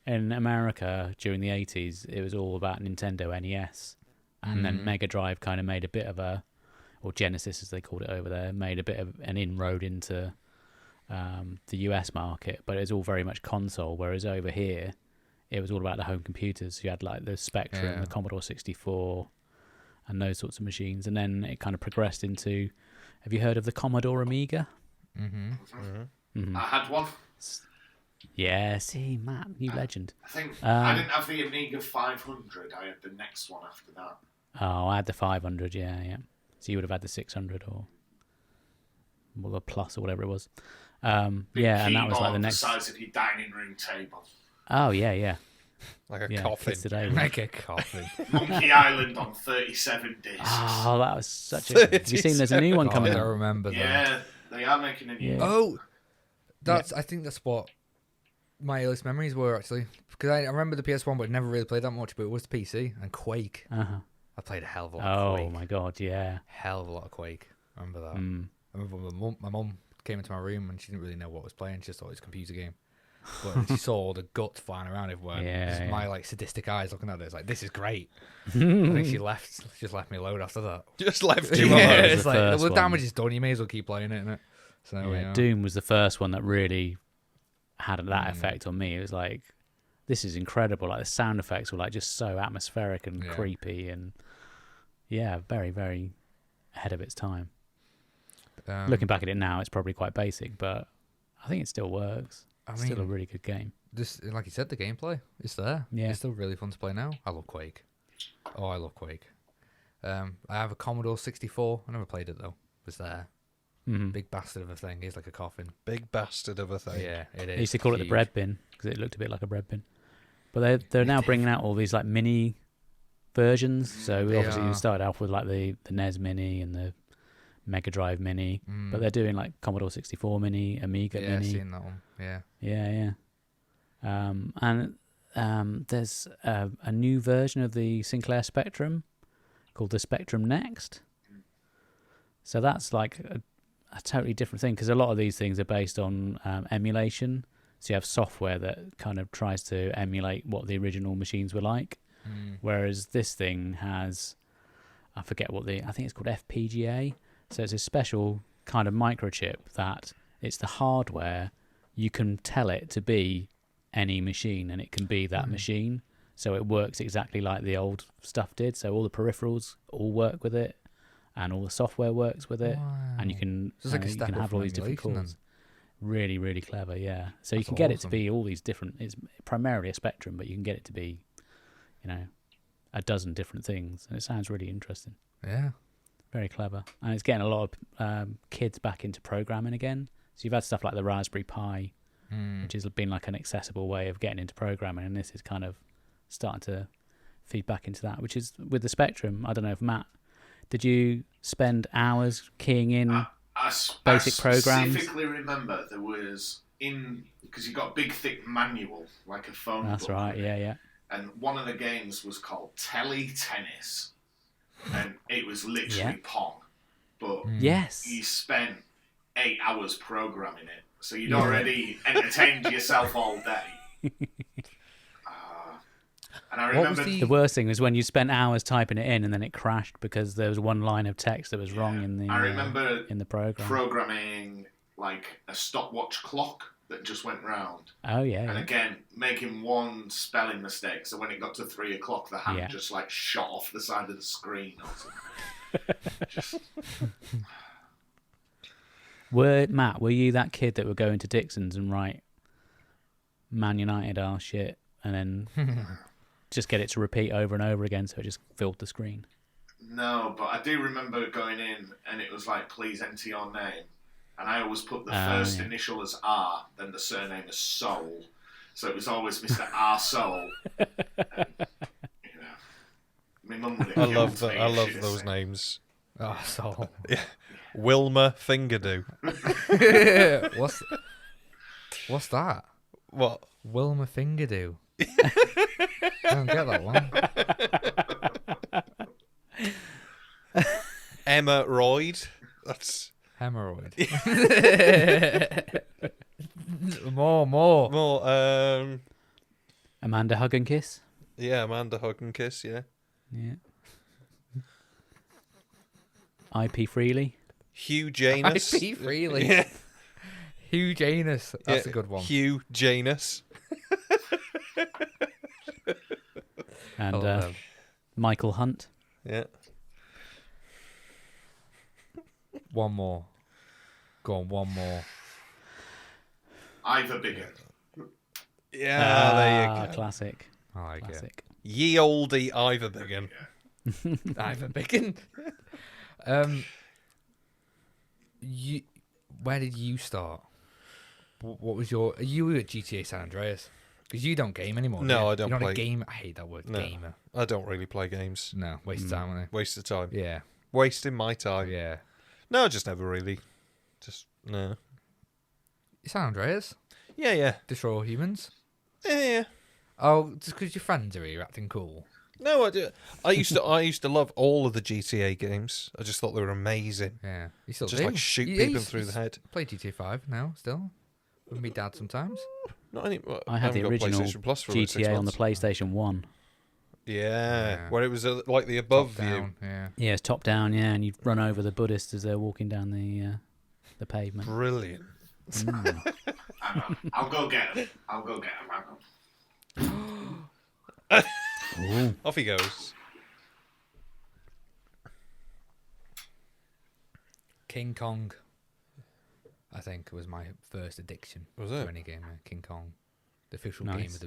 in America during the 80s, it was all about Nintendo NES. And then Mega Drive kind of made a bit of or Genesis as they called it over there, made a bit of an inroad into the US market. But it was all very much console, whereas over here, it was all about the home computers. You had like the Spectrum, the Commodore 64, and those sorts of machines. And then it kind of progressed into, have you heard of the Commodore Amiga? I had one. Yeah, see, Matt, you legend. I think I didn't have the Amiga 500. I had the next one after that. Oh, I had the 500, yeah. So you would have had the 600 or the Plus or whatever it was. Big and that was like the keyboard next. size of your dining room table. Oh, yeah. Like a Yeah, coffin. kids today. Make a coffee. Monkey Island on 37 discs. Oh, that was such a. Have you seen there's a new one coming I out? remember that. Yeah, they are making a new Yeah. one. Oh, I think that's what my earliest memories were actually because I remember the PS1, but never really played that much. But it was the PC and Quake. Uh-huh. I played a hell of a lot. Of Quake. Oh my god, yeah. Hell of a lot of Quake. I remember that. Mm. I remember my mum came into my room and she didn't really know what was playing. She just thought it was a computer game. But she saw all the guts flying around everywhere. Yeah, My like sadistic eyes looking at it. It's like, this is great. I think she just left me alone after that. Just left you Doom alone. was It's the like, first the one. damage is done. You may as well keep playing it, innit? So Yeah, Doom was the first one that really had that effect on me. It was like, this is incredible. Like the sound effects were like just so atmospheric and creepy, and yeah, very, very ahead of its time. Looking back at it now, it's probably quite basic, but I think it still works. It's still a really good game. This, like you said, the gameplay is there. Yeah. It's still really fun to play now. I love Quake. Oh, I love Quake. I have a Commodore 64. I never played it though. It's there. Mm-hmm. Big bastard of a thing. It's like a coffin. Big bastard of a thing. Yeah, it is. They used to call it the huge. bread bin because it looked a bit like a bread bin. But they're now bringing out all these like mini versions. So They obviously are. you started off with like the NES Mini and the Mega Drive Mini, but they're doing like Commodore 64 Mini, Amiga Yeah, Mini. seen that one. Yeah. Yeah. And there's a new version of the Sinclair Spectrum called the Spectrum Next. So that's like a totally different thing because a lot of these things are based on emulation. So you have software that kind of tries to emulate what the original machines were like. Whereas this thing has, I think it's called FPGA. So it's a special kind of microchip that it's the hardware. You can tell it to be any machine and it can be that machine. So it works exactly like the old stuff did. So all the peripherals all work with it and all the software works with it. And you can, So it's like a you step can up have from all these different emulation cores. Really, really clever, yeah. So you That's can get it to awesome. be all these different, it's primarily a Spectrum, but you can get it to be, a dozen different things. And it sounds really interesting. Yeah. Very clever. And it's getting a lot of kids back into programming again. So you've had stuff like the Raspberry Pi, which has been like an accessible way of getting into programming. And this is kind of starting to feed back into that, which is with the Spectrum. I don't know if Matt, did you spend hours keying in basic programs? I specifically remember there was because you got a big thick manual, like a phone That's book. right, yeah. And one of the games was called Tennis. And it was literally Pong. But Yes. you spent 8 hours programming it. So you'd already entertained yourself all day. And I What was remember The worst thing was when you spent hours typing it in and then it crashed because there was one line of text that was wrong in the I remember in the program. programming like a stopwatch clock that just went round. Oh yeah. And again, making one spelling mistake, so when it got to 3 o'clock, the hand just like shot off the side of the screen or something. Just Were you that kid that would go into Dixon's and write Man United are shit and then just get it to repeat over and over again so it just filled the screen? no, but I do remember going in and it was like, please enter your name. And I always put the first initial as R, then the surname as Soul. So it was always Mr. R. Soul. And, my mum would have I killed love me that. I if love she'd have those said- names. Oh, so. Wilma Fingerdo. What's that? What? Wilma Fingerdo. I don't get that one. Emma Royd. That's Hemorrhoid. more. more. Amanda Hug and Kiss? Yeah, Amanda Hug and Kiss. Yeah. Yeah. IP Freely? Hugh Janus. IP Freely. Yeah. Hugh Janus. That's Yeah, a good one. Hugh Janus. And I love them. Michael Hunt? Yeah. One more. Go on, one more. Ivor Bigger. Yeah, there you go. Classic. I like Classic. Ye olde Iverbiggin. it. Ivan Bacon. Where did you start? What was your? Are you at GTA San Andreas? Because you don't game anymore. No, do you? I don't You're not play- a game. I hate that word. No. Gamer. I don't really play games. No, waste of time on it. Waste of time. Yeah. Wasting my time. Yeah. No, just never really. Just no. San Andreas. Yeah. Destroy all humans. Yeah. Oh, just because your friends are here acting cool. No, I do. I used to love all of the GTA games. I just thought they were amazing. Yeah. You still Just do. like shoot Yeah, people through the head. Play GTA 5 now, still. With me dad sometimes. Not any. Well, I had the haven't got original PlayStation Plus for about 6 GTA on the months. PlayStation 1. Yeah, where it was like the above Top view. down, yeah. Yeah, it's top down, yeah, and you'd run over the Buddhists as they're walking down the pavement. Brilliant. Mm. Hang on. I'll go get him. Hang on. Ooh. Off he goes. King Kong, I think, was my first addiction Was to it? any game. King Kong, the official Nice. game of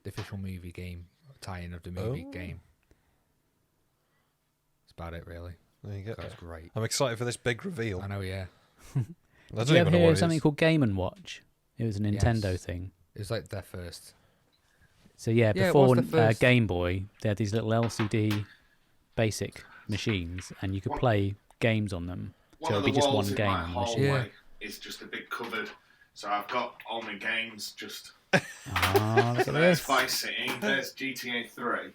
the official movie game, tie-in of the movie Oh. game. That's about it, really. There you go. That's great. I'm excited for this big reveal. I know, yeah. I Did don't you ever even know hear what of it something is. called Game and Watch? It was a Nintendo Yes. thing. It was like their first. So yeah, Yeah, it before was the first. Game Boy, they had these little LCD basic machines, and you could play games on them. One So of it'd the be just walls one in game my on the machine. hallway is just a big cupboard. So I've got all my games just... Ah, look So at there's this. Vice City, there's GTA 3.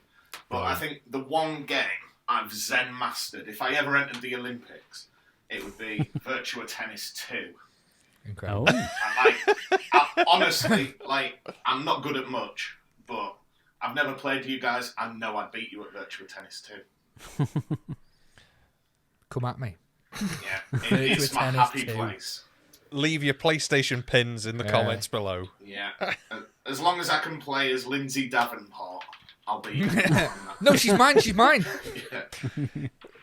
But I think the one game I've Zen mastered, if I ever entered the Olympics, it would be Virtua Tennis 2. Incredible. Oh, And honestly, I'm not good at much, but I've never played you guys. I know I'd beat you at Virtua Tennis 2. Come at me. Yeah, Virtua it's my Tennis happy 2. place. Leave your PlayStation pins in the Yeah. comments below. Yeah, as long as I can play as Lindsay Davenport, I'll beat you. on that. No, she's mine. She's mine. Yeah.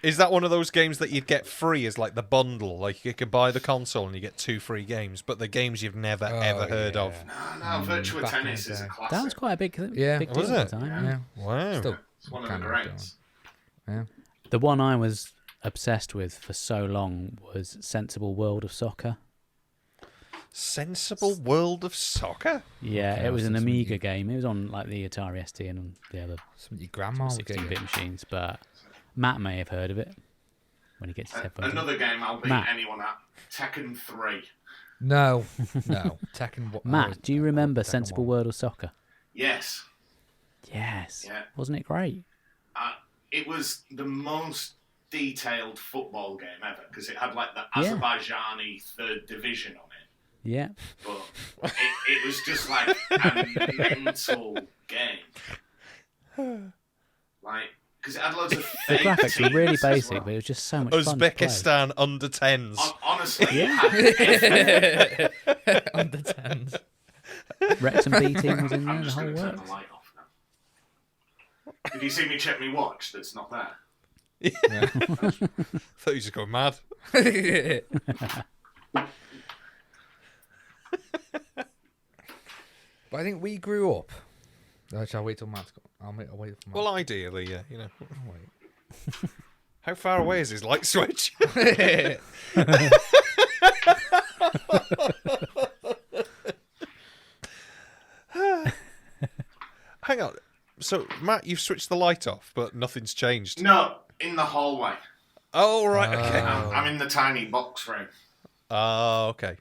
Is that one of those games that you'd get free as like the bundle? Like you could buy the console and you get 2 free games, but the games you've never ever heard of. No, Virtua back in Tennis the is a day. classic. that was quite a big, Yeah. big Was deal at it? the time. Yeah. Yeah. Wow. Still, It's one of the kind greats. Yeah. The one I was obsessed with for so long was Sensible World of Soccer. Sensible World of Soccer? Yeah, Okay, it was an that's Amiga something game. It was on like the Atari ST and on the other Something your grandma would get you. 16-bit machines, but Matt may have heard of it when he gets his headphones. on. Another game I'll beat Matt. anyone at. Tekken 3. No. Tekken. Matt, do you remember Tekken Sensible 1. World of Soccer? Yes. Yes. Yeah. Wasn't it great? It was the most detailed football game ever because it had like the Yeah. Azerbaijani third division on it. Yeah. But it was just like a mental game. Like, because it had loads of The fake graphics were teams really as basic, well. but it was just so much fun to play. Uzbekistan under 10s. Honestly, Yeah. it had Under 10s. Wrexham B team was in there, I'm the just whole going to turn works. the light off now. Did you see me check my watch that's not there? Thought you just go mad. But I think we grew up. Shall I wait till Matt's go? I'll wait for Matt. Well, ideally, yeah, you know. I'll wait. How far away is his light switch? Hang on. So, Matt, you've switched the light off, but nothing's changed. No, in the hallway. Oh, right, okay. I'm in the tiny box room. Oh, okay.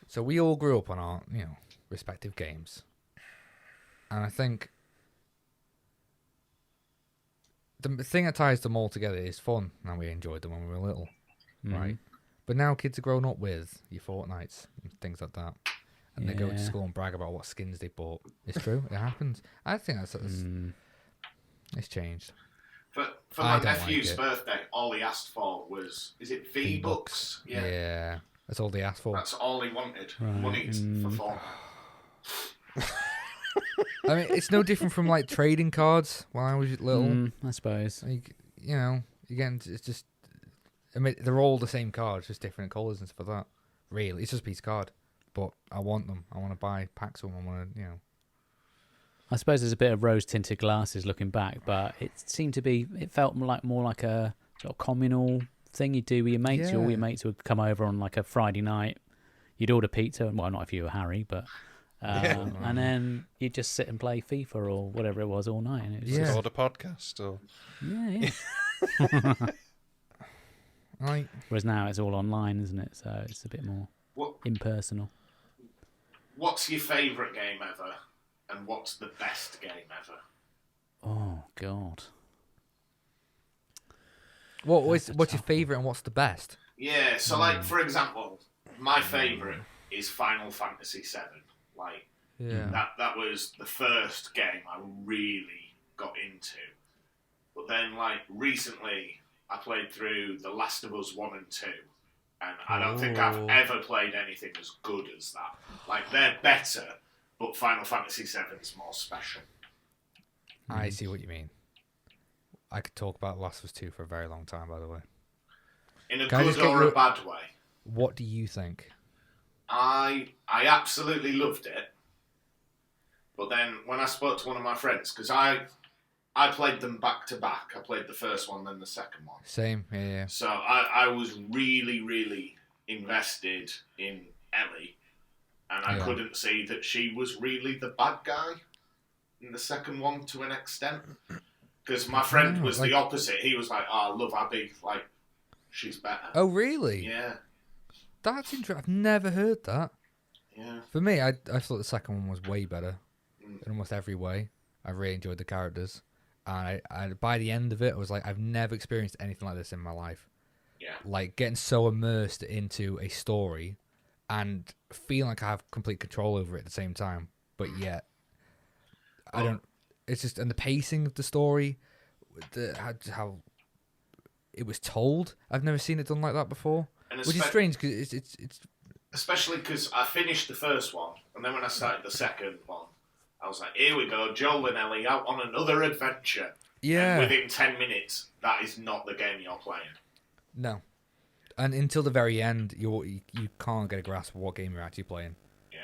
So we all grew up on our, respective games. And I think the thing that ties them all together is fun, and we enjoyed them when we were little, right? But now kids are growing up with your Fortnites and things like that. And they go to Yeah. school and brag about what skins they bought. It's true, it happens. I think that's it's changed. For I my don't nephew's like it. birthday, all he asked for was, is it V-Bucks? Yeah. That's all they asked for. That's all he wanted. Right, Money for fun. I mean, it's no different from like trading cards when I was little. I suppose. Like, again, it's just. I mean, they're all the same cards, just different colours and stuff like that. Really, it's just a piece of card, but I want them. I want to buy packs of them. I want to, I suppose there's a bit of rose-tinted glasses looking back, but it seemed to be. It felt more like a sort of communal thing you'd do with your mates. All Yeah. your mates would come over on like a Friday night. You'd order pizza. Well, not if you were Harry, but. And then you'd just sit and play FIFA or whatever it was all night. And it was Yeah. just, Record a podcast. Or... yeah. like Whereas now it's all online, isn't it? So it's a bit more What impersonal. What's your favourite game ever, and what's the best game ever? Oh God. What's your favourite and what's the best? Yeah, so like for example, my favourite is Final Fantasy VII. Like Yeah. that was the first game I really got into. But then like recently I played through The Last of Us 1 and 2. And I don't think I've ever played anything as good as that. Like they're better, but Final Fantasy VII is more special. I see what you mean. I could talk about Last of Us 2 for a very long time, by the way. In a Can I good just get or your- a bad way. What do you think? I absolutely loved it. But then when I spoke to one of my friends, because I played them back to back. I played the first one, then the second one. Same, yeah. So I was really, really invested in Ellie. And I couldn't see that she was really the bad guy in the second one to an extent. Because my friend was the opposite. He was like, oh, I love Abby. Like, she's better. Oh, really? Yeah. That's interesting. I've never heard that. Yeah. For me, I thought the second one was way better in almost every way. I really enjoyed the characters. And I by the end of it, I was like, I've never experienced anything like this in my life. Yeah. Like, getting so immersed into a story and feeling like I have complete control over it at the same time. But yet, I don't... It's just... And the pacing of the story, how it was told, I've never seen it done like that before. Which is strange, because it's... Especially because I finished the first one, and then when I started the second one, I was like, here we go, Joel and Ellie out on another adventure. Yeah. And within 10 minutes, that is not the game you're playing. No. And until the very end, you can't get a grasp of what game you're actually playing. Yeah.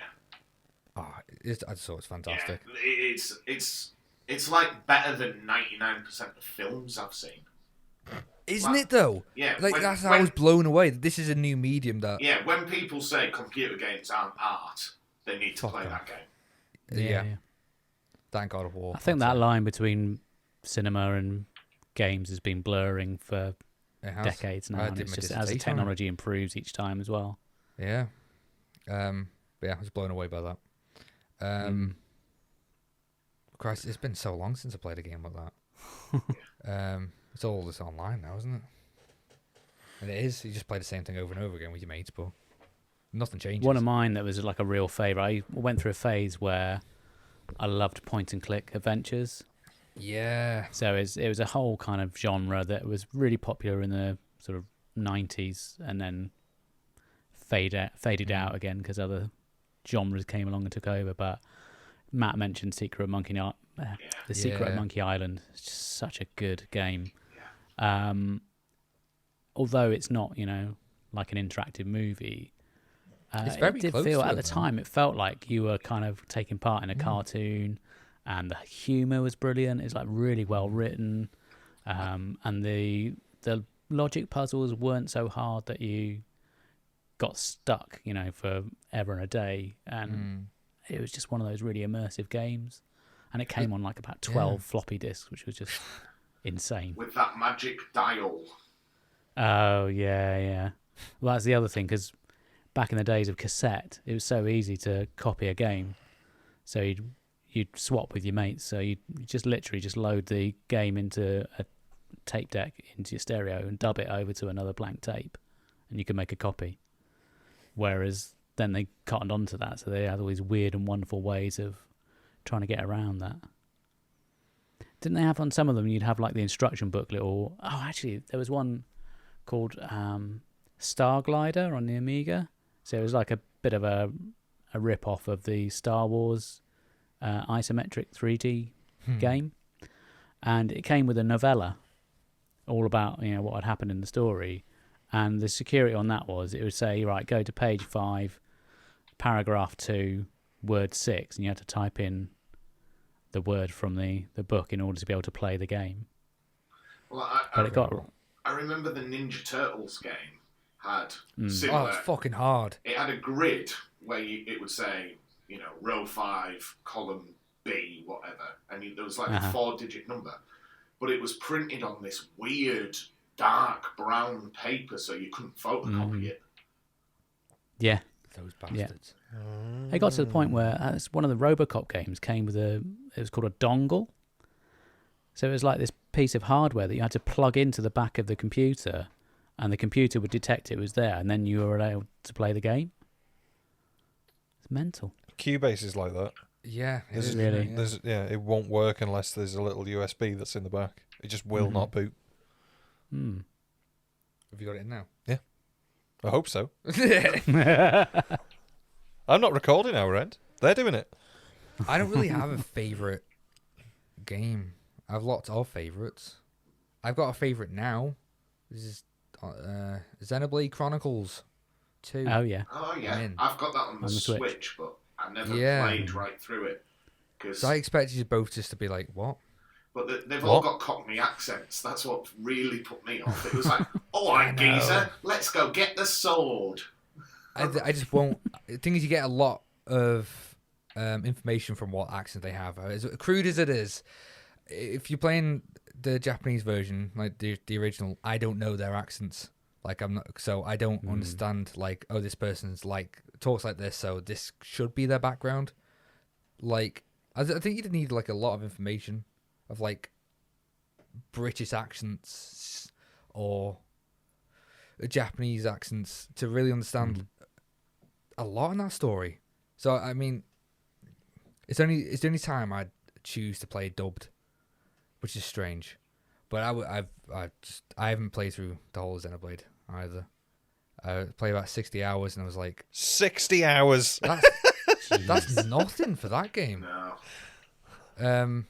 Oh, I just thought it was fantastic. Yeah, it's like better than 99% of films I've seen. Isn't it, though? Yeah. Like, that's how I was blown away. This is a new medium that... Yeah, when people say computer games aren't art, they need to play that game. Yeah. Thank God of War. I think that line between cinema and games has been blurring for decades now. And it's just as the technology improves each time as well. Yeah. But yeah, I was blown away by that. Christ, it's been so long since I played a game like that. It's all just online now, isn't it? And it is. You just play the same thing over and over again with your mates, but nothing changes. One of mine that was like a real favourite. I went through a phase where I loved point and click adventures. Yeah. So it was a whole kind of genre that was really popular in the sort of 90s and then faded out again because other genres came along and took over. But Matt mentioned Secret of Monkey Island. It's just such a good game. Although it's not, like an interactive movie, it's very it did close feel to at it, the though. time it felt like you were kind of taking part in a cartoon, and the humor was brilliant. It's like really well written, and the logic puzzles weren't so hard that you got stuck, for ever and a day. And it was just one of those really immersive games, and it came on like about 12 floppy disks, which was just insane. With that magic dial. Oh yeah. Well, that's the other thing, because back in the days of cassette, it was so easy to copy a game. So you'd swap with your mates. So you just literally just load the game into a tape deck into your stereo and dub it over to another blank tape, and you can make a copy. Whereas then they cottoned onto that, so they had all these weird and wonderful ways of trying to get around that. Didn't they have on some of them? You'd have like the instruction booklet, or actually there was one called Star Glider on the Amiga. So it was like a bit of a rip-off of the Star Wars isometric 3D game. And it came with a novella all about what had happened in the story. And the security on that was, it would say, right, go to page 5, paragraph 2, word 6, and you had to type in the word from the book in order to be able to play the game. Well, I remember the Ninja Turtles game had similar... Oh, it's fucking hard. It had a grid where it would say, row 5, column B, whatever, and there was like a 4-digit number. But it was printed on this weird, dark brown paper, so you couldn't photocopy it. Yeah. Those bastards. It got to the point where one of the RoboCop games came with it was called a dongle. So it was like this piece of hardware that you had to plug into the back of the computer, and the computer would detect it was there, and then you were able to play the game. It's mental. Cubase is like that. Yeah, it There's, is, really- yeah. it won't work unless there's a little USB that's in the back. It just will not boot. Hmm. Have you got it in now? I hope so. I'm not recording our end. They're doing it. I don't really have a favourite game. I have lots of favourites. I've got a favourite now. This is Xenoblade Chronicles 2. Oh yeah. Oh yeah, I'm in. I've got that on the, On the Switch. Switch, but I never Yeah. played right through it. Cause, So I expected you both just to be like, what? but they've What? all got Cockney accents. That's what really put me off. It was like, all right, geezer, let's go get the sword. I just won't. The thing is, you get a lot of information from what accent they have. As crude as it is, if you're playing the Japanese version, like the original, I don't know their accents. Like I'm not, so I don't understand. Like, oh, this person's like talks like this, so this should be their background. Like, I think you'd need like a lot of information of like British accents or Japanese accents to really understand a lot in that story. So I mean, it's the only time I'd choose to play dubbed, which is strange. But I haven't played through the whole Xenoblade either. I played about 60 hours and I was like, 60 hours. that's nothing for that game. No.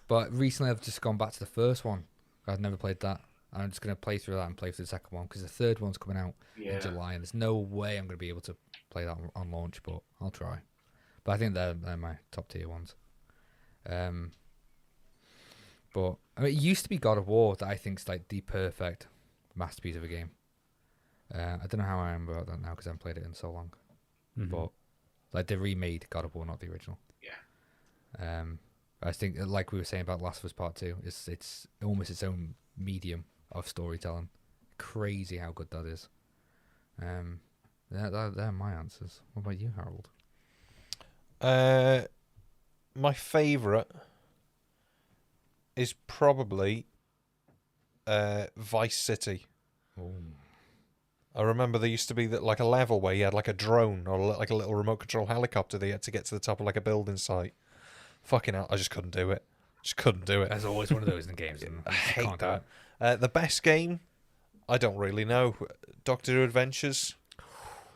But recently I've just gone back to the first one. I've never played that. I'm just going to play through that and play through the second one because the third one's coming out Yeah. in July, and there's no way I'm going to be able to play that on launch, but I'll try. But I think they're my top tier ones. But I mean, it used to be God of War that I think is like the perfect masterpiece of a game. I don't know how I am about that now because I haven't played it in so long. But like they remade God of War, not the original. Yeah. I think, like we were saying about Last of Us Part 2, it's almost its own medium of storytelling. Crazy how good that is. They're my answers. What about you, Harold? My favourite is probably Vice City. I remember there used to be like a level where you had like a drone or like a little remote control helicopter that you had to get to the top of like a building site. Fucking hell, I just couldn't do it. Just couldn't do it. There's always one of those in games. And I you just hate can't do that. it. The best game, I don't really know. Doctor Who Adventures.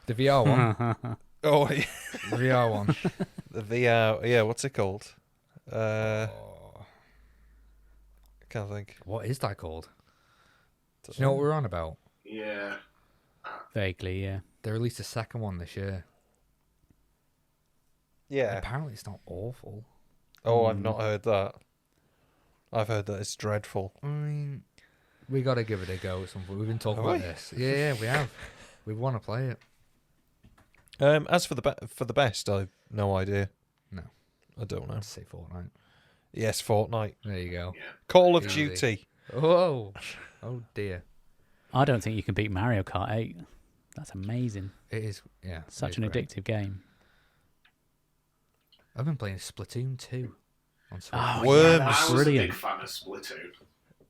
The VR one. Oh, yeah. The VR one. The VR. Yeah, what's it called? I can't think. What is that called? Do you know what we're on about? Yeah. Vaguely, yeah. They released a second one this year. Yeah. Apparently it's not awful. Oh, I've not heard that. I've heard that it's dreadful. I mean, we got to give it a go at some point. We've been talking Have about we? this. Yeah, we have. We want to play it. As for the best, I've no idea. No. I don't know. I'd say Fortnite. Yes, Fortnite. There you go. Yeah. Call of Easy. Duty. Oh, oh dear. I don't think you can beat Mario Kart 8. That's amazing. It is, yeah. Such it an is great. addictive game. I've been playing Splatoon 2 on Switch. Oh, Worms. yeah, I that's was a brilliant. big fan of Splatoon.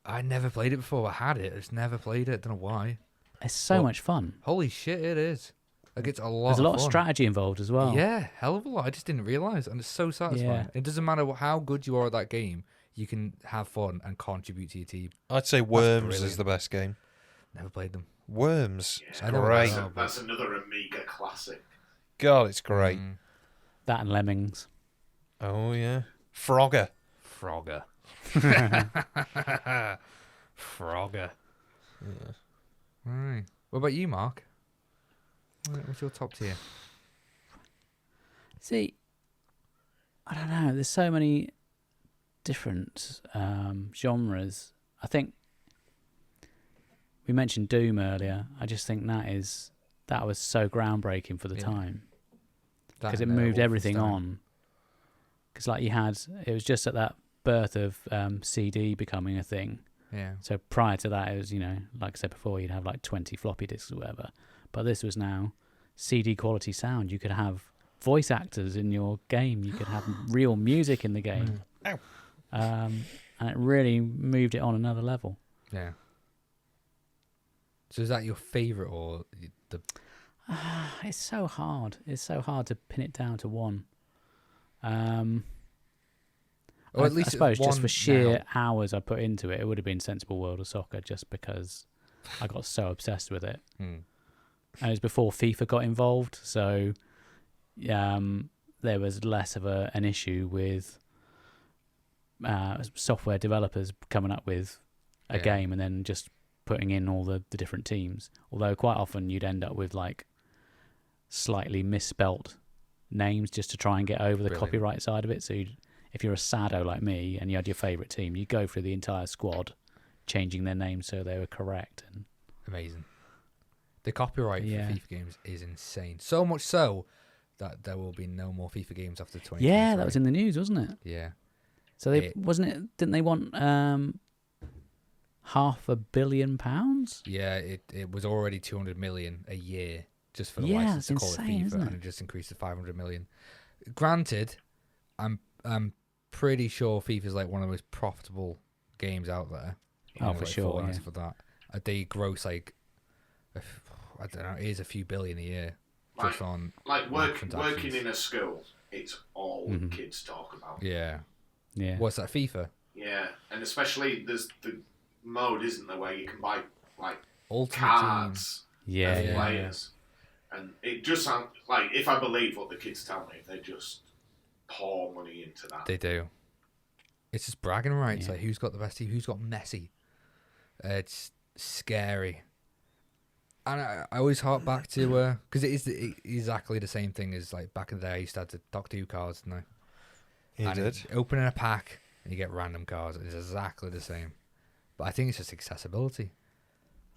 I never played it before. I had it. I just never played it. Don't know why. It's so Well, much fun. Holy shit, it is. Like, it's a lot There's a lot of fun. strategy involved as well. Yeah, hell of a lot. I just didn't realise. And it's so satisfying. Yeah. It doesn't matter how good you are at that game. You can have fun and contribute to your team. I'd say Worms is brilliant. the best game. Never played them. Worms. It's I know great. that. That's another Amiga classic. God, it's great. Mm, That and Lemmings. Oh, yeah. Frogger. Frogger. Frogger. Yeah. Right. What about you, Mark? What's your top tier? See, I don't know. There's so many different genres. I think we mentioned Doom earlier. I just think that was so groundbreaking for the Yeah. time That because it and, moved everything Wolfenstein. on. Because like it was just at that birth of CD becoming a thing. Yeah. So prior to that, it was, like I said before, you'd have like 20 floppy disks or whatever. But this was now CD quality sound. You could have voice actors in your game. You could have real music in the game. Ow. And it really moved it on another level. Yeah. So is that your favourite or the? It's so hard. It's so hard to pin it down to one. Or at least I suppose just one for sheer now. hours I put into it, it would have been Sensible World of Soccer just because I got so obsessed with it. Hmm. And it was before FIFA got involved, so there was less of an issue with software developers coming up with a Yeah. game and then just putting in all the different teams. Although quite often you'd end up with like slightly misspelt names just to try and get over the Brilliant. copyright side of it. So if you're a sado like me and you had your favourite team, you go through the entire squad changing their names so they were correct. And Amazing. The copyright Yeah. for FIFA games is insane. So much so that there will be no more FIFA games after 20. yeah, that was in the news, wasn't it? Yeah. So they It- didn't they want £500 million? Yeah, it was already 200 million a year just for the Yeah, license to it's call insane, it isn't FIFA, it? and it just increased to 500 million. Granted, I'm pretty sure FIFA's like one of the most profitable games out there. Oh, for sure, Fortnite yeah. For that, they gross like I don't know, it is a few billion a year just on Like working transactions. in a school, it's all Mhm. kids talk about. Yeah. Yeah. What's that, FIFA? Yeah, and especially there's the mode, isn't there, where you can buy like Ultimate cards Yeah, of yeah. players, and it just sounds like, if I believe what the kids tell me, they just pour money into that. Team. They do. It's just bragging rights. Yeah. Like who's got the best team? Who's got Messi? It's scary. And I always hark back to because it is exactly the same thing as like back in the day. I used to have the Doctor Who cards, didn't I? You And did. it's opening a pack and you get random cards. It's exactly the same. But I think it's just accessibility.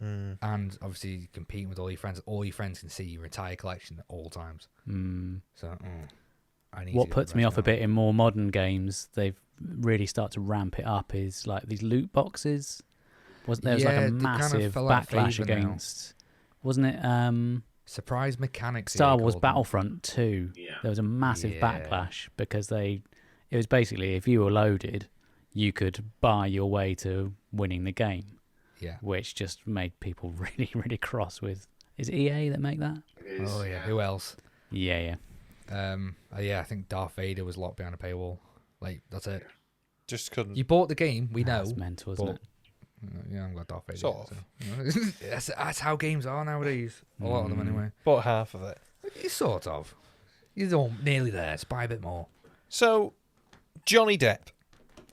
And obviously you're competing with all your friends. All your friends can see your entire collection at all times. So I need to What get puts the me rest off a now. bit in more modern games, they've really started to ramp it up, is like these loot boxes. There was like Yeah, a they kind of massive fell out of backlash favour now. against, wasn't it? Surprise mechanics. Star they Wars called them. Battlefront 2. Yeah. There was a massive Yeah. backlash because it was basically, if you were loaded, you could buy your way to winning the game, Yeah. which just made people really, really cross with. Is it EA that make that? It is, Oh yeah. Who else? Yeah. Yeah, I think Darth Vader was locked behind a paywall. Like that's it. Just couldn't. You bought the game, we know. That's mental, isn't but, it? Yeah, I'm glad Darth Vader. Sort so, you know. that's how games are nowadays. A lot of them anyway. Bought half of it. It's sort of. You're all nearly there. Just buy a bit more. So, Johnny Depp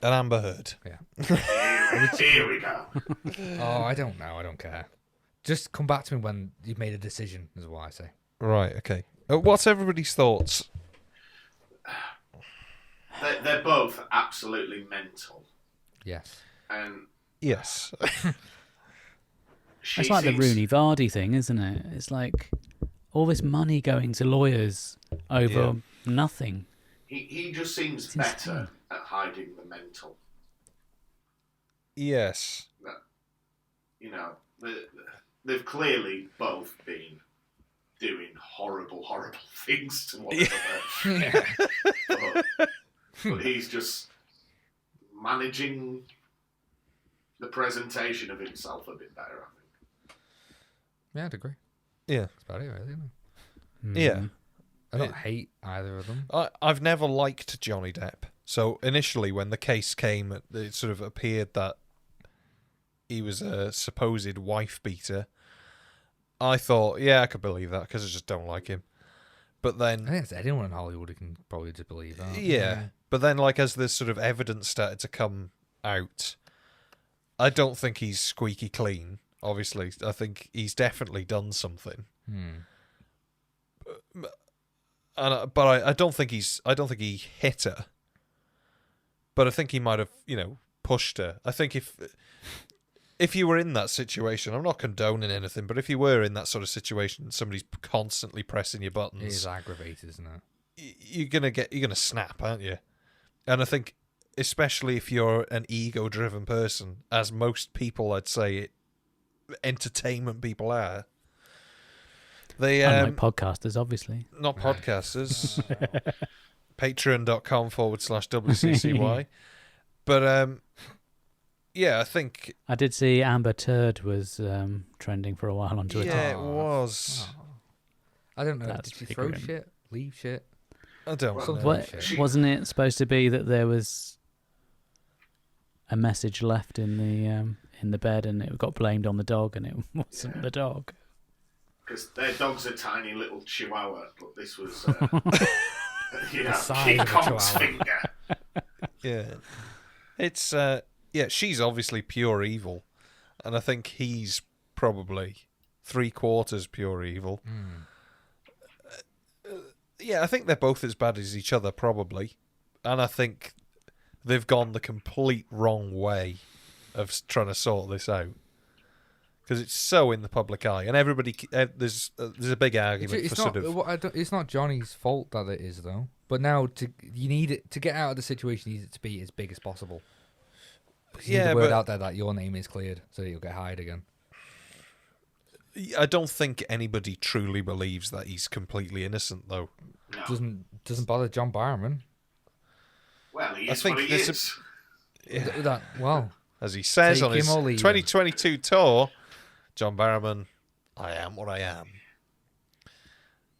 and Amber Heard. Yeah. Here we go. Oh, I don't know. I don't care. Just come back to me when you've made a decision, is what I say. Right, okay. What's everybody's thoughts? They're both absolutely mental, Yes. and Yes. she It's like the seems- Rooney Vardy thing, isn't it? It's like all this money going to lawyers over nothing. He just seems It's better insane. at hiding the mental. Yes. You know, they've clearly both been doing horrible things to one another. but he's just managing the presentation of himself a bit better, I think. Yeah, I'd agree. Yeah. That's about it, really. Isn't it? Yeah. I don't hate either of them. I've never liked Johnny Depp. So initially, when the case came, it sort of appeared that he was a supposed wife beater. I thought, yeah, I could believe that because I just don't like him. But I then, think it's anyone in Hollywood who can probably just believe that. yeah. But then, like, as this sort of evidence started to come out, I don't think he's squeaky clean. Obviously, I think he's definitely done something. But I don't think he hit her. But I think he might have, pushed her. I think if you were in that situation, I'm not condoning anything, but if you were in that sort of situation, somebody's constantly pressing your It buttons, is aggravated, isn't it? you're gonna snap, aren't you? And I think, especially if you're an ego-driven person, as most people, I'd say, entertainment people are. They Unlike podcasters, obviously. not podcasters. Patreon.com/WCCY. But yeah, I think I did see Amber Turd was trending for a while on Twitter. yeah, it was. I don't know. That's Did she pretty throw grim. shit? Leave shit? I don't Well, know. What, shit. wasn't it supposed to be that there was a message left in the bed and it got blamed on the dog and it wasn't the dog? Because their dog's a tiny little chihuahua, but this was, size King of a Kong's chihuahua. finger. Yeah, it's yeah. She's obviously pure evil, and I think he's probably 3/4 pure evil. Yeah, I think they're both as bad as each other, probably, and I think they've gone the complete wrong way of trying to sort this out because it's so in the public eye, and everybody there's a big argument It's for not. sort of. It's not Johnny's fault that it is though. But now you need it to get out of the situation. You need it to be as big as possible. You need the word out there that your name is cleared, so that you'll get hired again. I don't think anybody truly believes that he's completely innocent, though. No. Doesn't bother John Barrowman. Well, he I is think what he this is. That well, As he says Take on his him or leave him. 2022 tour, John Barrowman, I am what I am.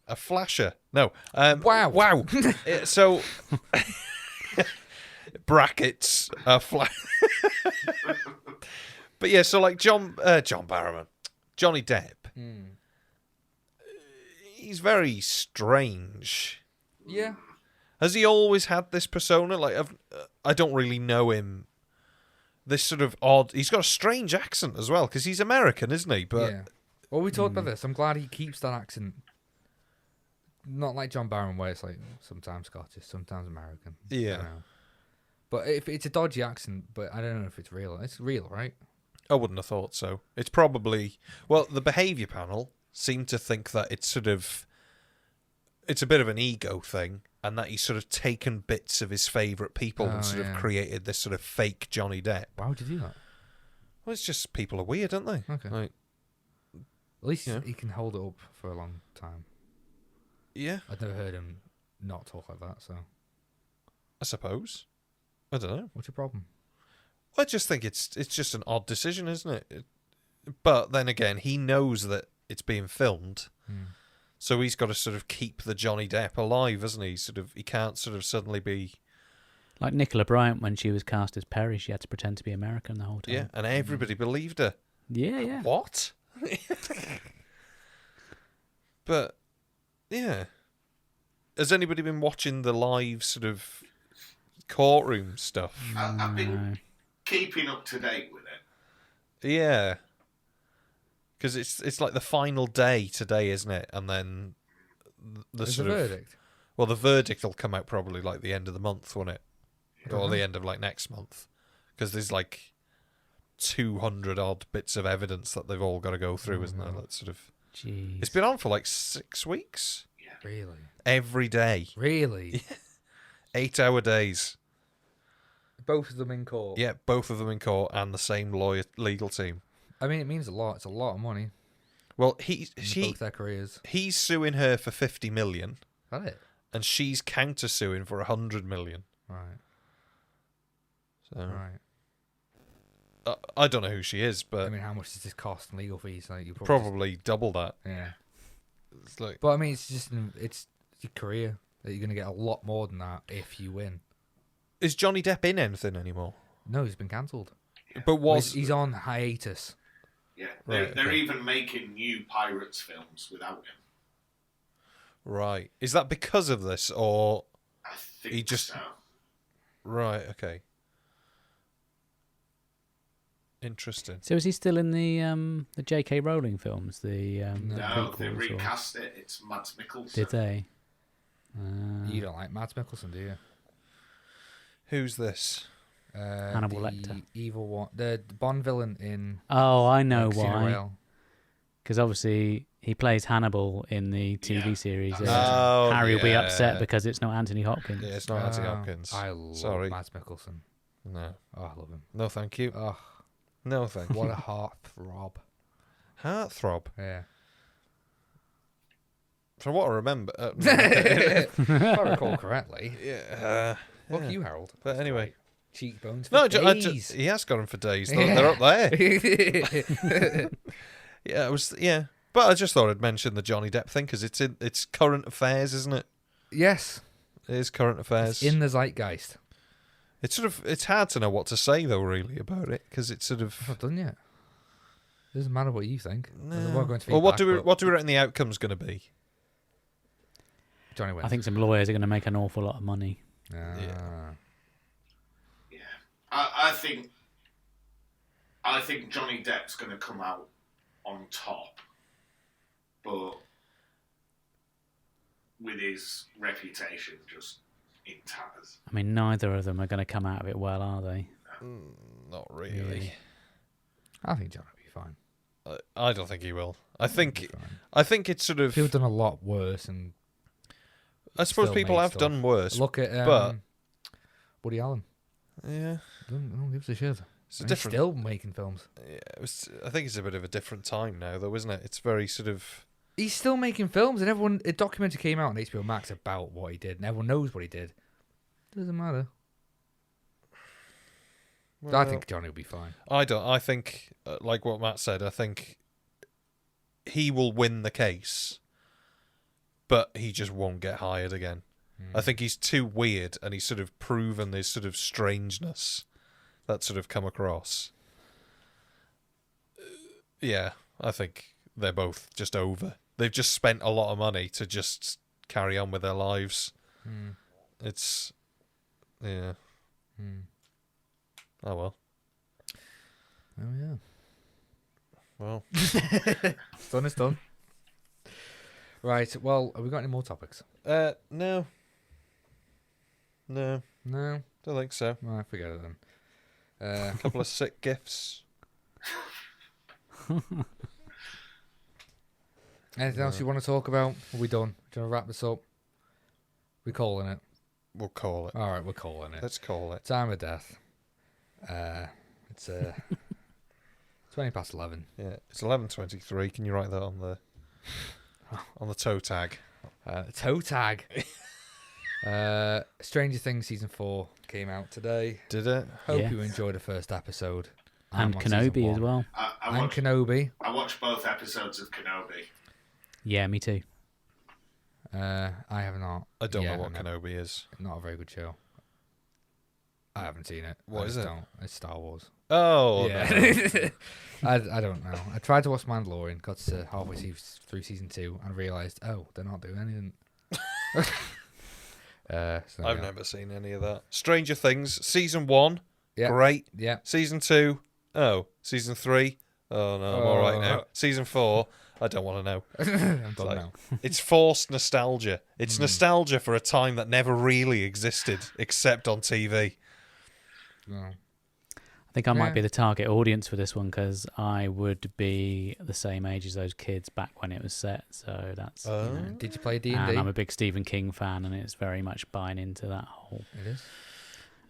A flasher. No. Wow. Wow. So, brackets. But yeah, so like John Barrowman, Johnny Depp, he's very strange. yeah. Has he always had this persona? Like, I don't really know him. This sort of odd. He's got a strange accent as well because he's American, isn't he? But Yeah. Well, we talked about this. I'm glad he keeps that accent. Not like John Barron, where it's like sometimes Scottish, sometimes American. Yeah. I don't know. But if it's a dodgy accent, but I don't know if it's real. It's real, right? I wouldn't have thought so. It's probably the behaviour panel seem to think that it's sort of it's a bit of an ego thing, and that he's sort of taken bits of his favourite people and sort of created this sort of fake Johnny Depp. Why would you do that? Well, it's just people are weird, aren't they? Okay. Like, At least Yeah. he can hold it up for a long time. yeah, I've never heard him not talk like that. So I suppose. I don't know. what's your problem? I just think it's just an odd decision, isn't it? But then again, he knows that it's being filmed, so he's got to sort of keep the Johnny Depp alive, hasn't he? He can't sort of suddenly be Like Nicola Bryant, when she was cast as Perry, she had to pretend to be American the whole time. yeah, and everybody believed her. Yeah. What? But yeah, has anybody been watching the live sort of courtroom stuff? I've been keeping up to date with it. Yeah, because it's like the final day today, isn't it? And then the There's a sort of verdict. well, the verdict will come out probably like the end of the month, won't it? Or the end of like next month, because there's like 200 odd bits of evidence that they've all got to go through, isn't there? That sort of. Jeez. It's been on for like 6 weeks. Really? Every day. Really? 8-hour days. Both of them in court. Yeah, both of them in court and the same legal team. I mean, it means a lot. It's a lot of money. Well, In both their careers. he's suing her for 50 million, Is that it? and she's counter-suing for 100 million. Right. So Right. I don't know who she is, but I mean, how much does this cost in legal fees? Like, you probably double that. yeah. It's like, But I mean, it's your career that you're going to get a lot more than that if you win. is Johnny Depp in anything anymore? No, he's been cancelled. But was He's on hiatus. Yeah, Right, they're okay. even making new Pirates films without him. right? Is that because of this, or I think He just- so. right? Okay, interesting. So is he still in the J.K. Rowling films? The No, they prequels, or- recast it. It's Mads Mikkelsen. Did they? You don't like Mads Mikkelsen, do you? Who's this? Hannibal the Lecter. evil one, the Bond villain in Oh, I know Casino why. Royale. Because obviously he plays Hannibal in the TV Yeah, series. that's Oh, Harry will be yeah. upset because it's not Anthony Hopkins. Yeah, it's not Anthony Oh, Hopkins. I love Sorry. Mads Mikkelsen. No, Oh, I love him. no, thank you. Oh, No, thank what you. a heartthrob. Heartthrob. Yeah. From what I remember, If I recall correctly. Look at you, Harold. But anyway, cheekbones. For no, days. he has got them for days. Yeah. They're up there. Yeah, it was. Yeah, but I just thought I'd mention the Johnny Depp thing because it's current affairs, isn't it? Yes, It is current affairs. in the zeitgeist. It's hard to know what to say though, really, about it because it's sort of. I've not done yet. Doesn't matter what you think. No. We're going to Well, what do feedback, we reckon the outcome's going to be? Johnny wins. I think some lawyers are going to make an awful lot of money. Ah. Yeah, I think Johnny Depp's going to come out on top, but with his reputation just in tatters. I mean, neither of them are going to come out of it well, are they? Not really. I think John will be fine. I don't think he will. I He'll think be fine. it's sort of. People have done a lot worse, and I suppose still people made have stuff. done worse. Look at but Woody Allen. yeah, Don't give us a shit. it's a And he's different. still making films. Yeah, I think it's a bit of a different time now, though, isn't it? It's very sort of. He's still making films, and everyone. A documentary came out on HBO Max about what he did, and everyone knows what he did. Doesn't matter. I Well, think Johnny will be fine. I don't. I think, like what Matt said, I think he will win the case, but he just won't get hired again. I think he's too weird, and he's sort of proven this sort of strangeness that's sort of come across. Yeah, I think they're both just over. They've just spent a lot of money to just carry on with their lives. It's, yeah. Oh well. Oh yeah. Well, It's done. It's done. Right. Well, have we got any more topics? no, No. don't think so. Right, forget it then. A couple of sick gifts. Anything else you want to talk about? Are we done? Do you want to wrap this up? We calling it. We'll call it. All right, we're calling it. Let's call it. Time of death. It's 11:20. Yeah, it's 11:23. Can you write that on the toe tag? Toe tag. Stranger Things season 4 came out today. Did it? Hope Yeah. you enjoyed the first episode. And I'm on season Kenobi as 1. well. And Kenobi. I watched both episodes of Kenobi. Yeah, me too. I have not. I don't yet, know what and Kenobi is. Not a very good show. I haven't seen it. What I is just it? Don't. It's Star Wars. Oh, Yeah. no. I don't know. I tried to watch Mandalorian, got to halfway through season 2, and realised, oh, they're not doing anything. So I've yeah. never seen any of that. Stranger Things season 1, Yeah. great. Yeah. Season 2, oh. Season 3, oh no, I'm all right now. Season 4, I don't want to know. I'm done Like- now. It's forced nostalgia. It's nostalgia for a time that never really existed except on TV. No. I think I might Yeah. be the target audience for this one because I would be the same age as those kids back when it was set. So that's. Did you play D&D? And I'm a big Stephen King fan, and it's very much buying into that whole It is.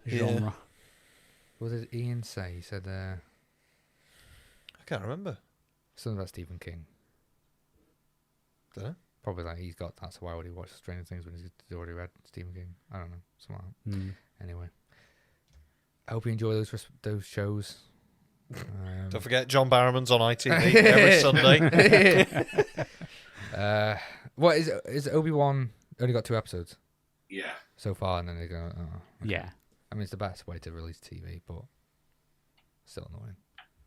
genre. What did Ian say? He said I can't remember. something about Stephen King. Did I? Probably like he's got. That's why would he watch Stranger Things when he's already read Stephen King? I don't know. Something like that. Mm. Anyway, I hope you enjoy those shows. Don't forget, John Barrowman's on ITV every Sunday. What is Obi-Wan only got 2 episodes Yeah. so far, and then they go. Oh, okay. Yeah. I mean, it's the best way to release TV, but still annoying.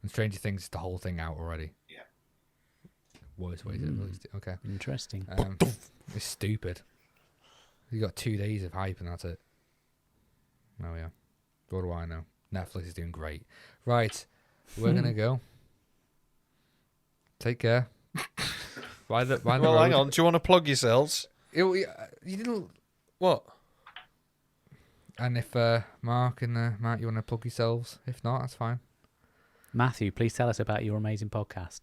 And Stranger Things is the whole thing out already. Yeah. Worst way to release it. Okay. Interesting. It's stupid. You got 2 days of hype and that's it. Oh yeah. What do I know? Netflix is doing great. Right. We're gonna go. Take care. By the Well, road. hang on. Do you want to plug yourselves? You didn't. What? And if Mark and Matt, you want to plug yourselves? If not, that's fine. Matthew, please tell us about your amazing podcast.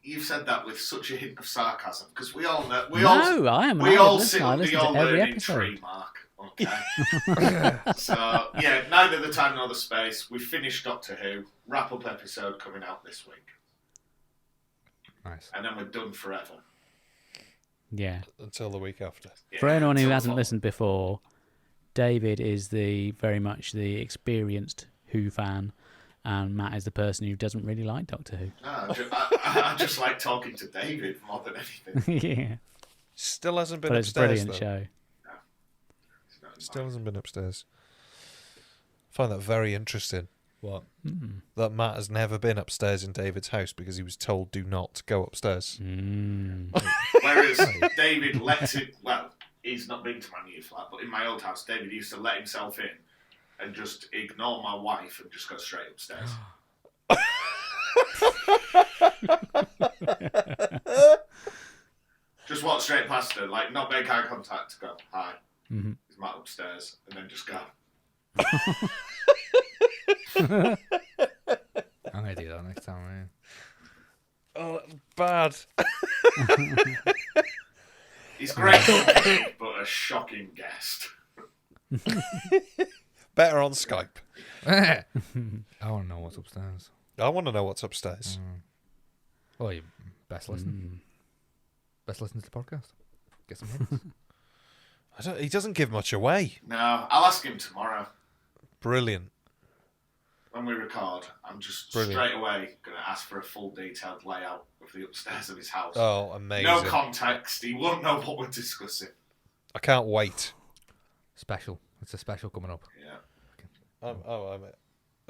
You've said that with such a hint of sarcasm because we all know. I am. We an all avid sit listener. I under listen your to every learning episode. tree, Mark. Okay. So yeah, neither the time nor the space. We finished Doctor Who. Wrap up episode coming out this week, Nice. and then we're done forever. Yeah. until the week after. Yeah, For anyone who until hasn't fall. listened before, David is very much the experienced Who fan, and Matt is the person who doesn't really like Doctor Who. No, I just like talking to David more than anything. Yeah, Still hasn't been but it's a upstairs, brilliant though. show. Still hasn't been upstairs. I find that very interesting. What? That Matt has never been upstairs in David's house because he was told do not go upstairs. Whereas David lets it. Well, he's not been to my new flat, but in my old house, David used to let himself in and just ignore my wife and just go straight upstairs. Just walk straight past her, like not make eye contact. Go hi. Is Matt upstairs? And then just go. I'm gonna do that next time. Oh, bad. He's great company, but a shocking guest. Better on Skype. Yeah. I want to know what's upstairs. I want to know what's upstairs. Oh, you best listen. Best listen to the podcast. Get some hints. He doesn't give much away. No, I'll ask him tomorrow Brilliant. when we record. I'm just Brilliant. straight away going to ask for a full detailed layout of the upstairs of his house. Oh, amazing. No context. He won't know what we're discussing. I can't wait. Special. It's a special coming up. Yeah.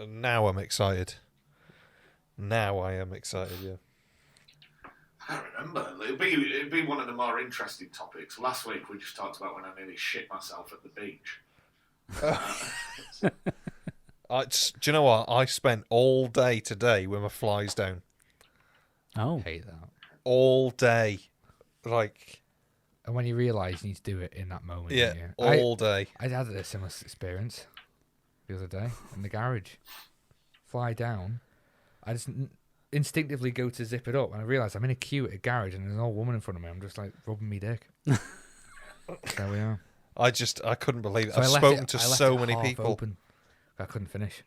Now I'm excited. Now I am excited, yeah. I can't remember. It'd be one of the more interesting topics. Last week we just talked about when I nearly shit myself at the beach. Do you know what? I spent all day today with my flies down. Oh, Hate that. All day. Like, And when you realise you need to do it in that moment. yeah, you? all day. I had a similar experience the other day in the garage. Fly down. I just instinctively go to zip it up, and I realise I'm in a queue at a garage, and there's an old woman in front of me. I'm just like rubbing me dick. There we are. I couldn't believe it. So I've I left spoken it- to I left so it many half people. Open. I couldn't finish.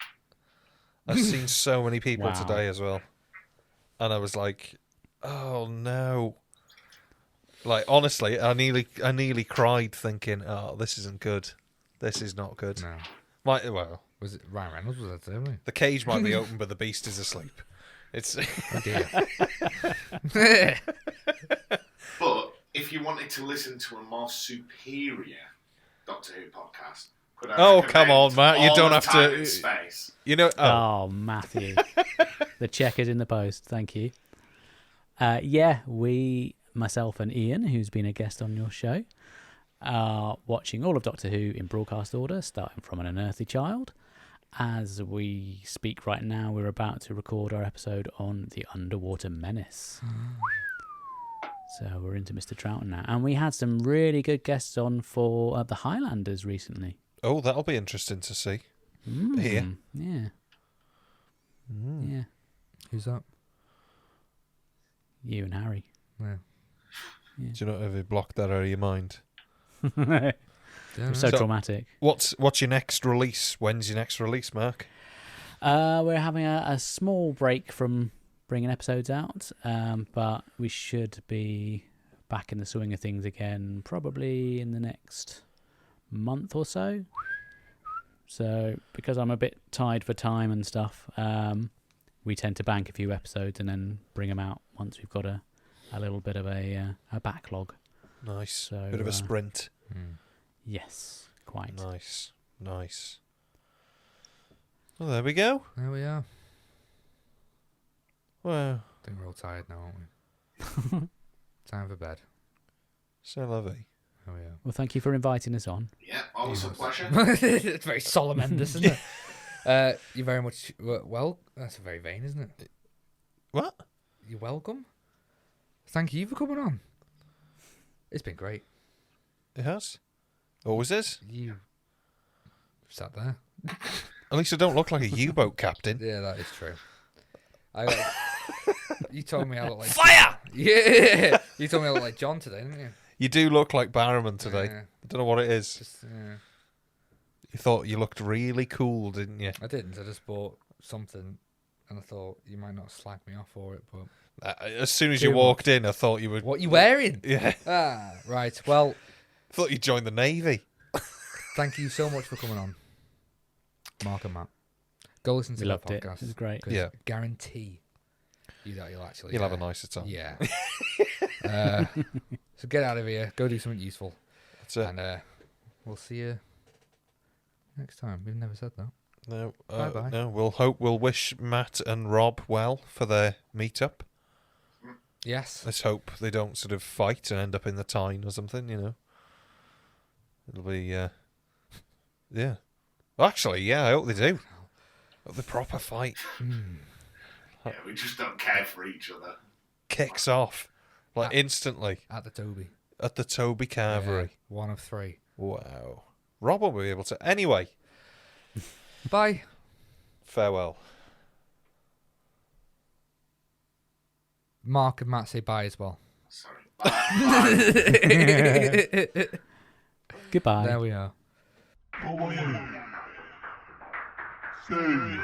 I've seen so many people Wow. today as well. And I was like, oh no. Like, honestly, I nearly cried thinking, oh, this isn't good. This is not good. No. Well, Was it Ryan Reynolds? Was that today? the cage might be open, but the beast is asleep. It's Oh dear. But if you wanted to listen to a more superior Doctor Who podcast, could I Oh, recommend come on, Matt, you All don't of have Time to- and Space? you know. Oh, oh, Matthew. The check is in the post. Thank you. Yeah, myself and Ian, who's been a guest on your show, are watching all of Doctor Who in broadcast order, starting from An Unearthly Child. As we speak right now, we're about to record our episode on The Underwater Menace. So we're into Mr. Troughton now. And we had some really good guests on for the Highlanders recently. oh, that'll be interesting to see. Here. Yeah. Yeah. Who's that? You and Harry. Yeah. Do you not ever block that out of your mind? Yeah, So So- traumatic. What's your next release? When's your next release, Mark? We're having a small break from bringing episodes out, but we should be back in the swing of things again probably in the next month or so. So because I'm a bit tied for time and stuff, we tend to bank a few episodes and then bring them out once we've got a little bit of a backlog. Nice. So, Bit of a sprint. Yes, quite. Nice. Well, there we go. There we are. Well, I think we're all tired now, aren't we? Time for bed. c'est la vie. Oh yeah. Well, thank you for inviting us on. Yeah, always a pleasure. It's very solemn end, isn't it? You're very much well. That's very vain, isn't it? What? You're welcome. Thank you for coming on. It's been great. It has? Always is? You sat there. At least I don't look like a U-boat captain. Yeah, that is true. You told me I look like Fire! Yeah, you told me I look like John today, didn't you? You do look like Barrowman today. Yeah. I don't know what it is. Just, You thought you looked really cool, didn't you? I didn't. I just bought something and I thought you might not slag me off for it, but As soon as you Too walked in, I thought you would. what are you wearing? Yeah, Right. Well, I thought you joined the Navy. thank you so much for coming on, Mark and Matt. Go listen to We the loved it. podcast. It was great. 'Cause Yeah. guarantee you that you'll actually You'll have a nicer time. Yeah. So get out of here. Go do something useful. That's it. And we'll see you next time. We've never said that. No, Bye-bye. no. We'll wish Matt and Rob well for their meetup. Yes. Let's hope they don't sort of fight and end up in the Tyne or something. It'll be yeah. Well, actually, yeah. I hope they do. Hope the proper fight Yeah, we just don't care for each other. kicks off like instantly At the Toby. at the Toby Carvery. Yeah, 1 of 3. Wow. Rob won't be able to. Anyway, Bye. farewell. Mark and Matt say bye as well. Sorry. Bye. Goodbye. There we are. Say.